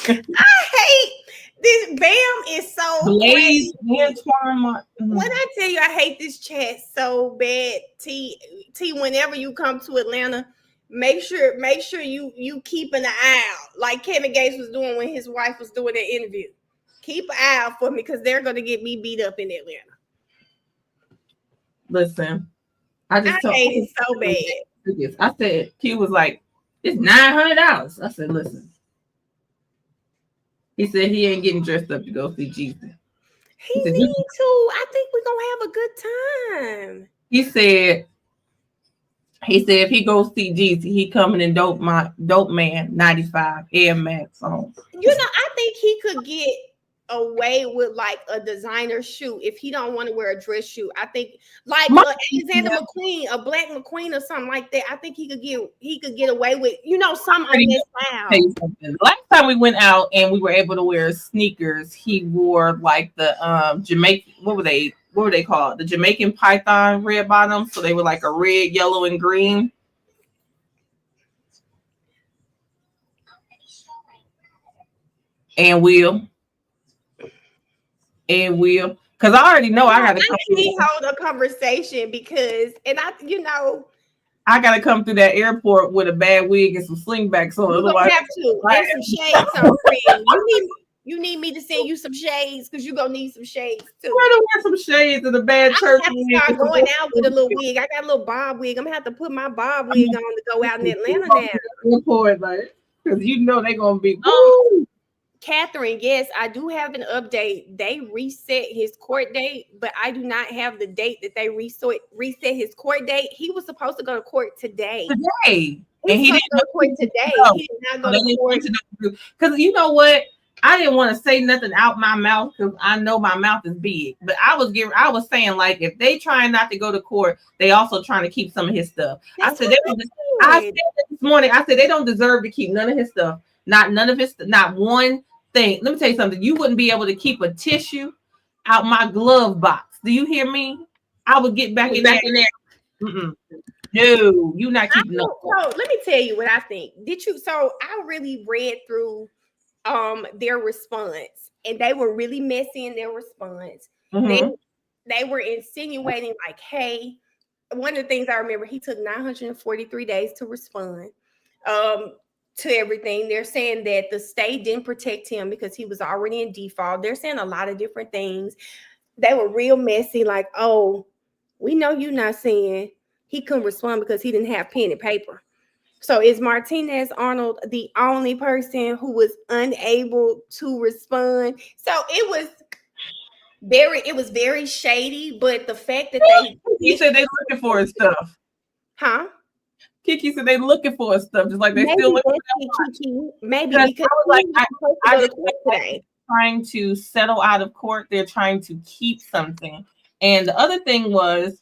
I hate this. Bam is so Blaze crazy. When I tell you I hate this chat so bad, T, whenever you come to Atlanta, make sure you keep an eye out, like Kevin Gates was doing when his wife was doing that interview. Keep an eye out for me because they're gonna get me beat up in Atlanta. Listen, I hate it so bad. I said he was like, it's $900. I said, listen. He said he ain't getting dressed up to go see Jesus. He needs to. I think we're gonna have a good time. He said if he goes see Jesus, he coming in dope man 95 Air Max on. I think he could get away with like a designer shoe if he don't want to wear a dress shoe. I think like Alexander McQueen, a black McQueen or something like that. I think he could get away with some on this style. Last time we went out and we were able to wear sneakers, he wore like the Jamaican, what were they called? The Jamaican Python red bottoms. So they were like a red, yellow, and green. And because I already know I gotta hold a conversation because I gotta come through that airport with a bad wig and some slingbacks on. Otherwise, have to and some shades on. You need me to send you some shades because you're gonna need some shades too. I'm gonna wear some shades and a bad church wig. Start going out with a little wig. I got a little bob wig. I'm gonna have to put my bob wig on to go out in Atlanta now. Because they're gonna be. Catherine, yes, I do have an update. They reset his court date, but I do not have the date that they reset his court date. He was supposed to go to court today. Today. And he didn't go to court today. He did not go to court. Because you know what? I didn't want to say nothing out my mouth because I know my mouth is big. But I was saying, like, if they trying not to go to court, they also trying to keep some of his stuff. I said this morning, I said they don't deserve to keep none of his stuff. Not one thing. Let me tell you something. You wouldn't be able to keep a tissue out my glove box. Do you hear me? I would get back in there. Mm-mm. No, you're not keeping up. So let me tell you what I think. So I really read through their response, and they were really messy in their response. Mm-hmm. They were insinuating like, hey, one of the things I remember, he took 943 days to respond to everything. They're saying that the state didn't protect him because he was already in default. They're saying a lot of different things. They were real messy, like, oh, we know you're not saying he couldn't respond because he didn't have pen and paper. So is Martinez Arnold the only person who was unable to respond? So it was very shady, but the fact that Kiki said they looking for his stuff. Huh? Kiki said they looking for his stuff, just like they still looking for Kiki. Maybe because I just today. Trying to settle out of court, they're trying to keep something. And the other thing was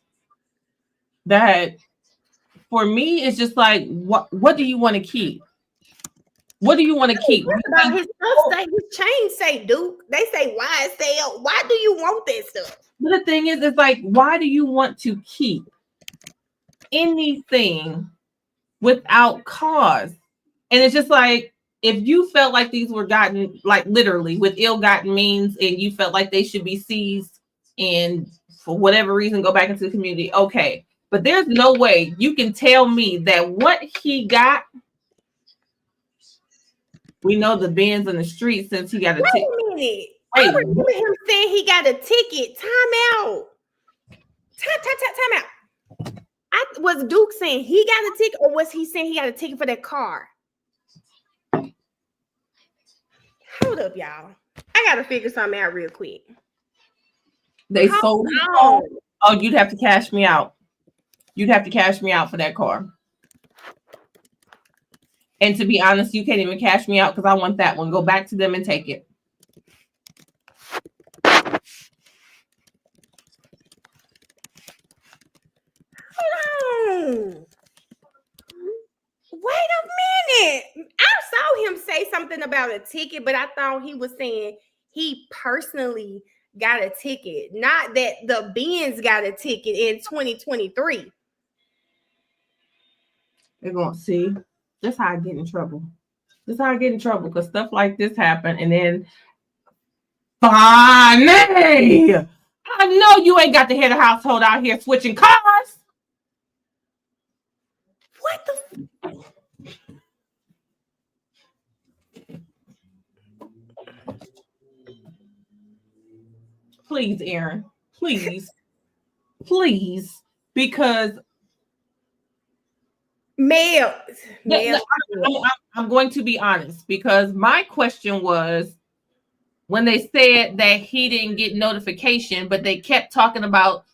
that for me, it's just like, what do you want to keep? What do you want to keep? About his stuff, his chain say Duke. They say YSL. Why do you want that stuff? But the thing is, it's like, why do you want to keep anything without cause? And it's just like, if you felt like these were gotten, like literally with ill-gotten means, and you felt like they should be seized and for whatever reason go back into the community, okay. But there's no way you can tell me that what he got, we know the Benz in the street since he got a ticket. Wait a minute. I remember him saying he got a ticket. Time out. Time out. Was Duke saying he got a ticket, or was he saying he got a ticket for that car? Hold up, y'all. I gotta figure something out real quick. They sold it. Oh, you'd have to cash me out. You'd have to cash me out for that car. And to be honest, you can't even cash me out because I want that one. Go back to them and take it. Hold on. Wait a minute. I saw him say something about a ticket, but I thought he was saying he personally got a ticket, not that the Benz got a ticket in 2023. They're going to see. That's how I get in trouble. That's how I get in trouble because stuff like this happen. And then, Bonnie, I know you ain't got the head of household out here switching cars. What the? Please, Aaron. Please. Please. Because Mel. I'm going to be honest because my question was when they said that he didn't get notification, but they kept talking about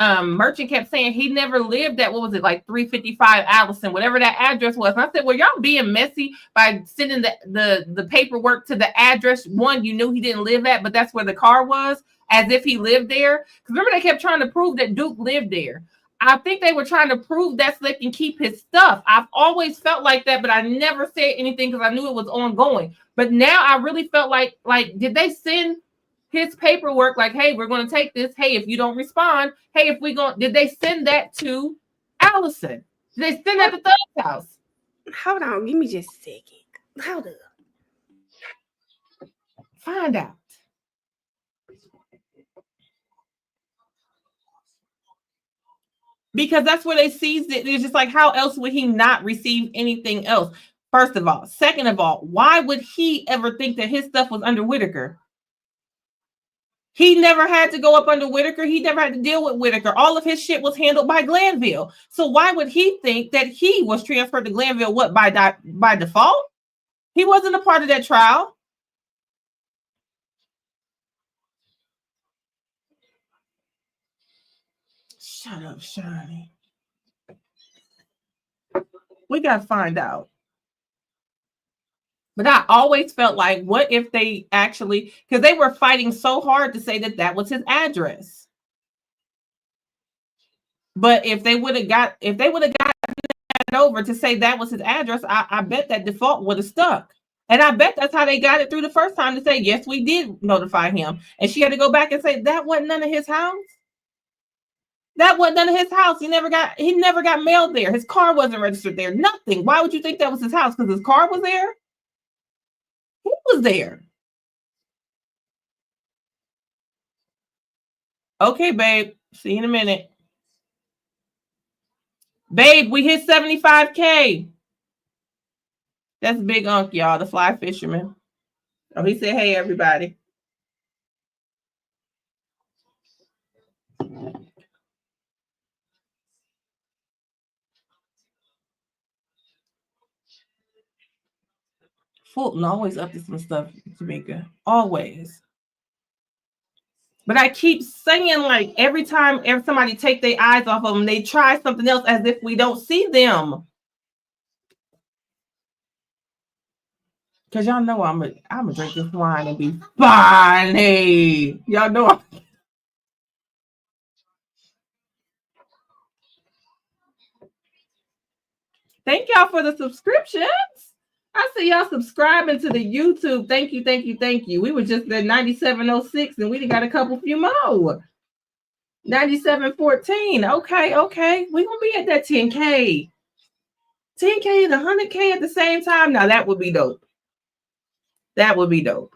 Merchant kept saying he never lived at, what was it, like 355 Allison, whatever that address was. And I said, well, y'all being messy by sending the paperwork to the address one you knew he didn't live at, but that's where the car was, as if he lived there. Because remember, they kept trying to prove that Duke lived there. I think they were trying to prove that so they can keep his stuff. I've always felt like that, but I never said anything because I knew it was ongoing. But now I really felt like did they send his paperwork like, hey, we're going to take this. Hey, if you don't respond, hey, if we going, did they send that to Allison? Did they send that to Thug's house? Hold on, give me just a second. Hold up. Find out. Because that's where they seized it. It's just like, how else would he not receive anything else? First of all. Second of all, why would he ever think that his stuff was under Whitaker? He never had to go up under Whitaker. He never had to deal with Whitaker. All of his shit was handled by Glanville. So why would he think that he was transferred to Glanville? What, by default? He wasn't a part of that trial. Shut up, Shani. We got to find out. But I always felt like, what if they actually, because they were fighting so hard to say that that was his address. But if they would have gotten that over to say that was his address, I bet that default would have stuck. And I bet that's how they got it through the first time, to say, yes, we did notify him. And she had to go back and say, that wasn't none of his house. That wasn't none of his house. He never got mail there. His car wasn't registered there. Nothing. Why would you think that was his house? Because his car was there? He was there. Okay, babe. See you in a minute. Babe, we hit 75K. That's Big Unk, y'all, the fly fisherman. Oh, he said, hey, everybody. Fulton always up to some stuff, Jamaica. Always. But I keep saying, like, every time somebody take their eyes off of them, they try something else as if we don't see them. Because y'all know I'm gonna drink this wine and be funny. Y'all know Thank y'all for the subscriptions. I see y'all subscribing to the YouTube. Thank you, thank you, thank you. We were just at 9706 and we got a couple few more. 9714. Okay. We're gonna be at that 10K. 10K and 100K at the same time. Now that would be dope. That would be dope.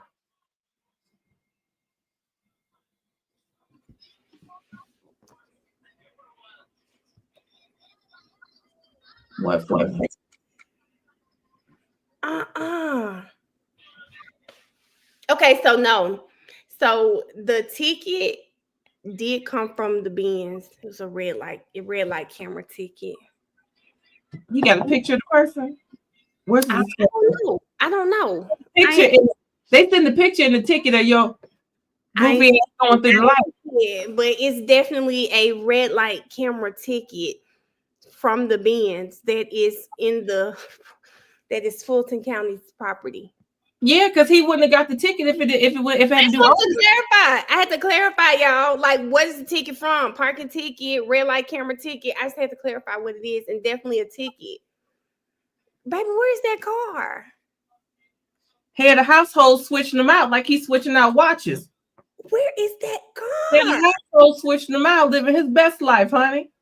What for? Okay, so no. So the ticket did come from the Benz. It was a red light camera ticket. You got a picture of the person? Where's the I don't know. They send the picture in the ticket of your goofy going through the light. Yeah, but it's definitely a red light camera ticket from the Benz that is Fulton County's property. Yeah, because he wouldn't have got the ticket if it had to do all clarify. I had to clarify, y'all. Like, what is the ticket from? Parking ticket, red light camera ticket. I just had to clarify what it is, and definitely a ticket. Baby, where's that car? He had a household switching them out like he's switching out watches. Where is that car? He had a household switching them out, living his best life, honey.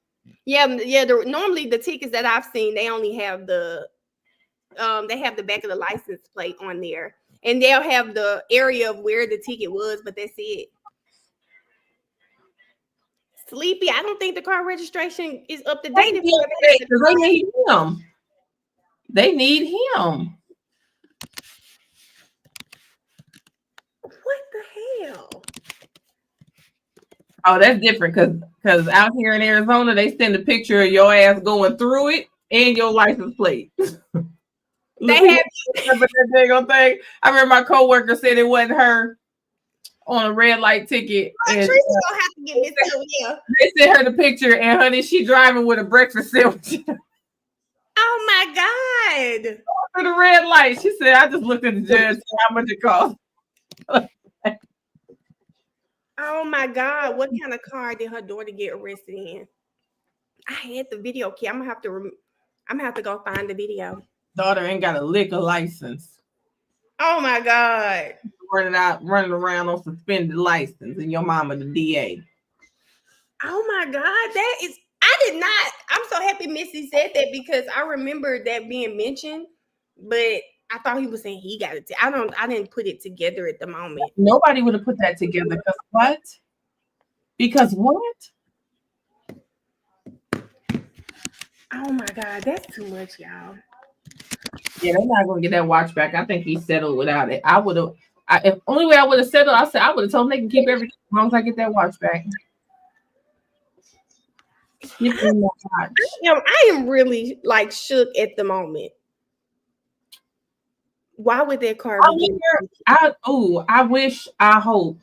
Yeah. Normally the tickets that I've seen, they only have the back of the license plate on there, and they'll have the area of where the ticket was, but that's it. Sleepy, I don't think the car registration is up to date. They need him. They need him. What the hell? Oh, that's different because out here in Arizona, they send a picture of your ass going through it and your license plate. They have that dang thing. I remember my coworker said it wasn't her on a red light ticket. And, Tracy gonna have to get this over here. They sent her the picture, and honey, she driving with a breakfast sandwich. Oh my God! For the red light, she said, "I just looked at the judge, and how much it cost." Oh my God! What kind of car did her daughter get arrested in? I had the video key. I'm gonna have to go find the video. Daughter ain't got a liquor license. Oh my God! Running around on suspended license, and your mama the DA. Oh my God, that is. I did not. I'm so happy Missy said that because I remember that being mentioned, but I thought he was saying he got it. I didn't put it together at the moment. Nobody would have put that together. Because what? Because what? Oh my God, that's too much, y'all. Yeah, they're not gonna get that watch back. I think he settled without it. I would have. If only way I would have settled, I would have told them they can keep everything as long as I get that watch back. I am really like shook at the moment. Why would that car be? I hope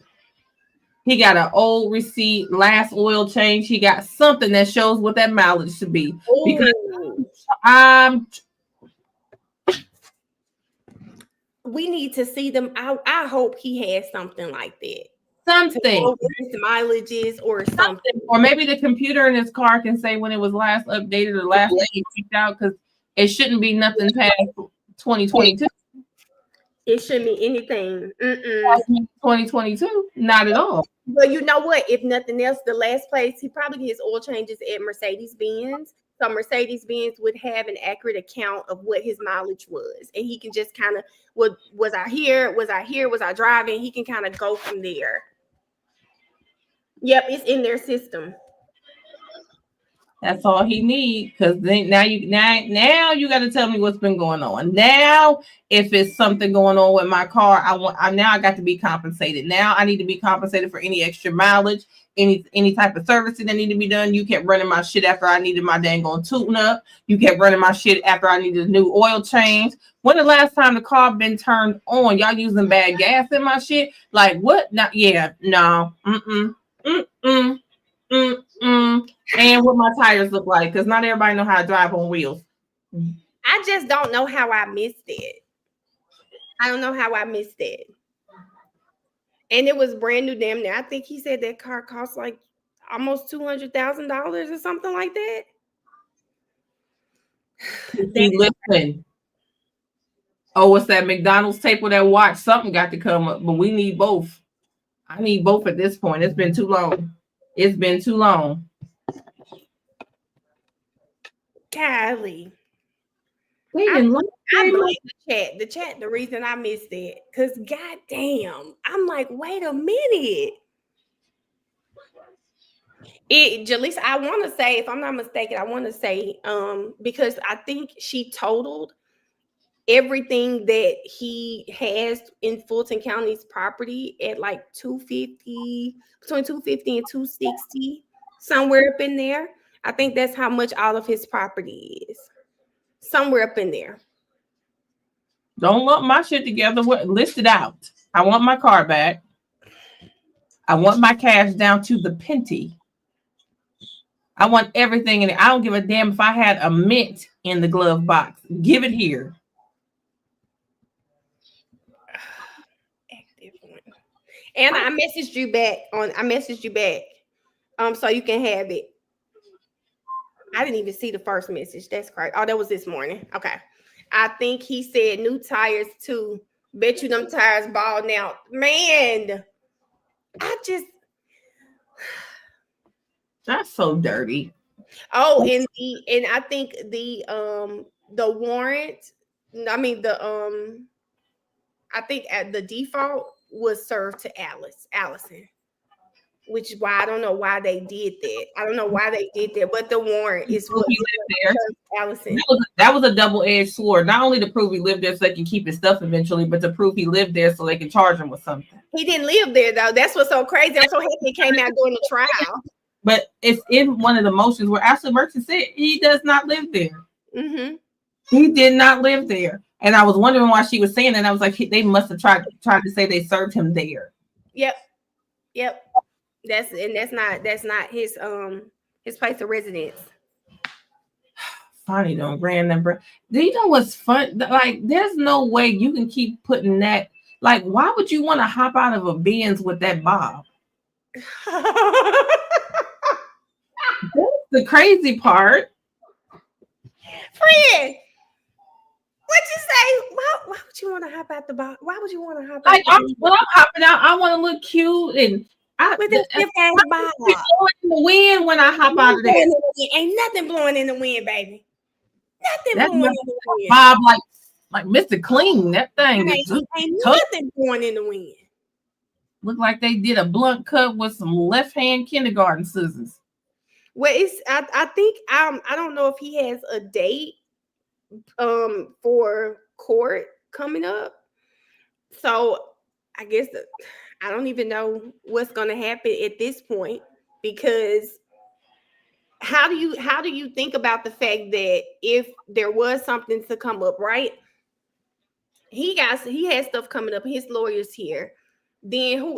He got an old receipt, last oil change. He got something that shows what that mileage should be. Because we need to see them. I hope he has something like that. something. What his mileage is or something. Or maybe the computer in his car can say when it was last updated or last checked out, because it shouldn't be nothing past 2022. It shouldn't be anything. 2022, not at all. But you know what? If nothing else, the last place he probably gets oil changes at Mercedes-Benz. So Mercedes-Benz would have an accurate account of what his mileage was, and he can just kind of, was I here? Was I here? Was I driving? He can kind of go from there. Yep, it's in their system. That's all he needs, because then now you got to tell me what's been going on. Now, if it's something going on with my car, I got to be compensated. Now I need to be compensated for any extra mileage, any type of servicing that need to be done. You kept running my shit after I needed my dang on tune up. You kept running my shit after I needed a new oil change. When the last time the car been turned on? Y'all using bad gas in my shit? Like what? No, yeah, no, and what my tires look like, because not everybody know how to drive on wheels. I just don't know how I missed it. I don't know how I missed it. And it was brand new, damn near. I think he said that car cost like almost $200,000 or something like that. Listen. Oh, what's that McDonald's tape with that watch? Something got to come up, but we need both. I need both at this point. It's been too long. It's been too long. Golly. I blame the chat. The chat, the reason I missed it, because goddamn, I'm like, wait a minute. Jaleesa, I want to say, if I'm not mistaken, because I think she totaled everything that he has in Fulton County's property at like 250, between 250 and 260, somewhere up in there. I think that's how much all of his property is. Somewhere up in there. Don't lump my shit together. List it out. I want my car back. I want my cash down to the penny. I want everything in it. I don't give a damn if I had a mint in the glove box. Give it here. And I messaged you back so you can have it. I didn't even see the first message. That's correct. Oh, that was this morning. Okay. I think he said new tires too. Bet you them tires balled out. Man, that's so dirty. Oh, and I think the warrant, I think at the default was served to Allison. Which is why I don't know why they did that. I don't know why they did that, but the warrant is what he lived there. Allison. That was a double-edged sword. Not only to prove he lived there so they can keep his stuff eventually, but to prove he lived there so they can charge him with something. He didn't live there though. That's what's so crazy. I'm so happy it came out during the trial. But it's in one of the motions where Ashley Merchant said he does not live there. Mm-hmm. He did not live there, and I was wondering why she was saying that. I was like, they must have tried to say they served him there. Yep. That's not his place of residence. Funny though, grand number. Do you know what's fun? Like, there's no way you can keep putting that. Like, why would you want to hop out of a Benz with that bob? That's the crazy part. Friend, what'd you say? Why would you want to hop out the bob? Why would you want to hop out? Like, when I'm hopping out, I want to look cute and. With the stiff ass bob. In the wind when I hop out of there. Ain't nothing blowing in the wind, baby. Nothing blowing in the wind. Bob, like Mr. Clean, that thing. Ain't nothing blowing in the wind. Look like they did a blunt cut with some left hand kindergarten scissors. Well, I think I don't know if he has a date for court coming up. So I guess I don't even know what's going to happen at this point, because how do you think about the fact that if there was something to come up, right? He has stuff coming up. His lawyer's here. Then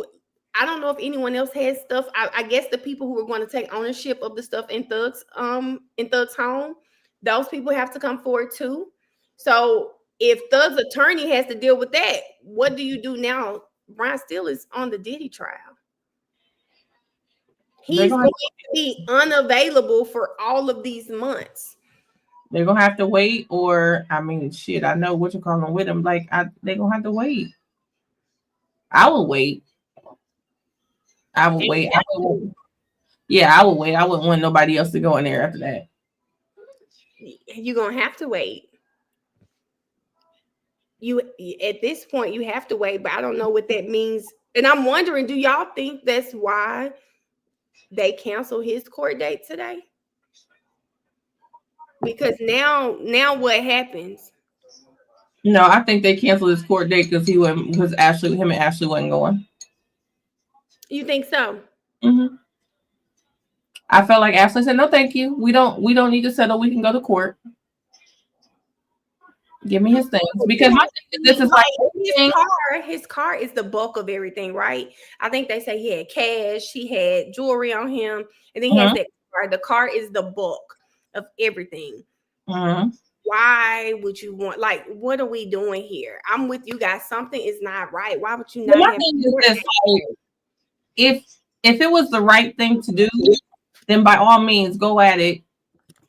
I don't know if anyone else has stuff. I guess the people who are going to take ownership of the stuff in Thug's home, those people have to come forward too. So if Thug's attorney has to deal with that, what do you do now? Brian Steele is on the Diddy trial. He's going to be unavailable for all of these months. They're gonna have to wait, or I mean, shit. I know what you're calling with them. Like, they're gonna have to wait. I will wait. I will wait. Yeah, I will wait. I wouldn't want nobody else to go in there after that. You're gonna have to wait. You at this point you have to wait, but I don't know what that means. And I'm wondering, do y'all think that's why they canceled his court date today? Because now what happens? No, I think they canceled his court date because him and Ashley wasn't going. You think so? Mm-hmm. I felt like Ashley said, "No, thank you. We don't need to settle. We can go to court. Give me his things." Because my thing is, this is like his car is the bulk of everything, right? I think they say he had cash, he had jewelry on him, and then he has that car. The car is the bulk of everything. Why would you want, like, what are we doing here? I'm with you guys. Something is not right. Why would you not have this, if it was the right thing to do, then by all means go at it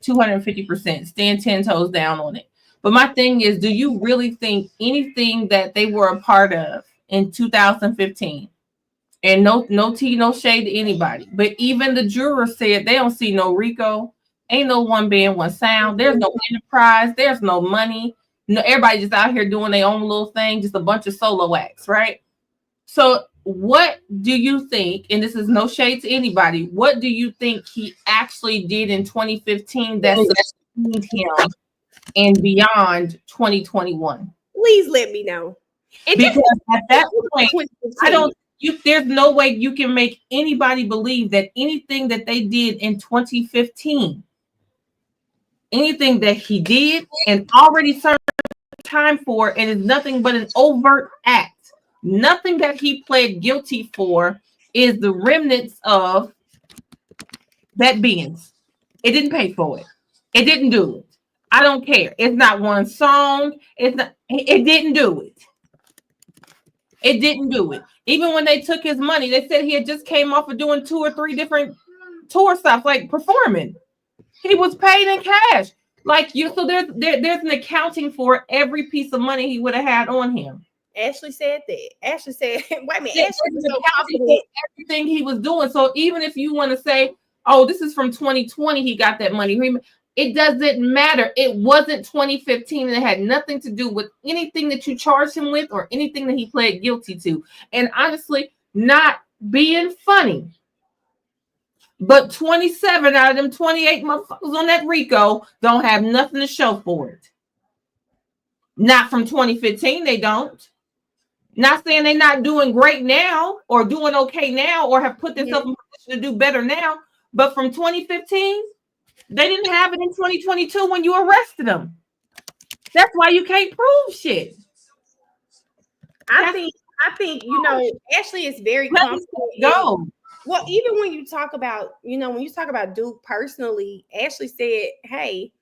250%. Stand 10 toes down on it. But my thing is, do you really think anything that they were a part of in 2015, and no tea, no shade to anybody, but even the jurors said they don't see no RICO, ain't no one band, one sound, there's no enterprise, there's no money, no, everybody just out here doing their own little thing, just a bunch of solo acts, right? So what do you think, and this is no shade to anybody, what do you think he actually did in 2015 that sustained him and beyond 2021? Please let me know. Because at that point, there's no way you can make anybody believe that anything that they did in 2015, anything that he did and already served time for, and is nothing but an overt act. Nothing that he pled guilty for is the remnants of that Benz. It didn't pay for it. It didn't do it. I don't care. It's not one song. It didn't do it. It didn't do it. Even when they took his money, they said he had just came off of doing 2 or 3 different tour stops, like performing. He was paid in cash. Like you, so there's an accounting for every piece of money he would have had on him. Ashley said that. Ashley said, wait a minute, Ashley was so confident everything he was doing. So even if you want to say, oh, this is from 2020, he got that money. It doesn't matter. It wasn't 2015, and it had nothing to do with anything that you charged him with or anything that he pled guilty to. And honestly, not being funny, but 27 out of them 28 motherfuckers on that RICO don't have nothing to show for it. Not from 2015, they don't. Not saying they're not doing great now or doing okay now or have put themselves in position to do better now, but from 2015, they didn't have it in 2022 when you arrested them. That's why you can't prove shit. I think Ashley is very comfortable. Well, even when you talk about, Duke personally, Ashley said, hey,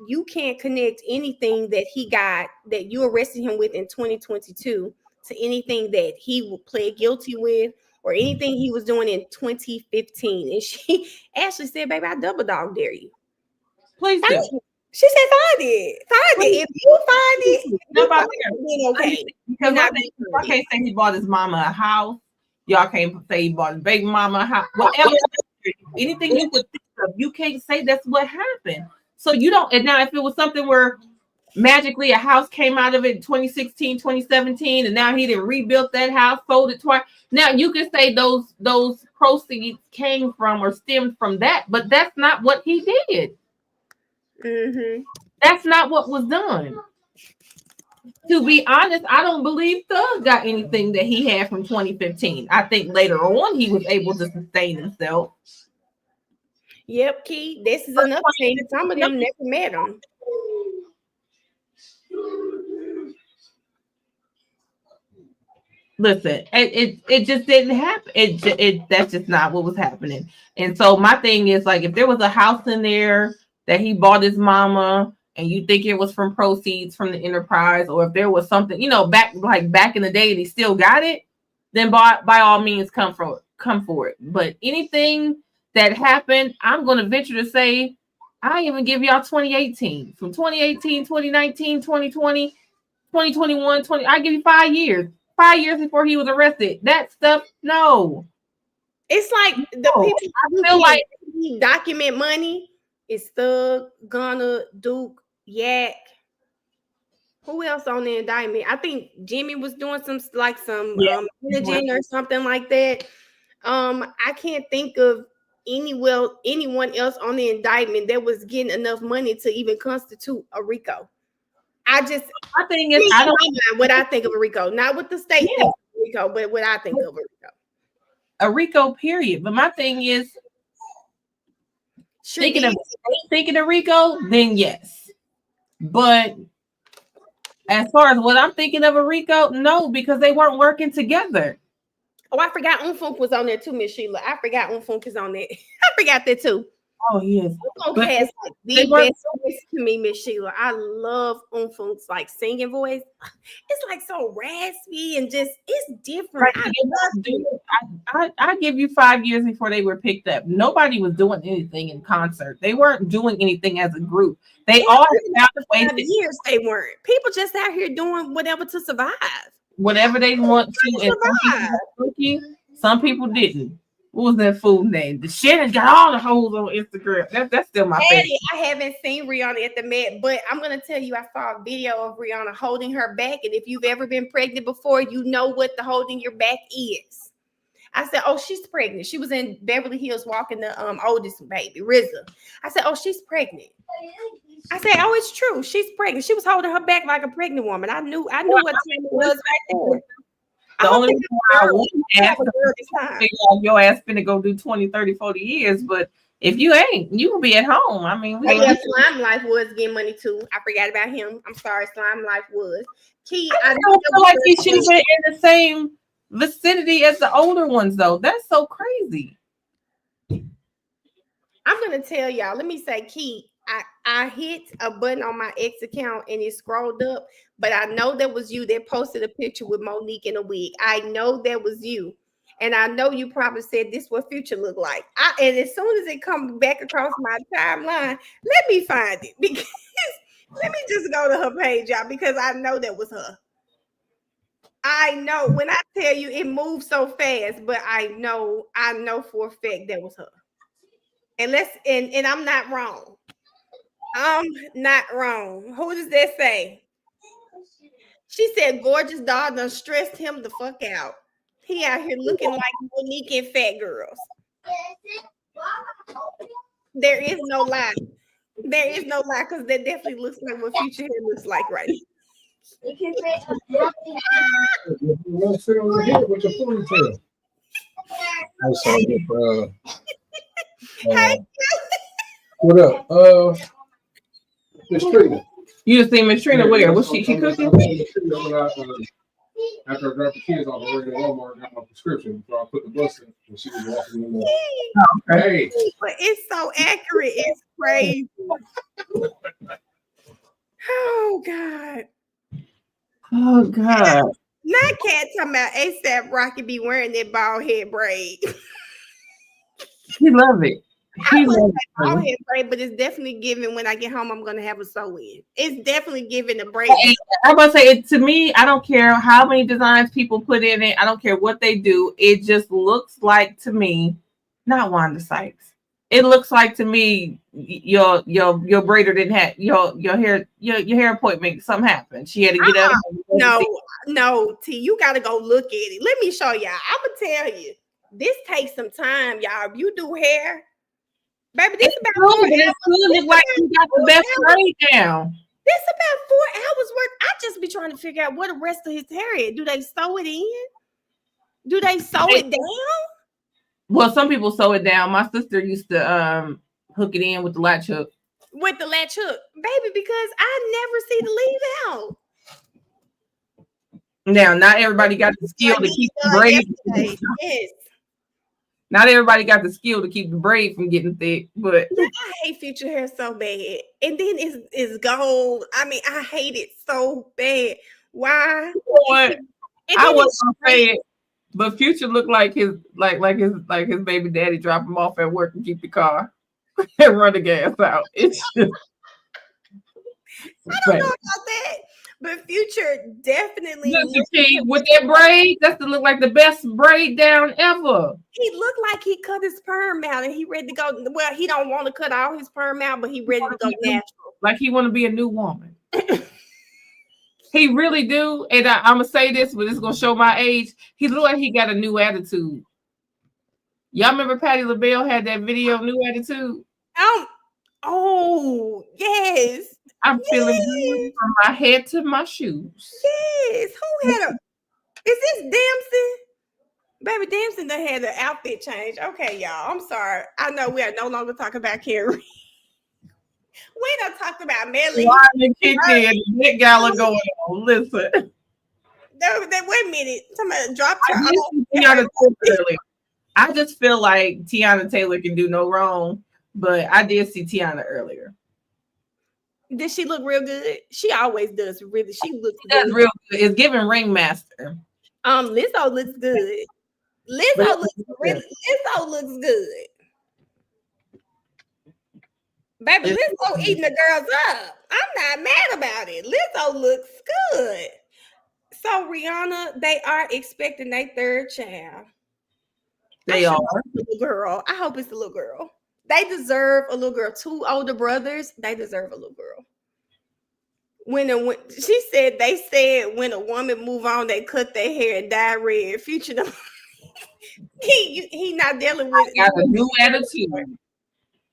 you can't connect anything that he got, that you arrested him with in 2022 to anything that he would pled guilty with or anything he was doing in 2015. And Ashley said, baby, I double dog dare you. Please do. She said, find it. If you find it, okay. Because y'all can't say he bought his mama a house. Y'all can't say he bought his baby mama a house. Whatever. Anything you could think of, you can't say that's what happened. So you don't. And now if it was something where magically a house came out of it in 2016, 2017, and now he didn't rebuild that house, sold it twice. Now you can say those proceeds came from or stemmed from that, but that's not what he did. Mm-hmm. That's not what was done. To be honest, I don't believe Thug got anything that he had from 2015. I think later on he was able to sustain himself. Yep, Key. This is another thing. Some of them never met him. Listen, it just didn't happen. That's just not what was happening. And so my thing is like, if there was a house in there that he bought his mama, and you think it was from proceeds from the enterprise, or if there was something, back in the day, and he still got it, then by all means come for it. But anything that happened, I'm going to venture to say, I even give y'all 2018, from 2018, 2019, 2020, 2021, 20. I give you 5 years. 5 years before he was arrested. That stuff, no. It's like the people who feel like document money is Thug, Gunna, Duke, Yak. Who else on the indictment? I think Jimmy was doing some imaging or something like that. I can't think of anyone else on the indictment that was getting enough money to even constitute a RICO. My thing is, I don't know what I think of a RICO, not what the state thinks of a RICO, but what I think of a RICO. A RICO, period. But my thing is, thinking of RICO, then yes. But as far as what I'm thinking of a RICO, no, because they weren't working together. Oh, I forgot Unfunk was on there too, Miss Sheila. I forgot Unfunk is on there. I forgot that too. Oh, yes. Unfunk has the best voice to me, Miss Sheila. I love Unfunk's singing voice. It's so raspy and just it's different. Right. I give you 5 years before they were picked up. Nobody was doing anything in concert. They weren't doing anything as a group. They all found a way. 5 years they weren't. People just out here doing whatever to survive. Whatever they want to. And some people didn't. What was that fool name? The Shannon got all the hoes on Instagram. That's still my favorite. I haven't seen Rihanna at the Met, but I'm gonna tell you, I saw a video of Rihanna holding her back, and if you've ever been pregnant before, you know what the holding your back is. I said, "Oh, she's pregnant." She was in Beverly Hills walking the oldest baby, RZA. I said, "Oh, she's pregnant." I said, "Oh, it's true. She's pregnant." She was holding her back like a pregnant woman. I knew what time it was back there. The only reason why I wouldn't ask your ass finna go do 20, 30, 40 years, but if you ain't, you will be at home. I mean, Slime Life was getting money too. I forgot about him. I'm sorry, Slime Life was. Key, I don't feel like he should have been in the same vicinity as the older ones, though. That's so crazy. I'm gonna tell y'all. Let me say, Key, I hit a button on my X account and it scrolled up, but I know that was you that posted a picture with Monique in a wig. I know that was you. And I know you probably said this what Future looked like. And as soon as it comes back across my timeline, let me find it because let me just go to her page, y'all, because I know that was her. I know when I tell you it moved so fast, but I know for a fact that was her. And I'm not wrong. I'm not wrong. Who does that say? She said gorgeous dog done stressed him the fuck out. He out here looking like Monique and fat girls. There is no lie. There is no lie because that definitely looks like what Future hair looks like right now. What up? Miss Trina. You just seen Miss Trina where? Was she cooking? After I dropped the kids off, I went to Walmart and got my prescription. So I put the bus in and she was walking in there. Hey. But it's so accurate. It's crazy. Oh, God. Oh, God. Not Cat talking about ASAP Rocky be wearing that bald head braid. He love it. I love that bald head braid, but it's definitely given when I get home, I'm going to have a sew-in. It's definitely given a braid. I'm about to say it to me. I don't care how many designs people put in it. I don't care what they do. It just looks like to me, not Wanda Sykes. It looks like to me your braider didn't have your hair appointment. Something happened. She had to get up. No, T, you got to go look at it. Let me show y'all. I'm gonna tell you, this takes some time, y'all. If you do hair, baby, this is about 4 hours. Look like you got the best braid down. This about 4 hours worth. I just be trying to figure out where the rest of his hair is. Do they sew it in? Do they sew it down? Well, some people sew it down. My sister used to hook it in with the latch hook. With the latch hook, baby, because I never see the leave out. Now, not everybody got the skill to keep the braid. Yes. Not everybody got the skill to keep the braid from getting thick, but Yeah, I hate Future hair so bad. And then it's gold. I mean, I hate it so bad. Why? what? And I then wasn't it's gonna say it, but Future looked like his his baby daddy drop him off at work and keep the car and run the gas out. It's just I don't know about that, but Future definitely with that braid, that's to look like the best braid down ever. he looked like he cut his perm out and he ready to go. Well, he don't want to cut all his perm out, but he ready to go natural. Like he want to be a new woman. He really do. And I'm gonna say this, but it's gonna show my age. He look like he got a new attitude. Y'all remember Patti LaBelle had that video, New Attitude? Oh yes. I'm feeling good from my head to my shoes. Yes. Who had a? Is this Damson? Baby Damson done had the outfit change. Okay, y'all. I'm sorry. I know we are no longer talking about Carrie. We done talked about Melly. Why they kicked in? Big gala going on. Listen. Wait a minute. Somebody dropped her. I just feel like Tiana Taylor can do no wrong, but I did see Tiana earlier. Did she look real good? She always does. Really, she looks good. Real good. It's giving Ringmaster. Lizzo looks good. Lizzo looks good. Baby, Lizzo eating the girls up. I'm not mad about it. Lizzo looks good. So Rihanna, they are expecting their third child. They are. Little girl. I hope it's a little girl. They deserve a little girl. 2 older brothers. They deserve a little girl. She said, they said when a woman move on, they cut their hair and dye red. Future, he not dealing with. Got a new attitude.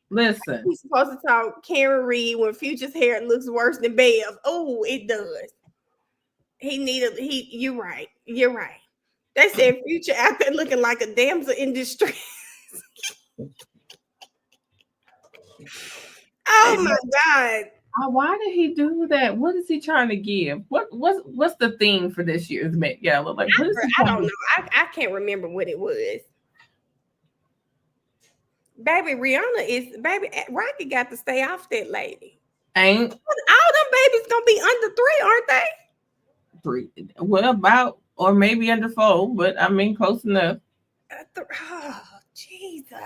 Listen, he's supposed to talk Karen Reed when Future's hair looks worse than Bev. Oh, it does. You're right. You're right. They said Future out there looking like a damsel in distress. Oh my God. Why did he do that? What is he trying to give? What's the theme for this year's Met Gala? Like, I don't know. I can't remember what it was. Baby, Rihanna is Rocky got to stay off that lady. Ain't all them babies gonna be under 3, aren't they? 3. Well, about or maybe under 4, but I mean close enough. Oh, Jesus.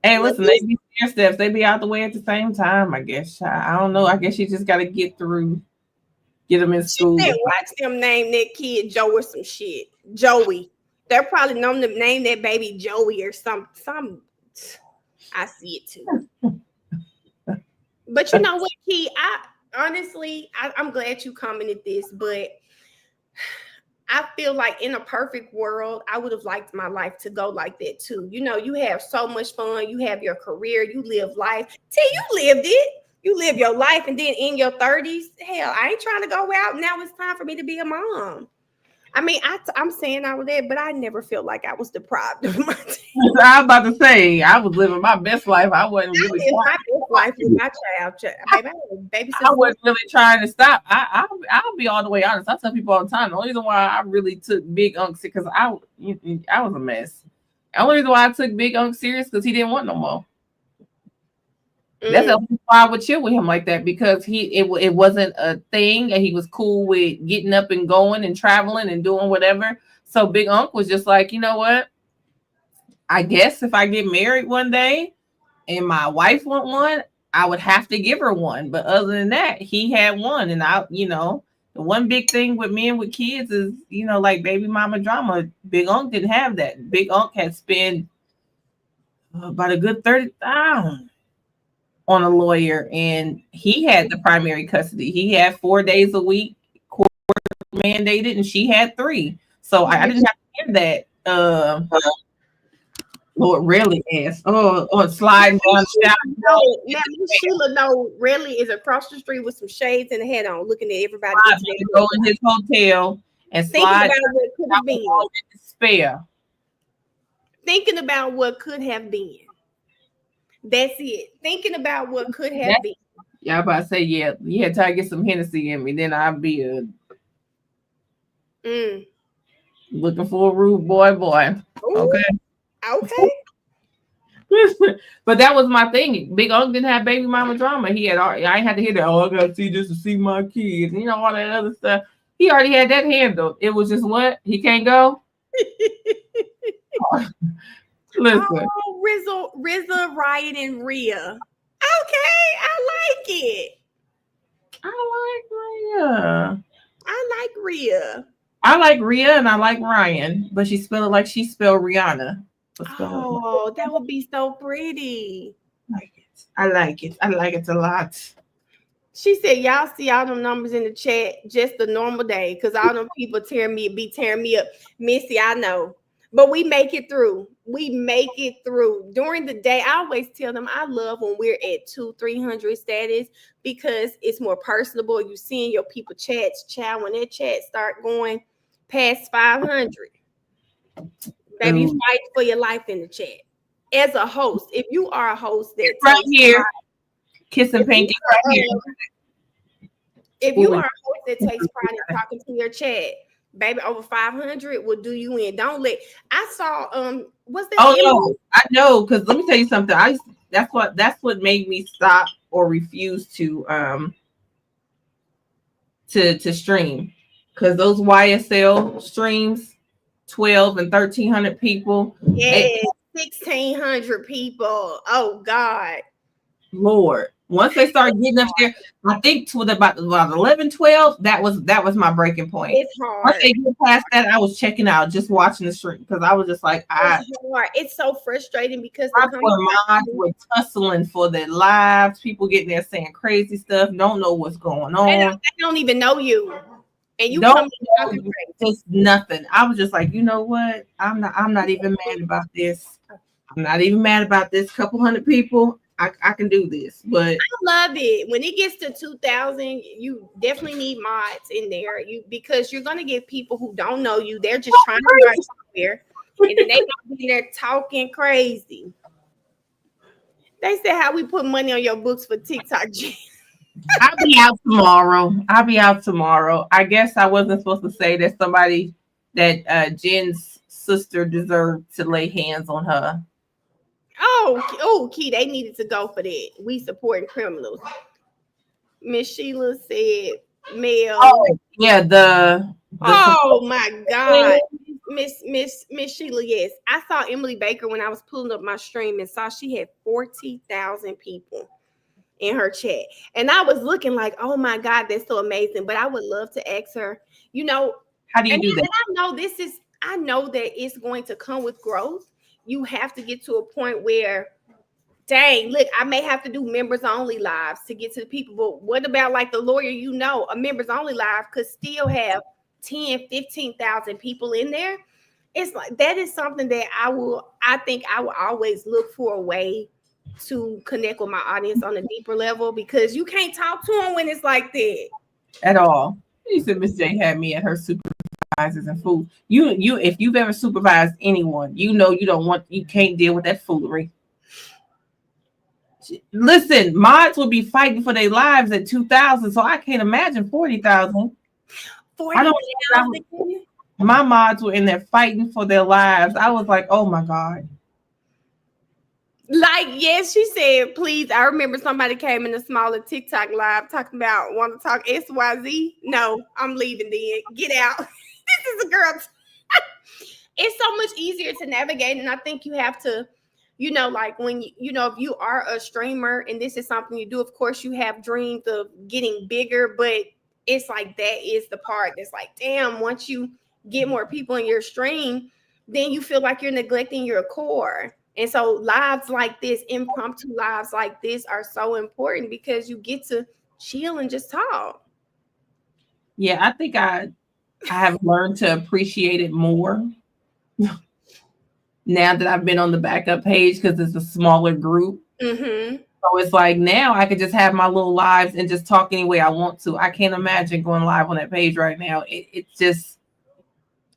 Hey, listen, they be stair steps. They be out the way at the same time, I guess. I don't know. I guess you just got to get them in school. She said, watch them name that kid Joe or some shit. Joey. They're probably known to name that baby Joey or some. I see it too. But you know what, Key? I'm glad you commented this, but I feel like in a perfect world, I would have liked my life to go like that too. You know, you have so much fun. You have your career. You live life. You lived it. You live your life. And then in your 30s, hell, I ain't trying to go out. Now it's time for me to be a mom. I mean, I'm saying all of that, but I never felt like I was deprived of my time. I was about to say, I was living my best life. I wasn't really my best life with my child. I wasn't really trying to stop. I'll be all the way honest. I tell people all the time, the only reason why I really took Big Unc because I was a mess. The only reason why I took Big Unc serious because he didn't want no more. That's the only why I would chill with him like that because it wasn't a thing and he was cool with getting up and going and traveling and doing whatever. So Big Unc was just like, you know what? I guess if I get married one day and my wife want one, I would have to give her one. But other than that, he had one. And the one big thing with men with kids is, like baby mama drama. Big Unc didn't have that. Big Unc had spent about a good $30,000 on a lawyer, and he had the primary custody. He had 4 days a week, court mandated, and she had 3. So I didn't have to hear that. Lord really asked. On sliding down. Sheila really is across the street with some shades and a hat on, looking at everybody. Go in his hotel and slide about what could have been. Despair. Thinking about what could have been. That's it. Thinking about what could have been. Yeah, I'm about to say, yeah, time to get some Hennessy in me, then I'll be a Mm. Looking for a rude boy. Ooh, Okay. okay. But that was my thing. Big Unc didn't have baby mama drama. He had I ain't had to hear that. Oh, I gotta see this to see my kids. You know, all that other stuff. He already had that handled. It was just what? He can't go? Listen. Oh, RZA, Riot, and Rhea. Okay, I like it. I like Rhea. I like Rhea. I like Rhea and I like Ryan, but she spelled it like she spelled Rihanna. Oh, that would be so pretty. I like it. I like it a lot. She said, "Y'all see all them numbers in the chat, just a normal day, because all them people tearing me up. Missy, I know, but we make it through. We make it through during the day. I always tell them I love when we're at 200-300 status because it's more personable. You seeing your people chats, child. When that chat start going past 500, baby, you fight for your life in the chat. As a host, if you are a host that right here, kissing Pinky right here. If you are a host that takes pride in talking to your chat, baby, over 500 will do you in. Don't let. I saw what's that? Oh no, I know, because let me tell you something. That's what made me stop or refuse to stream, because those YSL streams, 12 and 1,300 people. Yeah, 1,600 people. Oh God, Lord. Once they start getting up there, I think to about 11, 12, that was my breaking point. It's hard. Once they get past that, I was checking out, just watching the stream, because I was just like, it's hard. It's so frustrating because my mods were tussling for their lives. People getting there saying crazy stuff, don't know what's going on. They don't even know you, and you don't know just nothing. I was just like, you know what? I'm not even mad about this. I'm not even mad about this. Couple hundred people. I can do this, but I love it. When it gets to 2,000, you definitely need mods in there. Because you're gonna get people who don't know you. They're just trying to learn somewhere, and then they gonna be there talking crazy. They said how we put money on your books for TikTok. I'll be out tomorrow. I guess I wasn't supposed to say that somebody that Jen's sister deserved to lay hands on her. Oh, Key, they needed to go for that. We supporting criminals. Miss Sheila said, "Mel." Oh, yeah, oh my God, Miss Sheila. Yes, I saw Emily Baker when I was pulling up my stream and saw she had 40,000 people in her chat, and I was looking like, oh my God, that's so amazing. But I would love to ask her, how do you do that? I know that it's going to come with growth. You have to get to a point where, dang, look, I may have to do members only lives to get to the people. But what about like the lawyer, a members only live could still have 10, 15,000 people in there. It's like that is something that I think I will always look for a way to connect with my audience on a deeper level, because you can't talk to them when it's like that. At all. You said Miss J had me at her supervisors and food. You if you've ever supervised anyone, you can't deal with that foolery. Listen, mods will be fighting for their lives at 2,000, so I can't imagine 40,000. 40,000. My mods were in there fighting for their lives. I was like, oh my God. Like, yes, she said, please. I remember somebody came in a smaller TikTok live talking about want to talk XYZ. No, I'm leaving then. Get out. This is a girl. It's so much easier to navigate. And I think you have to, like when if you are a streamer and this is something you do, of course you have dreams of getting bigger, but it's like that is the part that's like, damn, once you get more people in your stream, then you feel like you're neglecting your core. And so lives like this, impromptu lives like this are so important because you get to chill and just talk. Yeah, I think I have learned to appreciate it more now that I've been on the backup page, because it's a smaller group. Mm-hmm. So it's like now I could just have my little lives and just talk any way I want to. I can't imagine going live on that page right now. It's just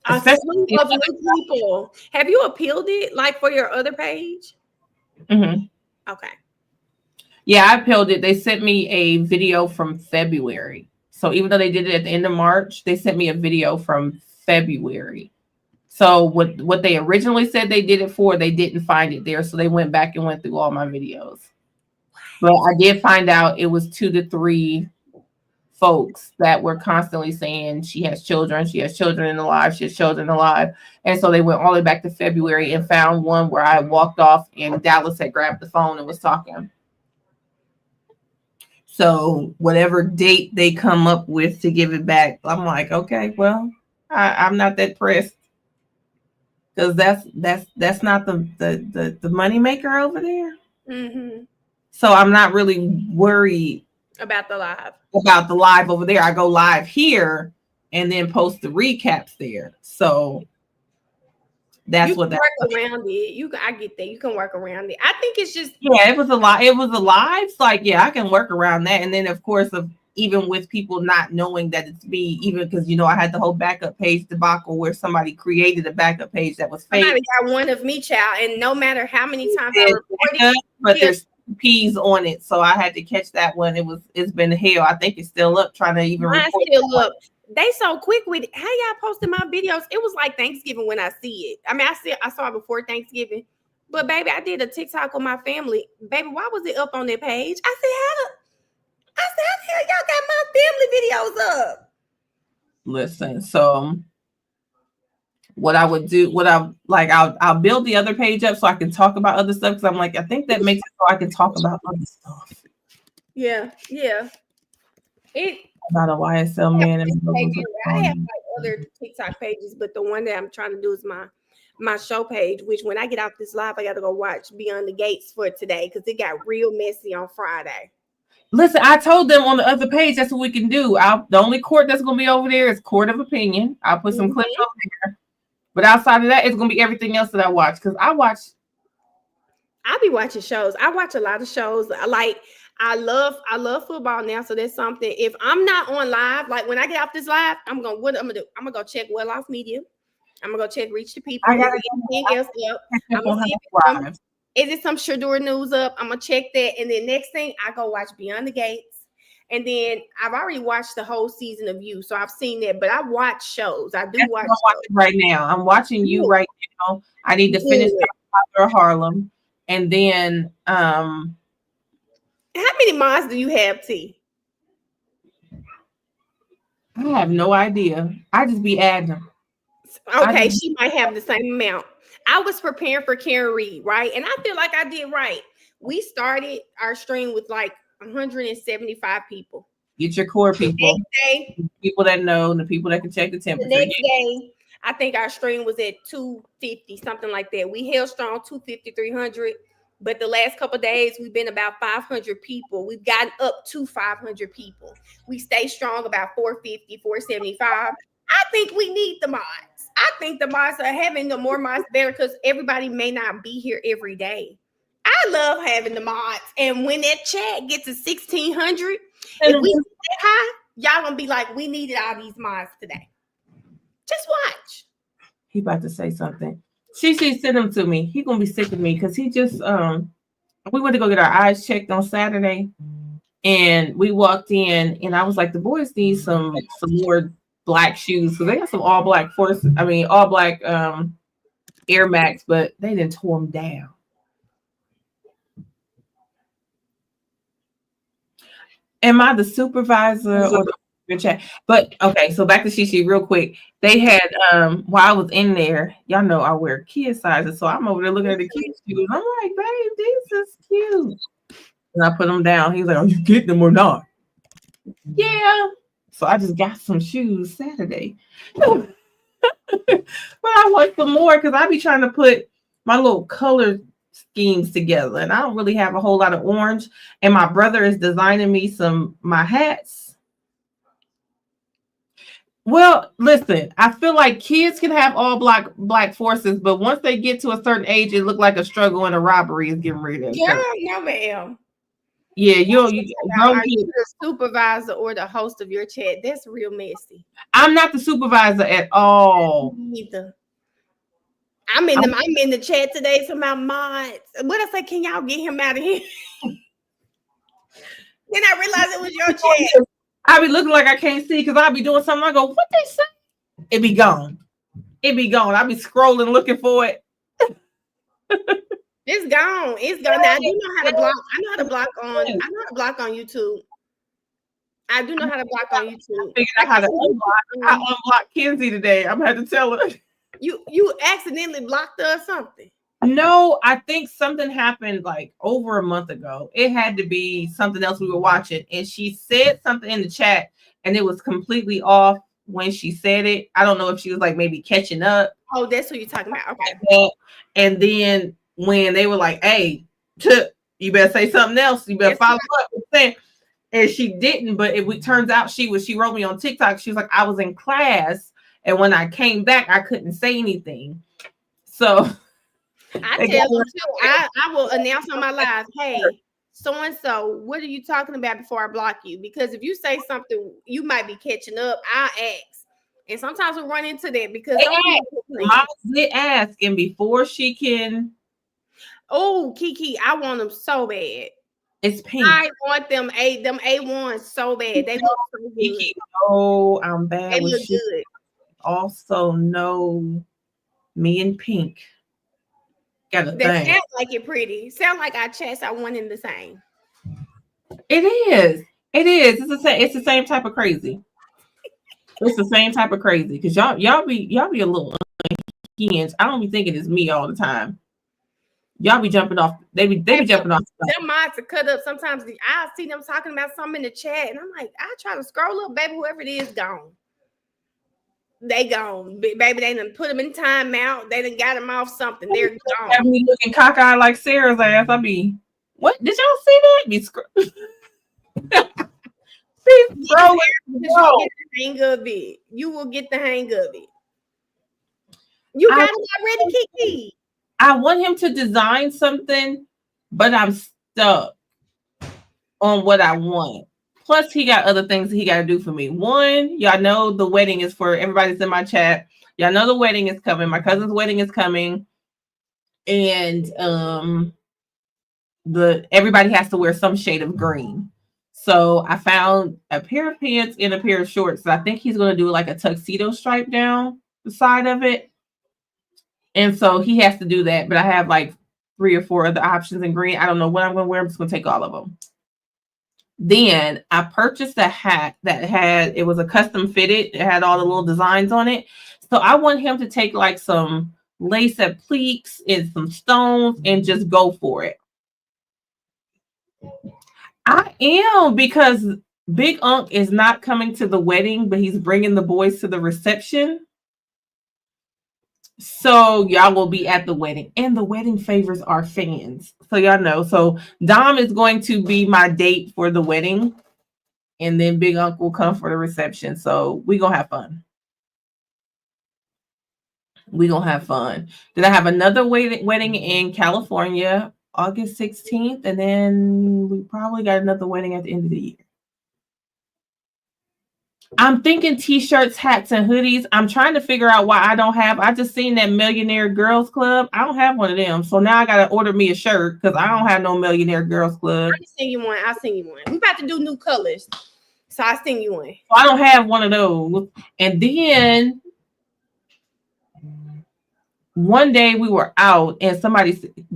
a slew of new people. Have you appealed it like for your other page? Mm-hmm. Okay. Yeah, I appealed it. They sent me a video from February. So even though they did it at the end of March, they sent me a video from February. So what they originally said they did it for, they didn't find it there. So they went back and went through all my videos. But I did find out it was 2 to 3 folks that were constantly saying she has children alive, she has children alive. And so they went all the way back to February and found one where I walked off and Dallas had grabbed the phone and was talking. So whatever date they come up with to give it back, I'm like, okay, well, I'm not that pressed. Because that's not the money maker over there. Mm-hmm. So I'm not really worried About the live. About the live over there. I go live here and then post the recaps there. So that's you what can that work around it. I get that. You can work around it. I think it's just it was a lot. It was a live. Like, yeah, I can work around that. And then of course even with people not knowing that it's me, even because I had the whole backup page debacle where somebody created a backup page that was fake. Somebody got one of me, child, and no matter how many times I reported it, but there's P's on it, so I had to catch that one. It's been hell. I think it's still up, trying to even mine's report still up. They so quick with it. How y'all posted my videos? It was like Thanksgiving when I see it. I mean, I saw it before Thanksgiving, but baby, I did a TikTok with my family. Baby, why was it up on their page? I said, how the hell y'all got my family videos up? Listen, so what I would do, I'll build the other page up so I can talk about other stuff, because I'm like, I think that makes it so I can talk about other stuff. Yeah. About a YSL man and I have like other TikTok pages, but the one that I'm trying to do is my show page, which when I get off this live, I got to go watch Beyond the Gates for today because it got real messy on Friday. Listen, I told them on the other page, that's what we can do. The only court that's going to be over there is Court of Opinion. I'll put some clips over there. But outside of that, it's going to be everything else that I watch. Because I'll be watching shows. I watch a lot of shows. I love football now. So that's something. If I'm not on live, like when I get off this live, I'm going to do? I'm going to go check Well Off Media. I'm going to go check Reach the People. I gotta anything else up. I'm going to see if is it some Shador news up? I'm going to check that. And then next thing, I go watch Beyond the Gates. And then I've already watched the whole season of You. So I've seen that. But I watch shows. I do watch shows. Right now. I'm watching You right now. I need to finish Father of Harlem. And then how many mods do you have, T? I have no idea. I just be adding them. Okay, she might have the same amount. I was preparing for Karen Reed, right? And I feel like I did right. We started our stream with like 175 people. Get your core people. Next day, people that know, the people that can check the temperature. The next day, I think our stream was at 250, something like that. We held strong 250, 300. But the last couple of days, we've been about 500 people. We've gotten up to 500 people. We stay strong about 450, 475. I think we need the mods. I think the mods are having the more mods better because everybody may not be here every day. I love having the mods. And when that chat gets to 1,600, if we get that high, y'all gonna be like, we needed all these mods today. Just watch. He about to say something. She sent him to me. He gonna be sick of me because he just we went to go get our eyes checked on Saturday, and we walked in, and I was like, the boys need some more black shoes because they got some all black Air Max, but they didn't tore them down. Am I the supervisor or the chat? But okay, so back to Shishi real quick. They had while I was in there, y'all know I wear kid sizes, so I'm over there looking at the kids' shoes. I'm like, babe, this is cute. And I put them down. He's like, are you getting them or not? Yeah. So I just got some shoes Saturday. But I want some more because I be trying to put my little color schemes together, and I don't really have a whole lot of orange. And my brother is designing me my hats. Well, listen, I feel like kids can have all black forces, but once they get to a certain age, it look like a struggle and a robbery is getting ready to occur. No, ma'am. Yeah, are you the supervisor or the host of your chat? That's real messy. I'm not the supervisor at all. Neither. I'm in the chat today. Some of my mods. What I say? Can y'all get him out of here? Then I realized it was your chat. I be looking like I can't see because I be doing something. I go, what they say? it be gone. It be gone. I be scrolling looking for it. It's gone. It's gone. Now I do know how to block. I know how to block on. I know how to block on YouTube. I do know how to block on YouTube. Figured out how to unblock. I unblocked Kenzie today. I'm gonna have to tell her. You accidentally blocked her or something. No, I think something happened like over a month ago. It had to be something else we were watching, and she said something in the chat, and it was completely off when she said it. I don't know if she was like maybe catching up. Oh, that's what you're talking about. Okay. And then when they were like, "Hey, you better say something else. You better follow up," and she didn't. But it turns out she wrote me on TikTok. She was like, "I was in class, and when I came back, I couldn't say anything." So. I tell them too. I will announce on my live, hey, so and so, what are you talking about before I block you? Because if you say something, you might be catching up. I'll ask, and sometimes we run into that because Mom did ask, and before she can, oh, Kiki, I want them so bad. It's pink. I want them A1s so bad. They look so good. Kiki, oh, I'm bad. They look good. Also, no, me and Pink. Got a That thing. sounds like it pretty. Sound like our chats are one and the same. It is. It is. It's the same type of crazy. It's the same type of crazy because y'all be a little unhinged. I don't be thinking it's me all the time. Y'all be jumping off. They be jumping off. Them mods are cut up. Sometimes I see them talking about something in the chat, and I'm like, I try to scroll up, baby. Whoever it is, gone. They gone, baby. They done put them in timeout. They done got them off something. They're gone. Have me looking cockeyed like Sarah's ass. I be, what? Did y'all see that? Be scrolling. Hang of it. You will get the hang of it. You got it already, Kiki. I want him to design something, but I'm stuck on what I want. Plus, he got other things that he got to do for me. One, y'all know the wedding is for everybody that's in my chat. Y'all know the wedding is coming. My cousin's wedding is coming. And everybody has to wear some shade of green. So I found a pair of pants and a pair of shorts. So I think he's going to do like a tuxedo stripe down the side of it. And so he has to do that. But I have like 3 or 4 other options in green. I don't know what I'm going to wear. I'm just going to take all of them. Then I purchased a hat that it was a custom fitted. It had all the little designs on it. So I want him to take like some lace appliques and some stones and just go for it. I am, because Big Unc is not coming to the wedding, but he's bringing the boys to the reception. So y'all will be at the wedding, and the wedding favors our fans. So y'all know. So Dom is going to be my date for the wedding, and then Big Unc will come for the reception. So we're going to have fun. We're going to have fun. Then I have another wedding in California, August 16th, and then we probably got another wedding at the end of the year. I'm thinking t-shirts, hats, and hoodies. I'm trying to figure out why I just seen that Millionaire Girls Club. I don't have one of them. So now I got to order me a shirt because I don't have no Millionaire Girls Club. I'll send you one. We about to do new colors. So I'll send you one. I don't have one of those. And then one day we were out and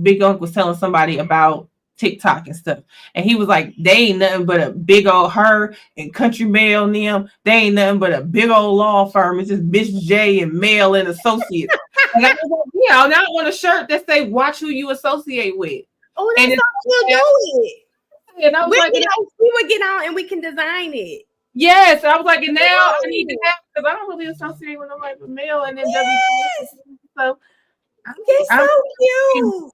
Big Unc was telling somebody about TikTok and stuff. And he was like, they ain't nothing but a big old her and Country Mail and them. They ain't nothing but a big old law firm. It's just Bitch J and Mail and Associates. And I was like, yeah, now I want a shirt that say, watch who you associate with. Oh, that's how we'll do it. And I was we would get on and we can design it. Yes. I was like, and now I need to have, because I don't really associate with nobody but Mail and then yes. So that's so cute.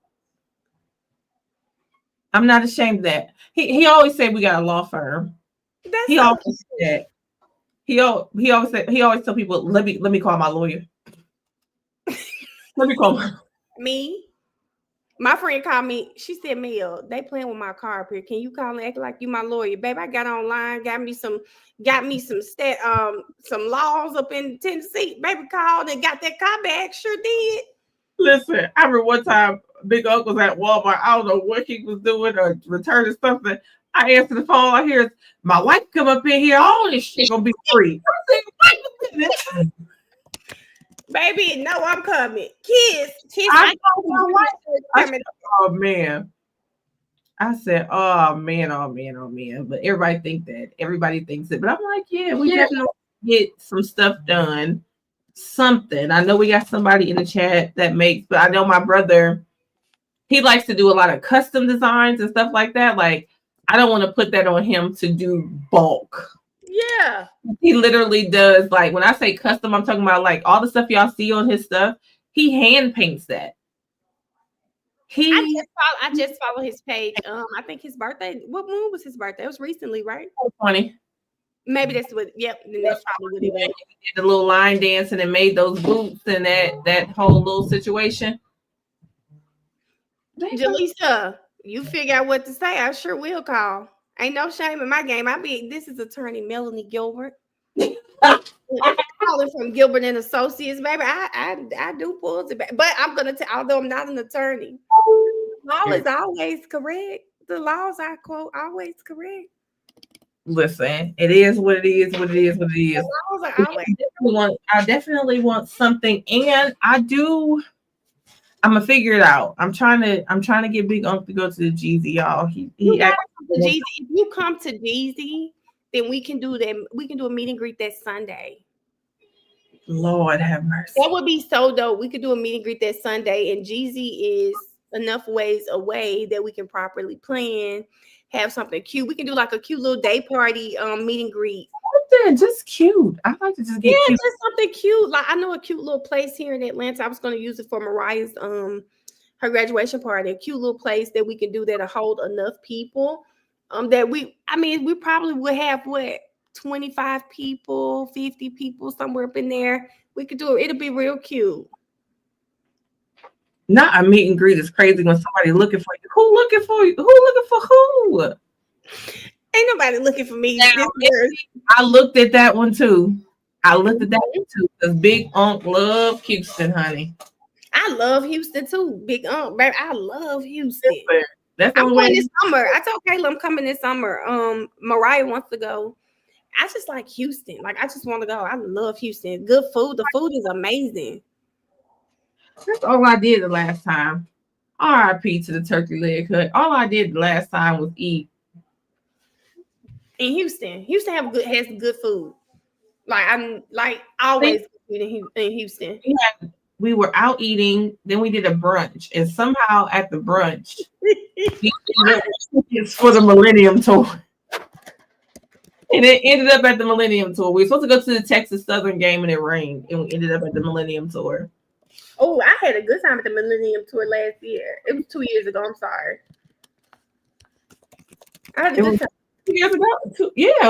I'm not ashamed of that. He always said we got a law firm. He always said. He always tell people, let me call my lawyer. Let me call me. My friend called me. She said, Mel, they playing with my car up here. Can you call and act like you my lawyer? Babe, I got online, got me some laws up in Tennessee. Baby called and got that car back. Sure did. Listen, I remember one time Big Unc was at Walmart. I don't know what he was doing or returning something. I answered the phone. I hear my wife come up in here. All this shit gonna be free. I said, wait a minute. Baby, no, I'm coming. Kiss. I know my wife. Coming. Oh man. I said, oh man. But everybody thinks it. But I'm like, yeah, we definitely get some stuff done. Something. I know we got somebody in the chat that makes, but I know my brother, he likes to do a lot of custom designs and stuff like that. Like, I don't want to put that on him to do bulk. Yeah. He literally does, like, when I say custom, I'm talking about like all the stuff y'all see on his stuff. He hand paints that. I just follow his page. I think his birthday. What moon was his birthday? It was recently, right? 20. Maybe that's what. Yep. Then that's probably what it was. He did the little line dancing and made those boots and that whole little situation. Jaleesa, you figure out what to say. I sure will call. Ain't no shame in my game. This is attorney Melanie Gilbert. Calling from Gilbert and Associates, baby. I do pulls it back. But I'm gonna tell, although I'm not an attorney, law is always correct. The laws I quote always correct. Listen, it is what it is. The laws are always I definitely want something, and I'm gonna figure it out. I'm trying to get Big Unc to go to the Jeezy, y'all. Jeezy. If you come to Jeezy, then we can do them. We can do a meet and greet that Sunday. Lord have mercy. That would be so dope. We could do a meet and greet that Sunday, and Jeezy is enough ways away that we can properly plan, have something cute. We can do like a cute little day party, meet and greet. Something just cute. I like to just get cute. Just something cute. Like I know a cute little place here in Atlanta. I was going to use it for Mariah's her graduation party. A cute little place that we can do that'll hold enough people. We probably would have 25 people, 50 people, somewhere up in there. We could do it. It'll be real cute. Not a meet and greet is crazy when somebody looking for you. Who looking for you? Who looking for who? Ain't nobody looking for me. I looked at that one too. Because Big Unc love Houston, honey. I love Houston too. Big Unc, baby. I love Houston. That's I'm going this summer. I told Kayla I'm coming this summer. Mariah wants to go. I just like Houston. Like I just want to go. I love Houston. Good food. The food is amazing. That's all I did the last time. R.I.P. to the turkey leg cut. All I did the last time was eat. In Houston has good food. Like I'm like always in Houston. We were out eating, then we did a brunch, and somehow at the brunch, it's for the Millennium Tour. And it ended up at the Millennium Tour. We were supposed to go to the Texas Southern game and it rained, and we ended up at the Millennium Tour. Oh, I had a good time at the Millennium Tour last year. It was 2 years ago. I'm sorry. I had a good time. 2 years ago? About 2 3 years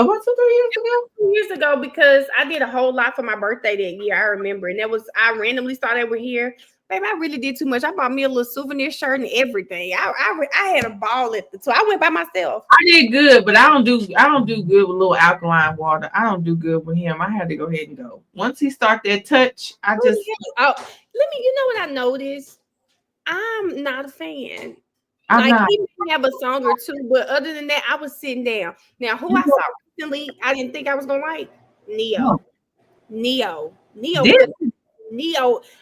ago? 2 years ago, because I did a whole lot for my birthday that year. I remember. And I randomly started over here. Baby, I really did too much. I bought me a little souvenir shirt and everything. I had a ball at the tour. I went by myself. I did good, but I don't do good with little alkaline water. I don't do good with him. I had to go ahead and go. Once he start that touch, You know what I noticed? I'm not a fan. He may have a song or two, but other than that, I was sitting down. Now, who I saw recently, I didn't think I was gonna like Neo.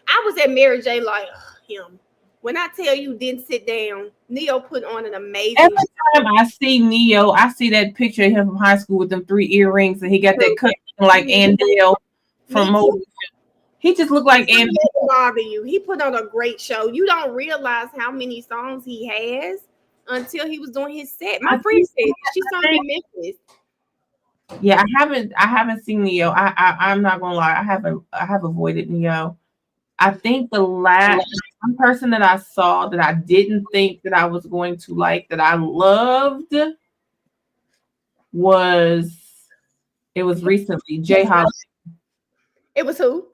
I was at Mary J. like him. When I tell you, didn't sit down. Neo put on an amazing. Every time I see Neo, I see that picture of him from high school with them 3 earrings, and he got that cut like Andale from Moby. He just looked like Andale. Bother you. He put on a great show. You don't realize how many songs he has until he was doing his set. My friend said she saw him in Memphis. Yeah, I haven't seen Neo. I'm not gonna lie. I have avoided Neo. I think the last one person that I saw that I didn't think that I was going to like, that I loved, was recently Jay Holiday. It was who?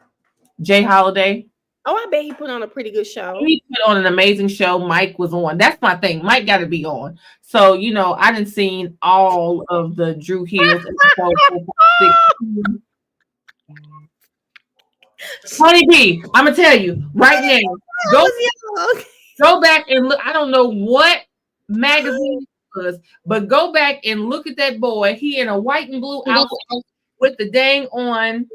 Jay Holiday. Oh, I bet he put on a pretty good show. He put on an amazing show. Mike was on. That's my thing. Mike got to be on. So, I didn't seen all of the Drew Hills. Honey B, I'm going to tell you right now. Go back and look. I don't know what magazine it was, but go back and look at that boy. He in a white and blue outfit with the dang on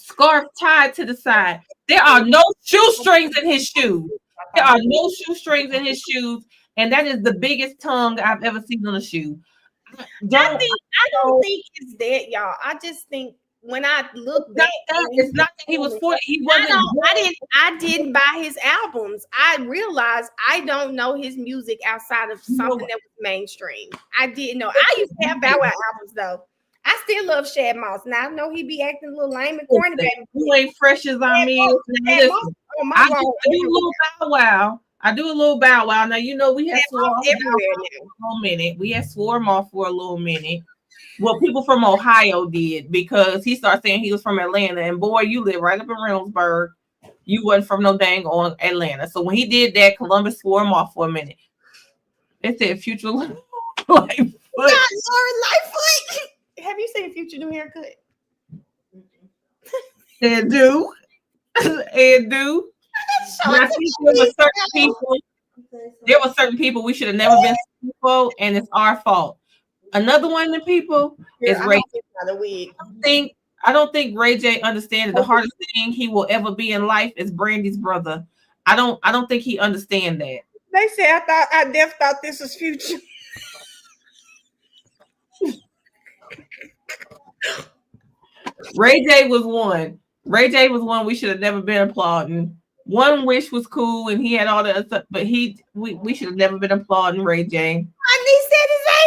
scarf tied to the side. There are no shoestrings in his shoes. There are no shoestrings in his shoes, and that is the biggest tongue I've ever seen on a shoe. I don't think it's that, y'all. I just think when I look back, it's not that he was 40. He wasn't. I didn't buy his albums. I realized I don't know his music outside of something that was mainstream. I didn't know. I used to have Bow Wow albums though. I still love Shad Moss. Now I know he be acting a little lame and corny, baby. You ain't fresh as I mean. I do a little Bow Wow. I do a little Bow Wow. Now you know we had swore off everywhere for a little minute. We had swore him off for a little minute. Well, people from Ohio did because he started saying he was from Atlanta, and boy, you live right up in Reynoldsburg. You wasn't from no dang on Atlanta. So when he did that, Columbus swore him off for a minute. They said Future Lightfoot. Have you seen Future new haircut? And do. And do. I think there were certain people we should have never been for, and it's our fault. Another one of the people is Ray. I don't think Ray J understands the hardest thing he will ever be in life is Brandy's brother. I don't think he understands that. They said I never thought this was Future. Ray J was one. Ray J was one we should have never been applauding. One Wish was cool and he had all the other stuff, but we should have never been applauding Ray J. My niece said his AI.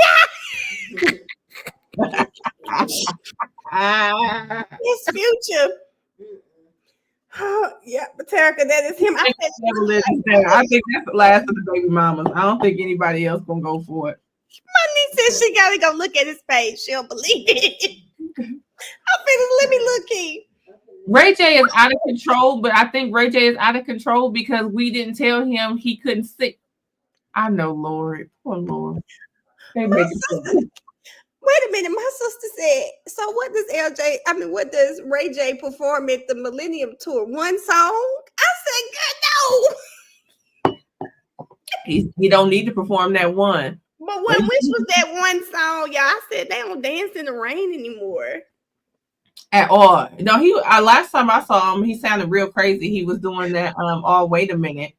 It's Future. Oh, yeah, but Terica, that is him. I think that's the last of the baby mamas. I don't think anybody else gonna go for it. My niece said she gotta go look at his page. She'll believe it. Let me look here. Ray J is out of control, but I think Ray J is out of control because we didn't tell him he couldn't sing. I know, Lord. Poor Lord. They make it. Wait a minute, my sister said, so what does Ray J perform at the Millennium Tour? One song? I said, good, no. He don't need to perform that one. But which was that one song, y'all? I said they don't dance in the rain anymore. At all. No, last time I saw him, he sounded real crazy. He was doing that, wait a minute.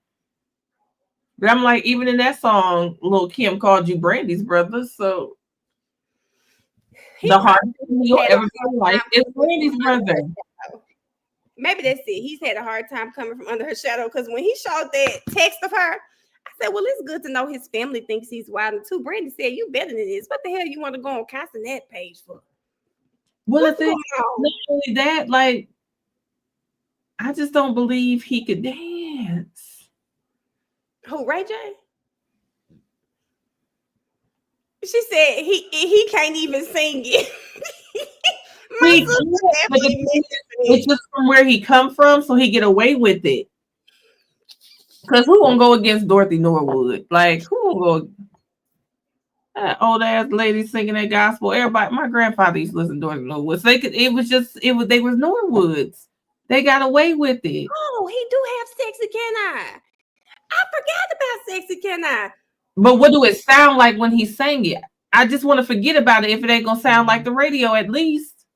But I'm like, even in that song, Lil' Kim called you Brandy's brother, so the hardest thing you'll ever be in life is Brandy's brother. Maybe that's it. He's had a hard time coming from under her shadow because when he showed that text of her, I said, well, it's good to know his family thinks he's wild too. Brandy said, you better than this. What the hell you want to go on casting that page for? Well, the thing, not only that, like, I just don't believe he could dance. Who, Ray J? She said he can't even sing it. It's just from where he come from, so he get away with it. Because who won't go against Dorothy Norwood? Like, who won't go? That old ass lady singing that gospel. Everybody, my grandfather used to listen to Dorothy Norwood. So they was Norwoods. They got away with it. Oh, he do have Sexy Can I? I forgot about Sexy Can I? But what do it sound like when he sang it? I just want to forget about it if it ain't gonna sound like the radio at least.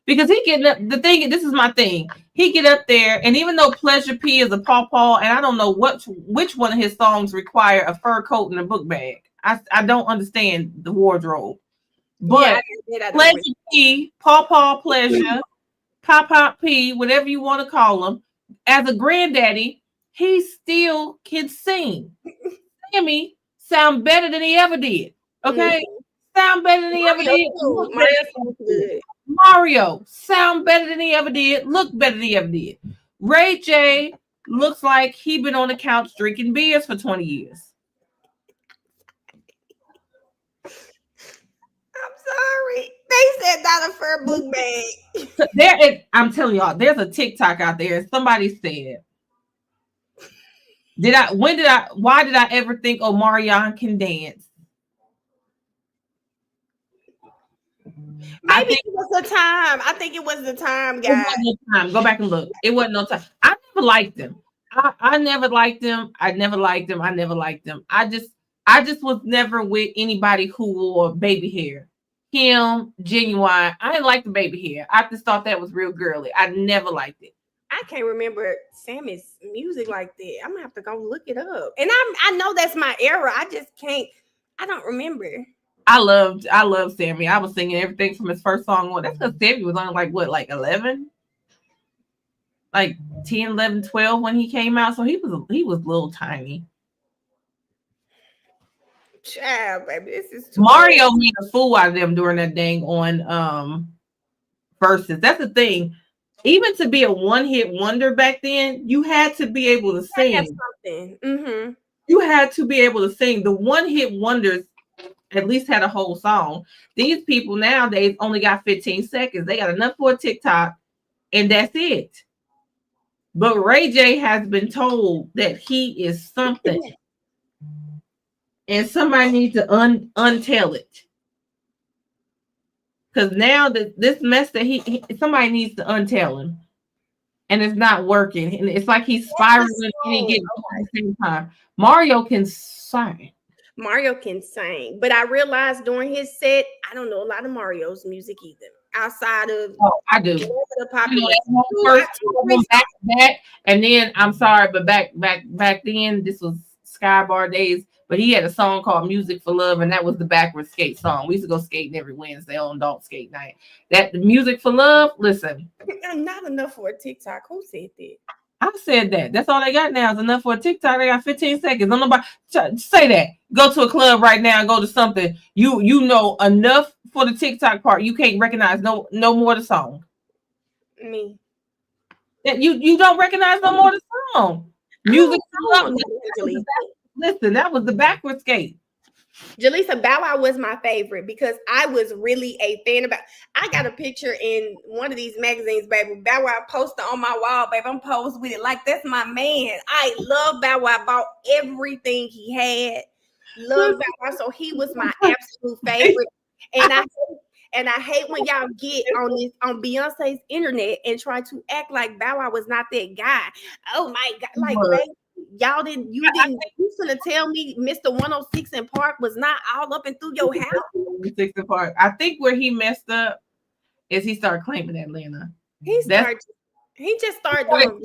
Because he getting up, this is my thing. He get up there, and even though Pleasure P is a pawpaw, and I don't know which one of his songs require a fur coat and a book bag. I don't understand the wardrobe. But Pleasure P, pawpaw Pleasure, Pop P, whatever you want to call him, as a granddaddy, he still can sing. Sammy sound better than he ever did. Okay? Sound better than he ever did. Mario sound better than he ever did. Look better than he ever did. Ray J looks like he been on the couch drinking beers for 20 years. I'm sorry. They said not a fur book bag. I'm telling y'all, there's a TikTok out there. Somebody said, why did I ever think Omarion can dance? Maybe it was the time. I think it was the time, guys. No time. Go back and look. It wasn't no time. I never liked him. I never liked him. I never liked him. I just was never with anybody who wore baby hair. him, Genuine. I didn't like the baby hair. I just thought that was real girly. I never liked it. I can't remember Sammy's music like that. I'm gonna have to go look it up. And I know that's my era. I just can't. I don't remember. I love Sammy. I was singing everything from his first song on. That's because Sammy was on like 11? Like 10, 11, 12 when he came out. So he was little tiny. Child, baby, this is too Mario made a fool out of them during that dang on Versus. That's the thing. Even to be a one-hit wonder back then, you had to be able to sing. Something. Mm-hmm. You had to be able to sing. The one-hit wonders at least had a whole song. These people nowadays only got 15 seconds. They got enough for a TikTok, and that's it. But Ray J has been told that he is something, and somebody needs to untell it. Because now that this mess that he somebody needs to untell him, and it's not working, and it's like he's spiraling and he getting at the same time. Mario can sing. Mario can sing, but I realized during his set, I don't know a lot of Mario's music either. Outside of I do. The popular first album back, and then I'm sorry, but back then this was Skybar days. But he had a song called Music for Love, and that was the backwards skate song. We used to go skating every Wednesday on Don't Skate Night. That the Music for Love, listen. Not enough for a TikTok. Who said that? I said that. That's all they got now is enough for a TikTok. They got 15 seconds. Don't nobody say that. Go to a club right now and go to something. You know enough for the TikTok part. You can't recognize no more of the song. Me. That you don't recognize no more of the song. Music for Love. Listen, that was the backwards skate. Jaleesa, Bow Wow was my favorite because I was really a fan about. I got a picture in one of these magazines, baby. Bow Wow poster on my wall, baby. I'm posed with it like that's my man. I love Bow Wow. Bought everything he had. Love Bow Wow, so he was my absolute favorite. And I hate when y'all get on Beyonce's internet and try to act like Bow Wow was not that guy. Oh my God, like baby. Y'all didn't you gonna tell me Mr. 106 in Park was not all up and through your house? 106 in Park. I think where he messed up is he started claiming Atlanta. He just started doing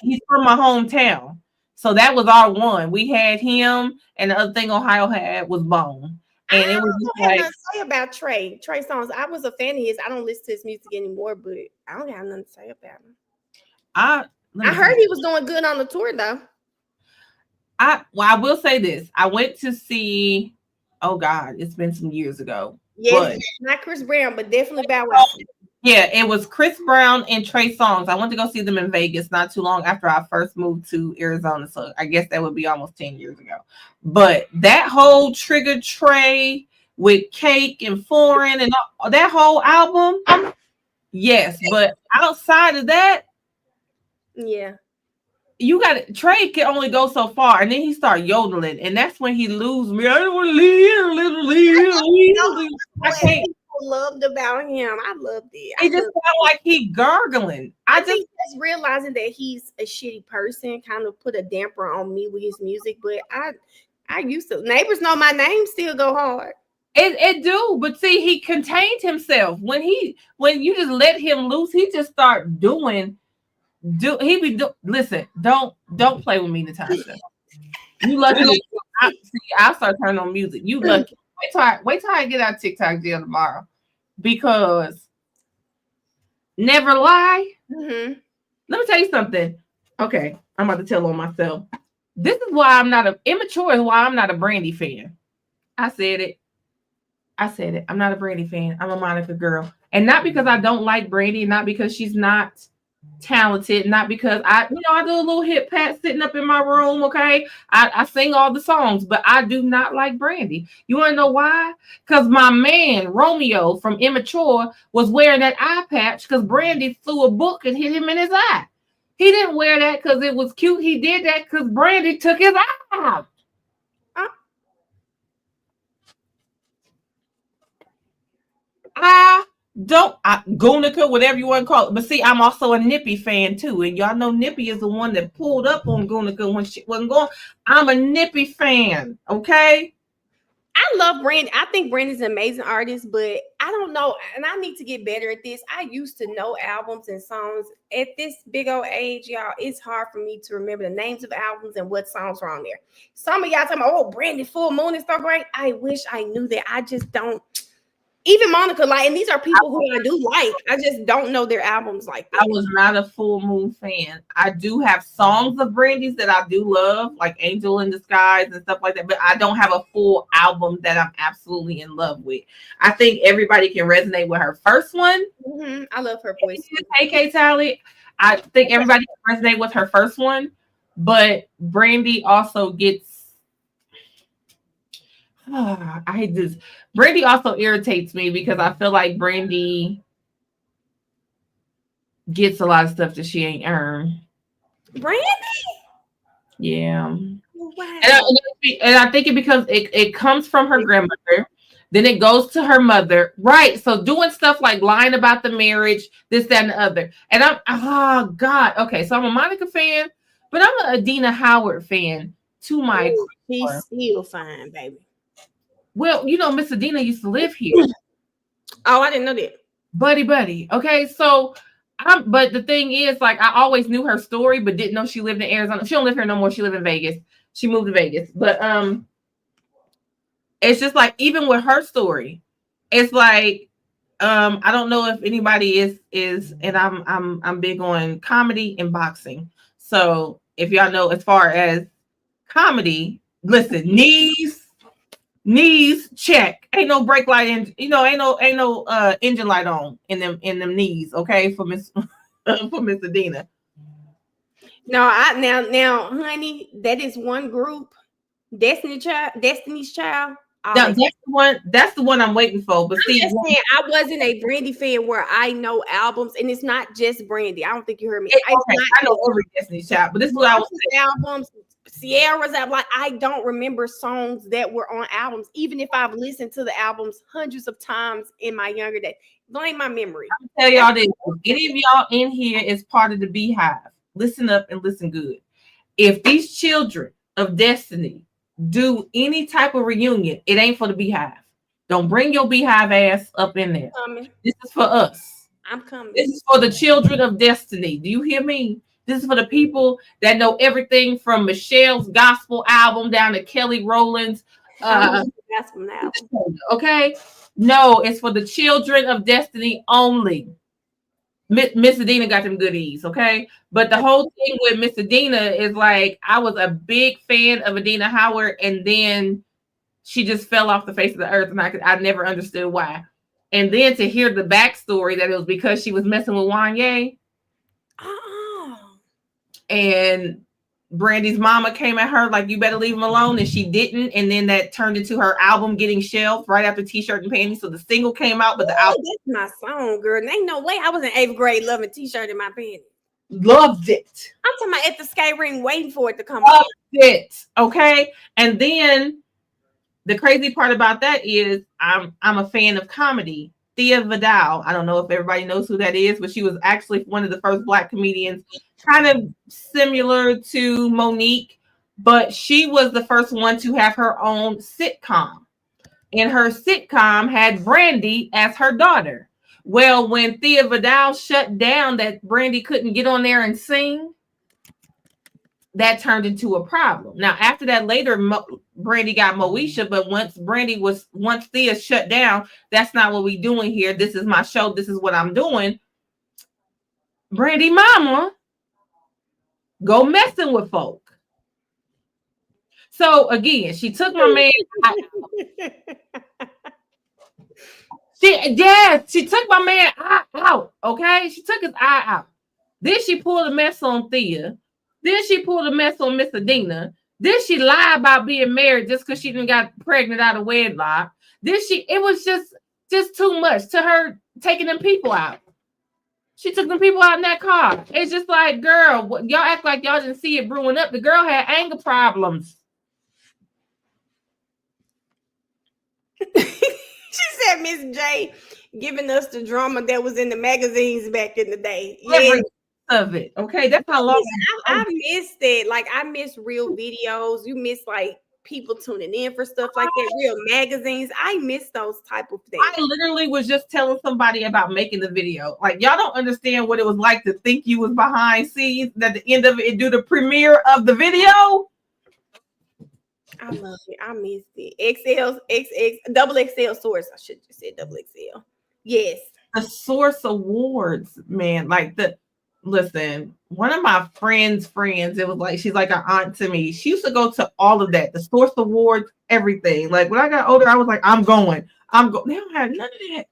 he's from my hometown. So that was our one. We had him, and the other thing Ohio had was Bone. And it was just like nothing to say about Trey Songz. I was a fan of his. I don't listen to his music anymore, but I don't have nothing to say about him. I heard he was doing good on the tour, though. I will say this. I went to see, oh God, it's been some years ago. Yeah, not Chris Brown, but definitely Bow Wow. Yeah, it was Chris Brown and Trey Songz. I went to go see them in Vegas not too long after I first moved to Arizona. So I guess that would be almost 10 years ago. But that whole Trigger Trey with Cake and Foreign and that whole album, yes. But outside of that, yeah, you got Trey can only go so far, and then he start yodeling, and that's when he lose me. I don't want to leave. I can't. Loved about him. I loved it. He just felt like he gargling. I think just realizing that he's a shitty person kind of put a damper on me with his music. But I used to Neighbors Know My Name still go hard. It do, but see, he contained himself when you just let him loose. He just start doing. Listen, don't play with me, Natasha. You lucky. I'll start turning on music. You lucky. Wait till I get out of TikTok jail tomorrow, because never lie. Mm-hmm. Let me tell you something. Okay, I'm about to tell on myself. This is why I'm not immature. Is why I'm not a Brandy fan. I said it. I'm not a Brandy fan. I'm a Monica girl, and not because I don't like Brandy, not because she's not talented, not because I do a little hip pat sitting up in my room. Okay, I sing all the songs, but I do not like Brandy. You want to know why? Because my man Romeo from Immature was wearing that eye patch because Brandy threw a book and hit him in his eye. He didn't wear that because it was cute. He did that because Brandy took his eye out. Gunica, whatever you want to call it. But see, I'm also a Nippy fan too. And y'all know Nippy is the one that pulled up on Gunica when she wasn't going. I'm a Nippy fan, okay? I love Brandy. I think Brandy's an amazing artist, but I don't know. And I need to get better at this. I used to know albums and songs. At this big old age, y'all, it's hard for me to remember the names of albums and what songs were on there. Some of y'all talking about, oh, Brandy Full Moon is so great. I wish I knew that. I just don't. Even Monica, like, and these are people who I do like. I just don't know their albums like that. I was not a Full Moon fan. I do have songs of Brandy's that I do love, like Angel in Disguise and stuff like that, but I don't have a full album that I'm absolutely in love with. I think everybody can resonate with her first one. Mm-hmm. I love her voice. KK Tally. I think everybody can resonate with her first one, but Brandy also gets I hate this. Brandy also irritates me because I feel like Brandy gets a lot of stuff that she ain't earned. Brandy? Yeah. Wow. And I think it comes from her grandmother. Then it goes to her mother. Right. So doing stuff like lying about the marriage, this, that, and the other. And oh God. Okay. So I'm a Monica fan, but I'm an Adina Howard fan to my core. She's still fine, baby. Well, you know, Miss Adina used to live here. Oh, I didn't know that. Buddy. Okay, so but the thing is, like, I always knew her story, but didn't know she lived in Arizona. She don't live here no more. She live in Vegas. She moved to Vegas. But it's just like, even with her story, it's like, I don't know if anybody is, and I'm big on comedy and boxing. So if y'all know, as far as comedy, listen, knees check. Ain't no brake light in, ain't no engine light on in them knees, okay, for Miss Adina. No, now, honey, that is one group. Destiny's Child. Now, that's the one I'm waiting for. But see, I wasn't a Brandy fan where I know albums, and it's not just Brandy. I don't think you heard me. I know every Destiny's Child, but this is what I was saying. Albums. Sierra's album, like, I don't remember songs that were on albums, even if I've listened to the albums hundreds of times in my younger days. Blame my memory. I'll tell y'all this. If any of y'all in here is part of the Beehive, listen up and listen good. If these children of Destiny do any type of reunion, it ain't for the Beehive. Don't bring your Beehive ass up in there. This is for us. I'm coming. This is for the children of Destiny. Do you hear me? This is for the people that know everything from Michelle's gospel album down to Kelly Rowland's gospel album. Okay? No, it's for the children of Destiny only. Miss Adina got them goodies, okay? But the whole thing with Miss Adina is like, I was a big fan of Adina Howard, and then she just fell off the face of the earth, and I never understood why. And then to hear the backstory that it was because she was messing with Wanye. And Brandy's mama came at her like, you better leave him alone, and she didn't. And then that turned into her album getting shelved right after T-Shirt and Panties. So the single came out, but the album. That's my song, girl. And ain't no way I was in 8th grade loving T-Shirt and my panties. Loved it. I'm talking about at the skate ring waiting for it to come out. It. Okay. And then the crazy part about that is I'm a fan of comedy. Thea Vidal. I don't know if everybody knows who that is, but she was actually one of the first Black comedians, kind of similar to Monique, but she was the first one to have her own sitcom. And her sitcom had Brandy as her daughter. Well, when Thea Vidal shut down that Brandy couldn't get on there and sing, that turned into a problem. Now, after that, later, Brandy got Moesha, but once Thea shut down, that's not what we doing here. This is my show. This is what I'm doing. Brandy mama go messing with folk. So again, she took my man she took my man eye out. Okay, she took his eye out. Then she pulled a mess on Thea. Then she pulled a mess on Miss Adina. Then she lied about being married just because she didn't got pregnant out of wedlock. It was just too much to her taking them people out. She took them people out in that car. It's just like, girl, y'all act like y'all didn't see it brewing up. The girl had anger problems. She said Miss J giving us the drama that was in the magazines back in the day. Every of it. Okay, that's how long I missed it. Like, I miss real videos. You miss, like, people tuning in for stuff like that, real magazines. I miss those type of things. I literally was just telling somebody about making the video. Like, y'all don't understand what it was like to think you was behind scenes, and at the end of it, do the premiere of the video. I love it. I missed it. XL, XX, double XL source. I should just say double XL. Yes. The Source Awards, man. Like listen, one of my friends, it was like, she's like an aunt to me. She used to go to all of that, the Source Awards, everything. Like when I got older, I was like, I'm going. They don't have none of that.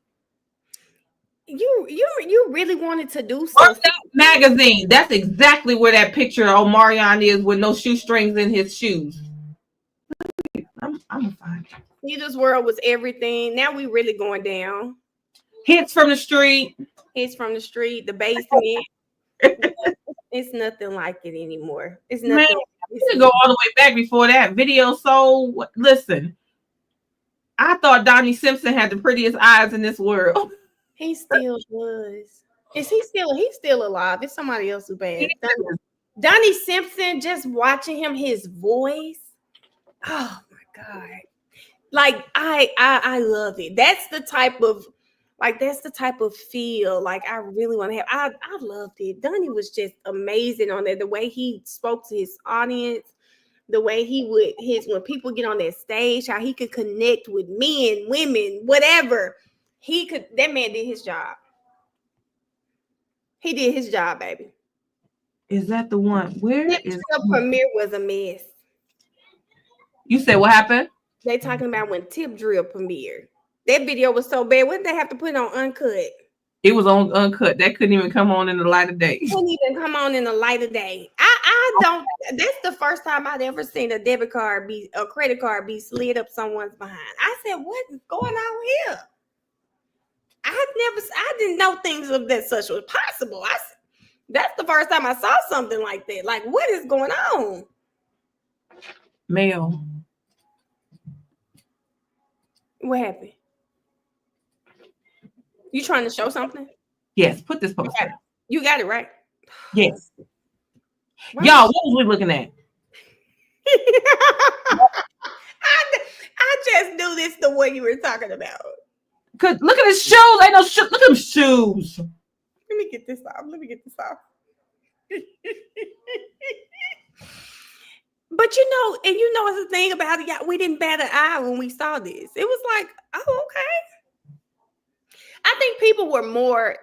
You really wanted to do Work something. That magazine. That's exactly where that picture of Omarion is with no shoestrings in his shoes. I'm fine. Neither's World was everything. Now we really going down. Hits from the street. Hits from the street, the basement. It's nothing like it anymore. It's nothing. Man, you can go all the way back before that. Video Soul. Listen, I thought Donnie Simpson had the prettiest eyes in this world. He still was. Is he still? He's still alive. It's somebody else who bad. Donnie Simpson. Just watching him, his voice. Oh my God! Like I love it. That's the type of feel like I really want to have. I loved it. Donnie was just amazing on there. The way he spoke to his audience, the way he would when people get on that stage, how he could connect with men, women, whatever. That man did his job. He did his job, baby. Is that the one? Where is the premiere was a mess. You said what happened? They talking about when Tip Drill premiered. That video was so bad. What did they have to put on uncut? It was on uncut. That couldn't even come on in the light of day. Couldn't even come on in the light of day. I don't. That's the first time I'd ever seen a credit card be slid up someone's behind. I said, "What is going on here?" I didn't know things of that such was possible. That's the first time I saw something like that. Like, what is going on? Mel. What happened? You trying to show something? Yes, put this post. You got it right. Yes. Y'all, what was we looking at? I just knew this the way you were talking about. Cause look at his shoes. Ain't no look at them shoes. Let me get this off. But and it's the thing about it, we didn't bat an eye when we saw this. It was like, oh, okay. I think people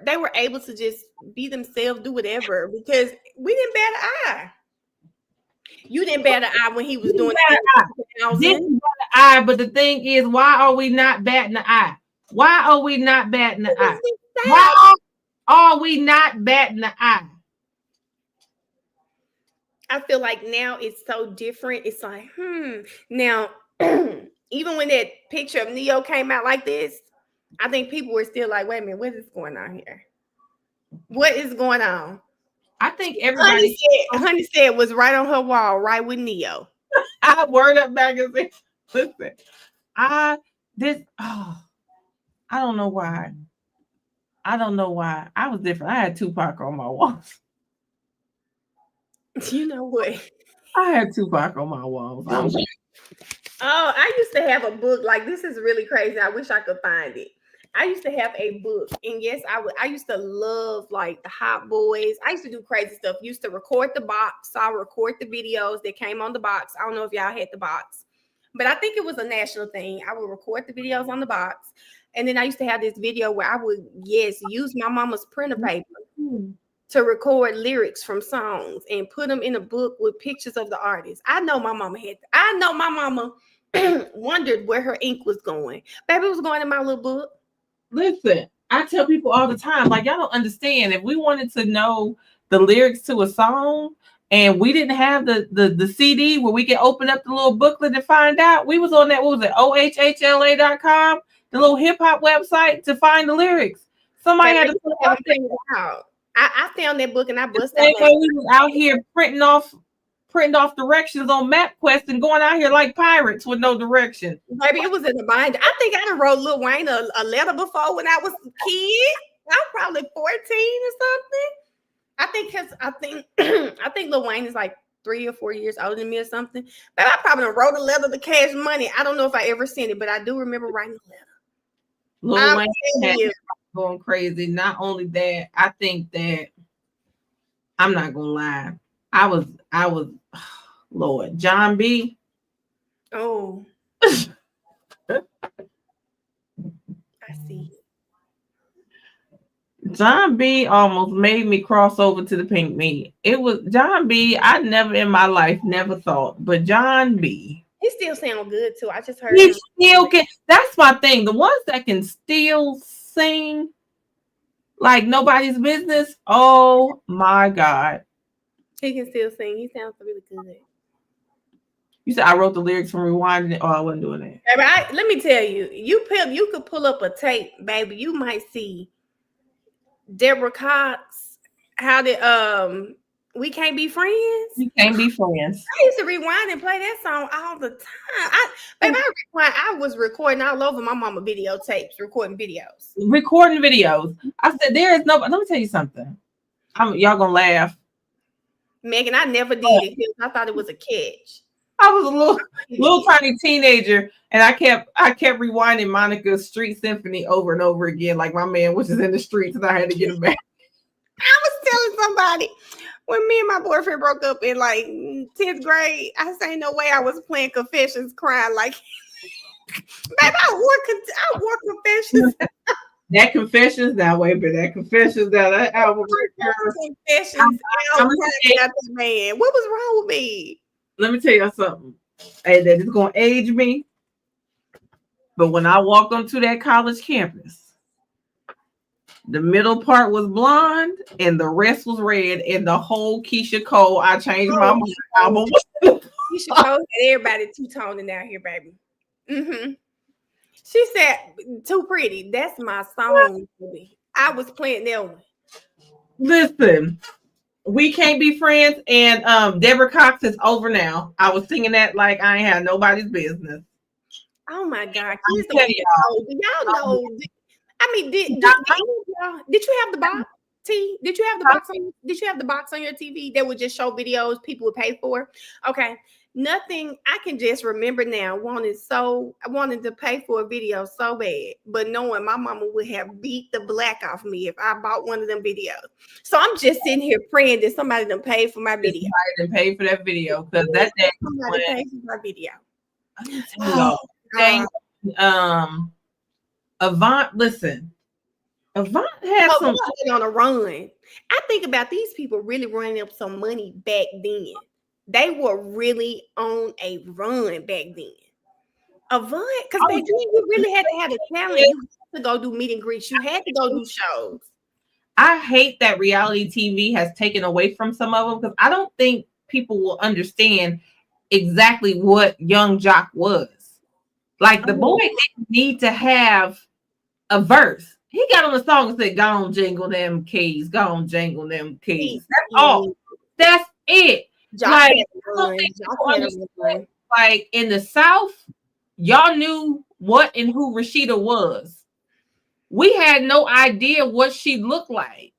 they were able to just be themselves, do whatever, because we didn't bat an eye. You didn't bat an eye when he was doing that. Didn't bat an eye, but the thing is, why are we not batting the eye? Why are we not batting the eye? Why are we not batting the eye? I feel like now it's so different. It's like, Now, even when that picture of Neo came out like this, I think people were still like, wait a minute, what is going on here? What is going on? I think everybody Honey said was right on her wall, right with Neo. Word Up magazine. Listen, I don't know why. I was different. I had Tupac on my walls. You know what? I had Tupac on my walls. I used to have a book. Like, this is really crazy. I wish I could find it. I used to have a book, and yes, I used to love like the Hot Boys. I used to do crazy stuff. Used to record the box. So I record the videos that came on the box. I don't know if y'all had the box, but I think it was a national thing. I would record the videos on the box, and then I used to have this video where I would use my mama's printer paper to record lyrics from songs and put them in a book with pictures of the artists. I know my mama wondered where her ink was going. Baby, it was going in my little book. Listen, I tell people all the time, like, y'all don't understand. If we wanted to know the lyrics to a song and we didn't have the CD where we can open up the little booklet and find out, we was on that, what was it, ohhla.com, the little hip hop website, to find the lyrics. Somebody had to put it out. I found that book and I busted it. We was out here printing off directions on MapQuest and going out here like pirates with no direction. Maybe it was in the binder. I think I done wrote Lil Wayne a letter before when I was a kid. I was probably 14 or something. I think Lil Wayne is like 3 or 4 years older than me or something. But I probably wrote a letter to Cash Money. I don't know if I ever sent it, but I do remember writing a letter. Lil I'm Wayne telling had you. going crazy. Not only that, I think that I'm not gonna lie. I was Lord John B. Oh, I see. John B almost made me cross over to the pink meat. It was John B. I never in my life never thought, but John B. He still sound good too. I just heard He him. still can. That's my thing. The ones that can still sing like nobody's business. Oh my God. He can still sing. He sounds really good. You said I wrote the lyrics from Rewinding it. Oh, I wasn't doing that. Baby, let me tell you, you could pull up a tape, baby. You might see Deborah Cox. How did We Can't Be Friends? You can't be friends. I used to rewind and play that song all the time. I was recording all over my mama videotapes, recording videos. Recording videos. I said there is no. Let me tell you something. Y'all gonna laugh. Megan, I never did it because I thought it was a catch. I was a little tiny teenager, and I kept rewinding Monica's Street Symphony over and over again, like my man was just in the streets, and I had to get him back. I was telling somebody when me and my boyfriend broke up in like 10th grade, I said, ain't no way I was playing Confessions crying like, baby, I wore Confessions. That Confessions that way, but that Confessions that album. Confessions. I'm that man. What was wrong with me? Let me tell you something. Hey, that is gonna age me. But when I walked onto that college campus, the middle part was blonde and the rest was red. And the whole Keisha Cole, I changed my mind album. Keisha Cole had everybody two-toning out here, baby. Mm-hmm. She said, "Too Pretty." That's my song. I was playing that one. Listen, We Can't Be Friends and Deborah Cox is over now. I was singing that like I ain't had nobody's business. Oh my God. Y'all know. I mean, did you have the box? T? Did you have the box on? Did you have the box on your TV that would just show videos people would pay for? Okay, nothing. I can just remember now. I wanted to pay for a video so bad, but knowing my mama would have beat the black off me if I bought one of them videos. So I'm just sitting here praying that somebody done paid for my video. Somebody done paid for that video because that day somebody paid for my video. Avant, listen. Avant had some on a run. I think about these people really running up some money back then. They were really on a run back then. Avant, because back then you really had to have a talent. You had to go do meet and greets. You had to go do shows. I hate that reality TV has taken away from some of them because I don't think people will understand exactly what Young Jock was. Like the boy didn't need to have a verse. He got on the song and said, "Go on, jingle them keys. Go on, jingle them keys." That's all. That's it. Like in the South, y'all knew what and who Rashida was. We had no idea what she looked like.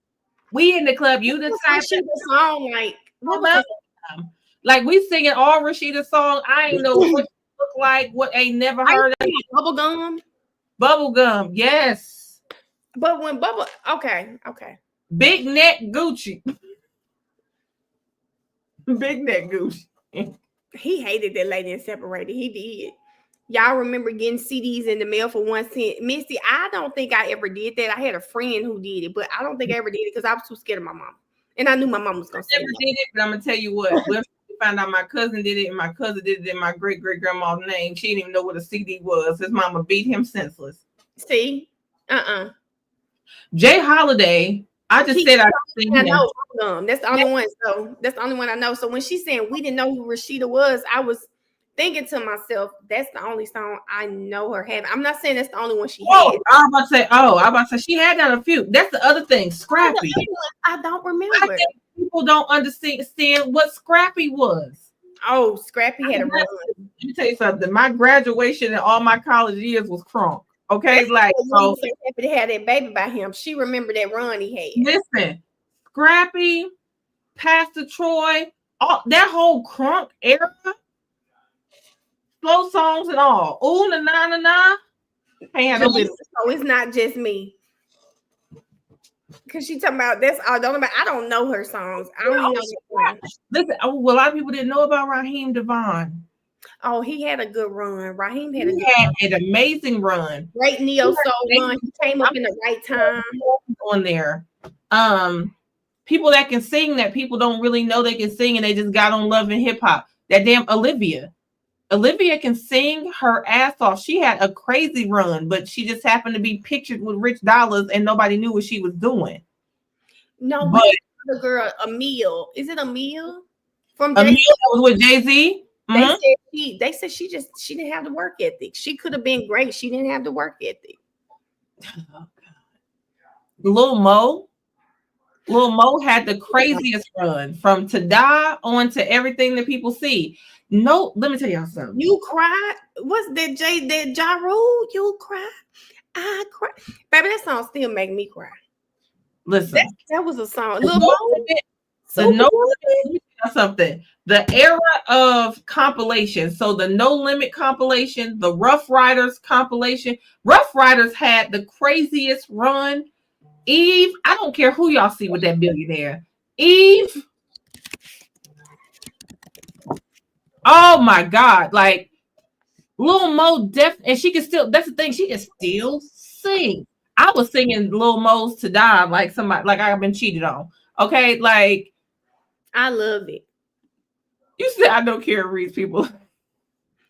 We in the club, you the type song like we singing all Rashida's song. I ain't know what she looked like. What ain't never heard of Bubblegum. Bubblegum, yes. But when okay. Big neck Gucci. Big neck Gucci. He hated that lady and separated. He did. Y'all remember getting CDs in the mail for 1 cent? Missy, I don't think I ever did that. I had a friend who did it, but I don't think I ever did it because I was too scared of my mom. And I knew my mom was going to say never did it, but I'm going to tell you what. When we found out my cousin did it, and my cousin did it in my great-great-grandma's name, she didn't even know what a CD was. His mama beat him senseless. See? Jay Holiday, I just said I seen him. That's the only one. So that's the only one I know. So when she's saying we didn't know who Rashida was, I was thinking to myself, that's the only song I know her having. I'm not saying that's the only one she had. I'm about to say she had done a few. That's the other thing, Scrappy. I don't remember. I think people don't understand what Scrappy was. Oh, Scrappy had a run. Let me tell you something. My graduation and all my college years was crunk. Okay, like so happy to have that baby by him. She remembered that run he had. Listen, Scrappy, Pastor Troy, all that whole crunk era, slow songs and all. Ooh, na na na na. Hey, no business. So it's not just me. Cause she talking about that's all. I don't know her songs. I don't even know that one. Listen, well, a lot of people didn't know about Raheem Devon. Oh, he had a good run. Raheem had He had an amazing run. great neo soul run. He came up in the right time. On there. People that can sing that people don't really know they can sing and they just got on Love and Hip Hop. That damn Olivia. Olivia can sing her ass off. She had a crazy run, but she just happened to be pictured with rich dollars and nobody knew what she was doing. No, but the girl Emile. Is it Emile? From Emile was with Jay-Z. Mm-hmm. They said she didn't have the work ethic. She could have been great. She didn't have the work ethic. Lil Mo had the craziest run from To Die on to Everything That People See. No, let me tell y'all something. You cried? What's that Ja Rule? You cried? I cried. Baby, that song still make me cry. Listen. That was a song. Something. The era of compilation. So the No Limit compilation, the Rough Riders compilation. Rough Riders had the craziest run. Eve, I don't care who y'all see with that billionaire. Eve. Oh my God. Like Lil Mo and she can still, that's the thing, she can still sing. I was singing Lil Mo's To Die like somebody, like I've been cheated on. Okay, like I love it. You said I don't care, reads people.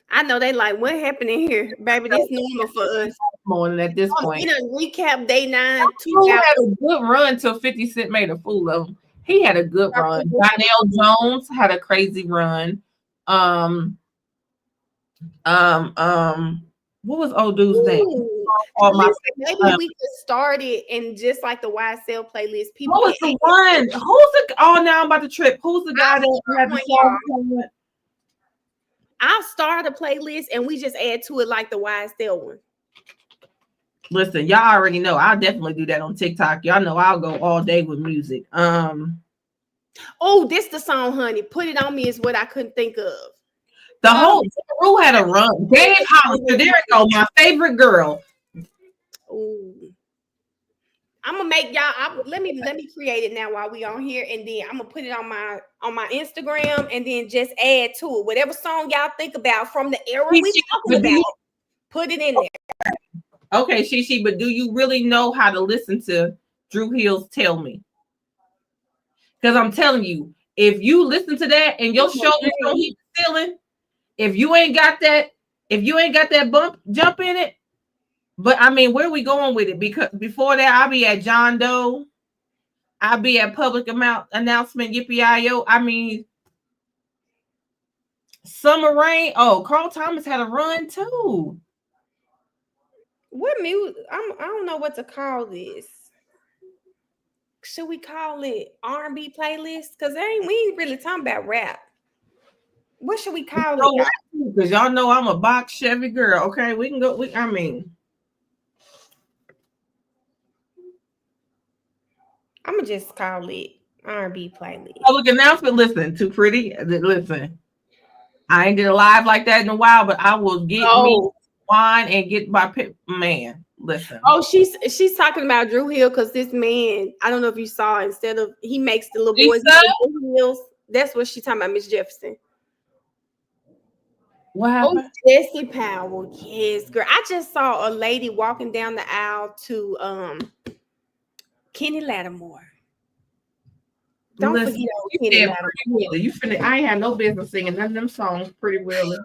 I know they like, what happened in here, baby? This normal for us. Morning at this point. You know, recap day 9. Who had a good run till 50 Cent made a fool of him. He had a good run. Donnell Jones had a crazy run. What was old dude's name? Maybe we could start it and just like the YSL playlist. People, what was the one? Who's the? Oh, now I'm about to trip. Who's the guy that had the song? I'll start a playlist and we just add to it like the YSL one. Listen, y'all already know. I'll definitely do that on TikTok. Y'all know I'll go all day with music. Oh, this the song, honey. Put It On Me is what I couldn't think of. The whole crew had a run. Dave Hollister, there you go, my favorite girl. Ooh. I'm gonna make y'all. Let me create it now while we on here, and then I'm gonna put it on my Instagram, and then just add to it whatever song y'all think about from the era we talking about. Put it in there. Okay, Shishi, but do you really know how to listen to Drew Hill's "Tell Me"? Because I'm telling you, if you listen to that and your shoulders don't hit the ceiling, if you ain't got that bump jump in it. But I mean, where are we going with it? Because before that, I'll be at John Doe. I'll be at public announcement, Yippee-I-Yo. I mean, Summer Rain. Oh, Carl Thomas had a run too. What music? I don't know what to call this. Should we call it R&B playlist? Because we ain't really talking about rap. What should we call it? Because y'all know I'm a box Chevy girl. Okay, we can go. I'm gonna just call it R&B playlist. Public announcement. Listen, Too Pretty. Listen, I ain't did a live like that in a while, but I will get me wine and get my man. Listen. Oh, she's talking about Drew Hill because this man, I don't know if you saw, instead of he makes the little boys heels. That's what she's talking about, Miss Jefferson. What happened? Oh, Jesse Powell, yes, girl. I just saw a lady walking down the aisle to Kenny Lattimore. Don't forget Kenny Lattimore. I ain't had no business singing none of them songs. Pretty Willie.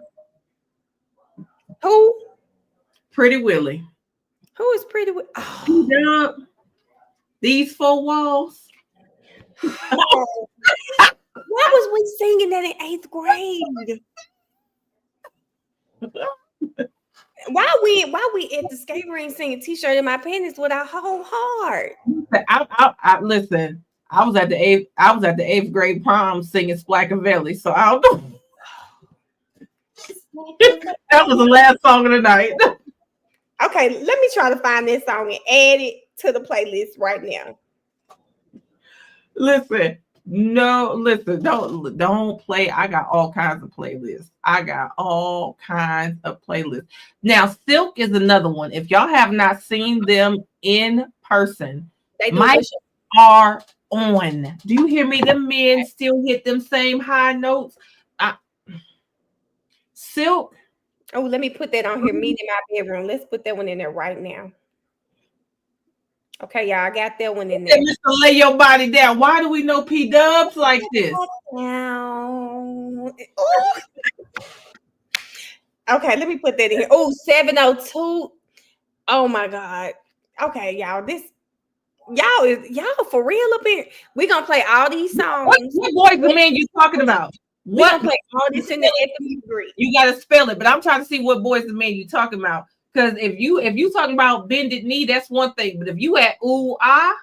Who? Pretty Willie. Who is Pretty Willie? Oh. These four walls. Why was we singing that in 8th grade? Why we at the skate rink singing T-shirt in my panties with our whole heart? I listen. I was at the 8th grade prom singing Splackavelli, so I don't know. That was the last song of the night. Okay, let me try to find this song and add it to the playlist right now. Listen, No, listen, don't play. I got all kinds of playlists. Now, Silk is another one. If y'all have not seen them in person, They do mics good shit. are on. Do you hear me? Them men still hit them same high notes. Silk. Oh, let me put that on here. Meet in my bedroom. Let's put that one in there right now. Okay, y'all, I got that one in there. Mr. Lay your body down. Why do we know P Dubs like this? Now. Okay, let me put that in here. Oh, 702. Oh my God. Okay, y'all. Y'all for real up here. We're gonna play all these songs. What boys and men you talking about? We're gonna play all this in the meet. You gotta spell it, but I'm trying to see what boys and men you talking about. Because if you talking about bended knee, that's one thing. But if you at ooh ah,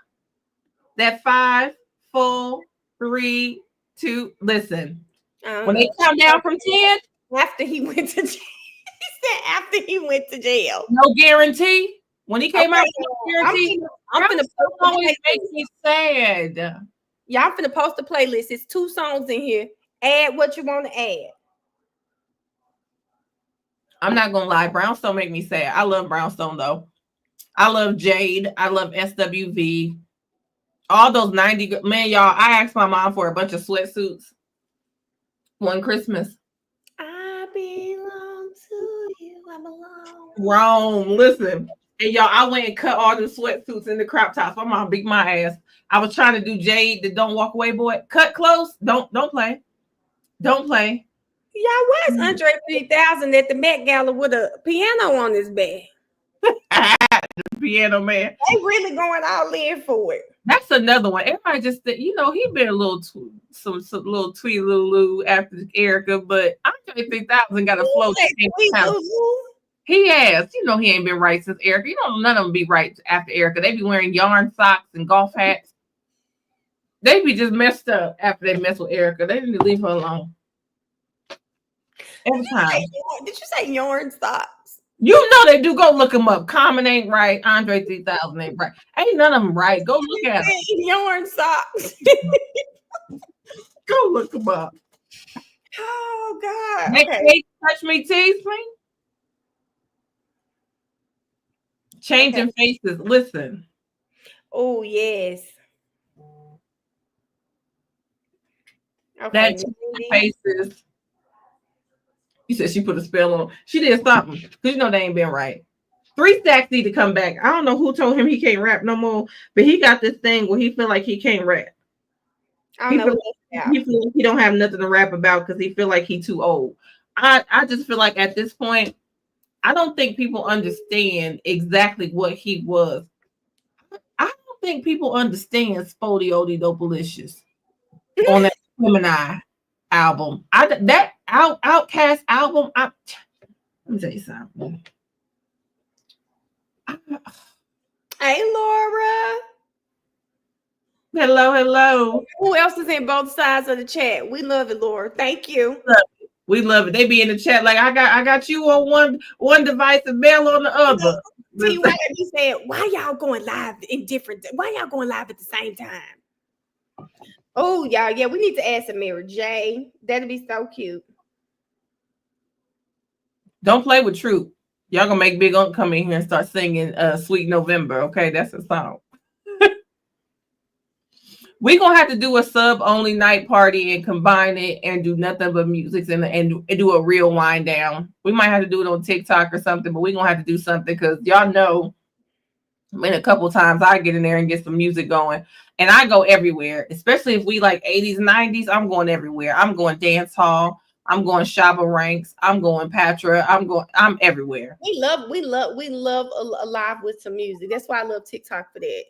that 5, 4, 3, 2. Listen, when they come down from 10, after he went to jail, he said after he went to jail, no guarantee. When he came out, no guarantee. I'm gonna always makes me sad. Y'all finna post a playlist. It's 2 songs in here. Add what you want to add. I'm not gonna lie, Brownstone make me sad. I love Brownstone though. I love Jade. I love SWV. All those 90 man, y'all. I asked my mom for a bunch of sweatsuits one Christmas. I belong to you. I belong. Wrong. Listen, and y'all, I went and cut all the sweatsuits in the crop tops. My mom beat my ass. I was trying to do Jade, the Don't Walk Away boy. Cut close. Don't play. Don't play. Y'all, why is Andre 3000 at the Met Gala with a piano on his back? The piano man. They really going all in for it. That's another one. Everybody just, he been a little some little tweet Lulu after Erica, but Andre 3000 got a flow. He has. He ain't been right since Erica. None of them be right after Erica. They be wearing yarn socks and golf hats. They be just messed up after they mess with Erica. They need to leave her alone. Every time. Did you say yarn socks? They do. Go look them up. Common ain't right. Andre 3000 ain't right. Ain't none of them right. Go look at them. Yarn socks. Go look them up. Oh God. Okay. Touch me, tease, please. Changing faces. Listen. Oh yes. Okay. That changing faces. You said she put a spell on. She did something because they ain't been right. 3 Stacks need to come back. I don't know who told him he can't rap no more, but he got this thing where he feel like he can't rap. I don't know. He feel like he don't have nothing to rap about because he feel like he too old. I just feel like at this point, I don't think people understand exactly what he was. I don't think people understand Spodiodopalicious on that Gemini album. That Outcast album. Let me tell you something. Hey, Laura. Hello. Who else is in both sides of the chat? We love it, Laura. Thank you. We love it. They be in the chat like I got you on one device and Mel on the other. T-Y said, why y'all going live why y'all going live at the same time? Oh, y'all, yeah, we need to add some Mary J. That'd be so cute. Don't play with Troop. Y'all gonna make Big Unc come in here and start singing Sweet November. Okay, that's a song. We're gonna have to do a sub-only night party and combine it and do nothing but music and do a real wind down. We might have to do it on TikTok or something, but we're gonna have to do something because y'all know in a couple times I get in there and get some music going. And I go everywhere, especially if we like 80s, 90s. I'm going everywhere. I'm going dance hall. I'm going Shabba Ranks. I'm going Patra. I'm everywhere. We love a live with some music. That's why I love TikTok for that.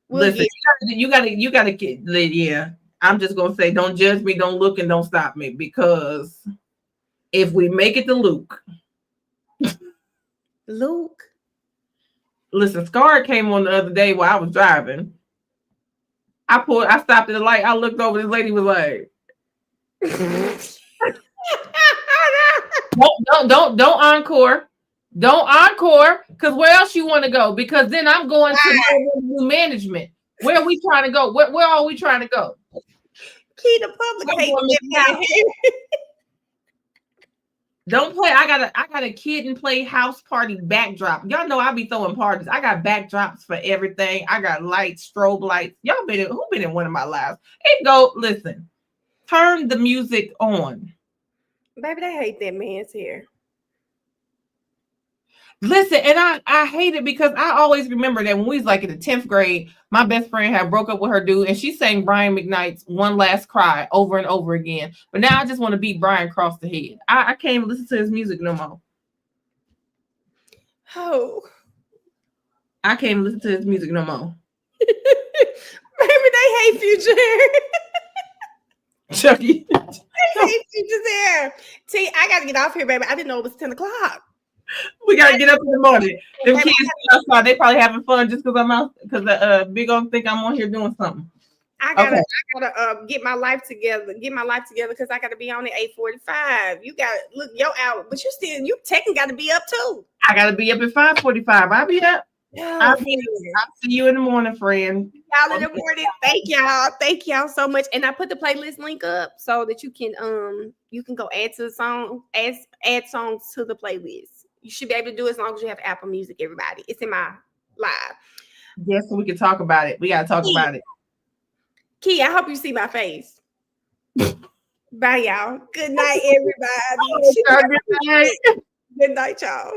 Listen, you gotta get, yeah. I'm just gonna say, don't judge me, don't look, and don't stop me, because if we make it to Luke, listen, Scar came on the other day while I was driving. I stopped at the light. I looked over. This lady was like, don't encore. Don't encore, because where else you want to go? Because then I'm going to new management. Where are we trying to go? Where are we trying to go? Key, the public I'm hate going to to get out here. Don't play. I got a kid and play house party backdrop. Y'all know I be throwing parties. I got backdrops for everything. I got lights, strobe lights. Y'all who been in one of my lives? It go, listen, turn the music on. Baby, they hate that man's hair. Listen, and I hate it because I always remember that when we was like in the 10th grade, my best friend had broke up with her dude and she sang Brian McKnight's One Last Cry over and over again. But now I just want to beat Brian across the head. I can't even listen to his music no more. Oh. I can't even listen to his music no more. Baby, they hate Future hair. Chucky. They hate Future's hair. See, I got to get off here, baby. I didn't know it was 10 o'clock. We gotta get up in the morning. Them kids outside, they probably having fun just because I'm out, because Big O think I'm on here doing something. I gotta get my life together. Because I gotta be on at 8:45. You got look your hour, but you technically got to be up too. I gotta be up at 5:45. I'll be up. I'll see you in the morning, friend. Y'all in the morning. Thank y'all so much. And I put the playlist link up so that you can go add to the song, add songs to the playlist. You should be able to do it as long as you have Apple Music, everybody. It's in my live. Yes, so we can talk about it. We gotta talk about it. Key, I hope you see my face. Bye, y'all. Good night, everybody. Good night. Good night, y'all.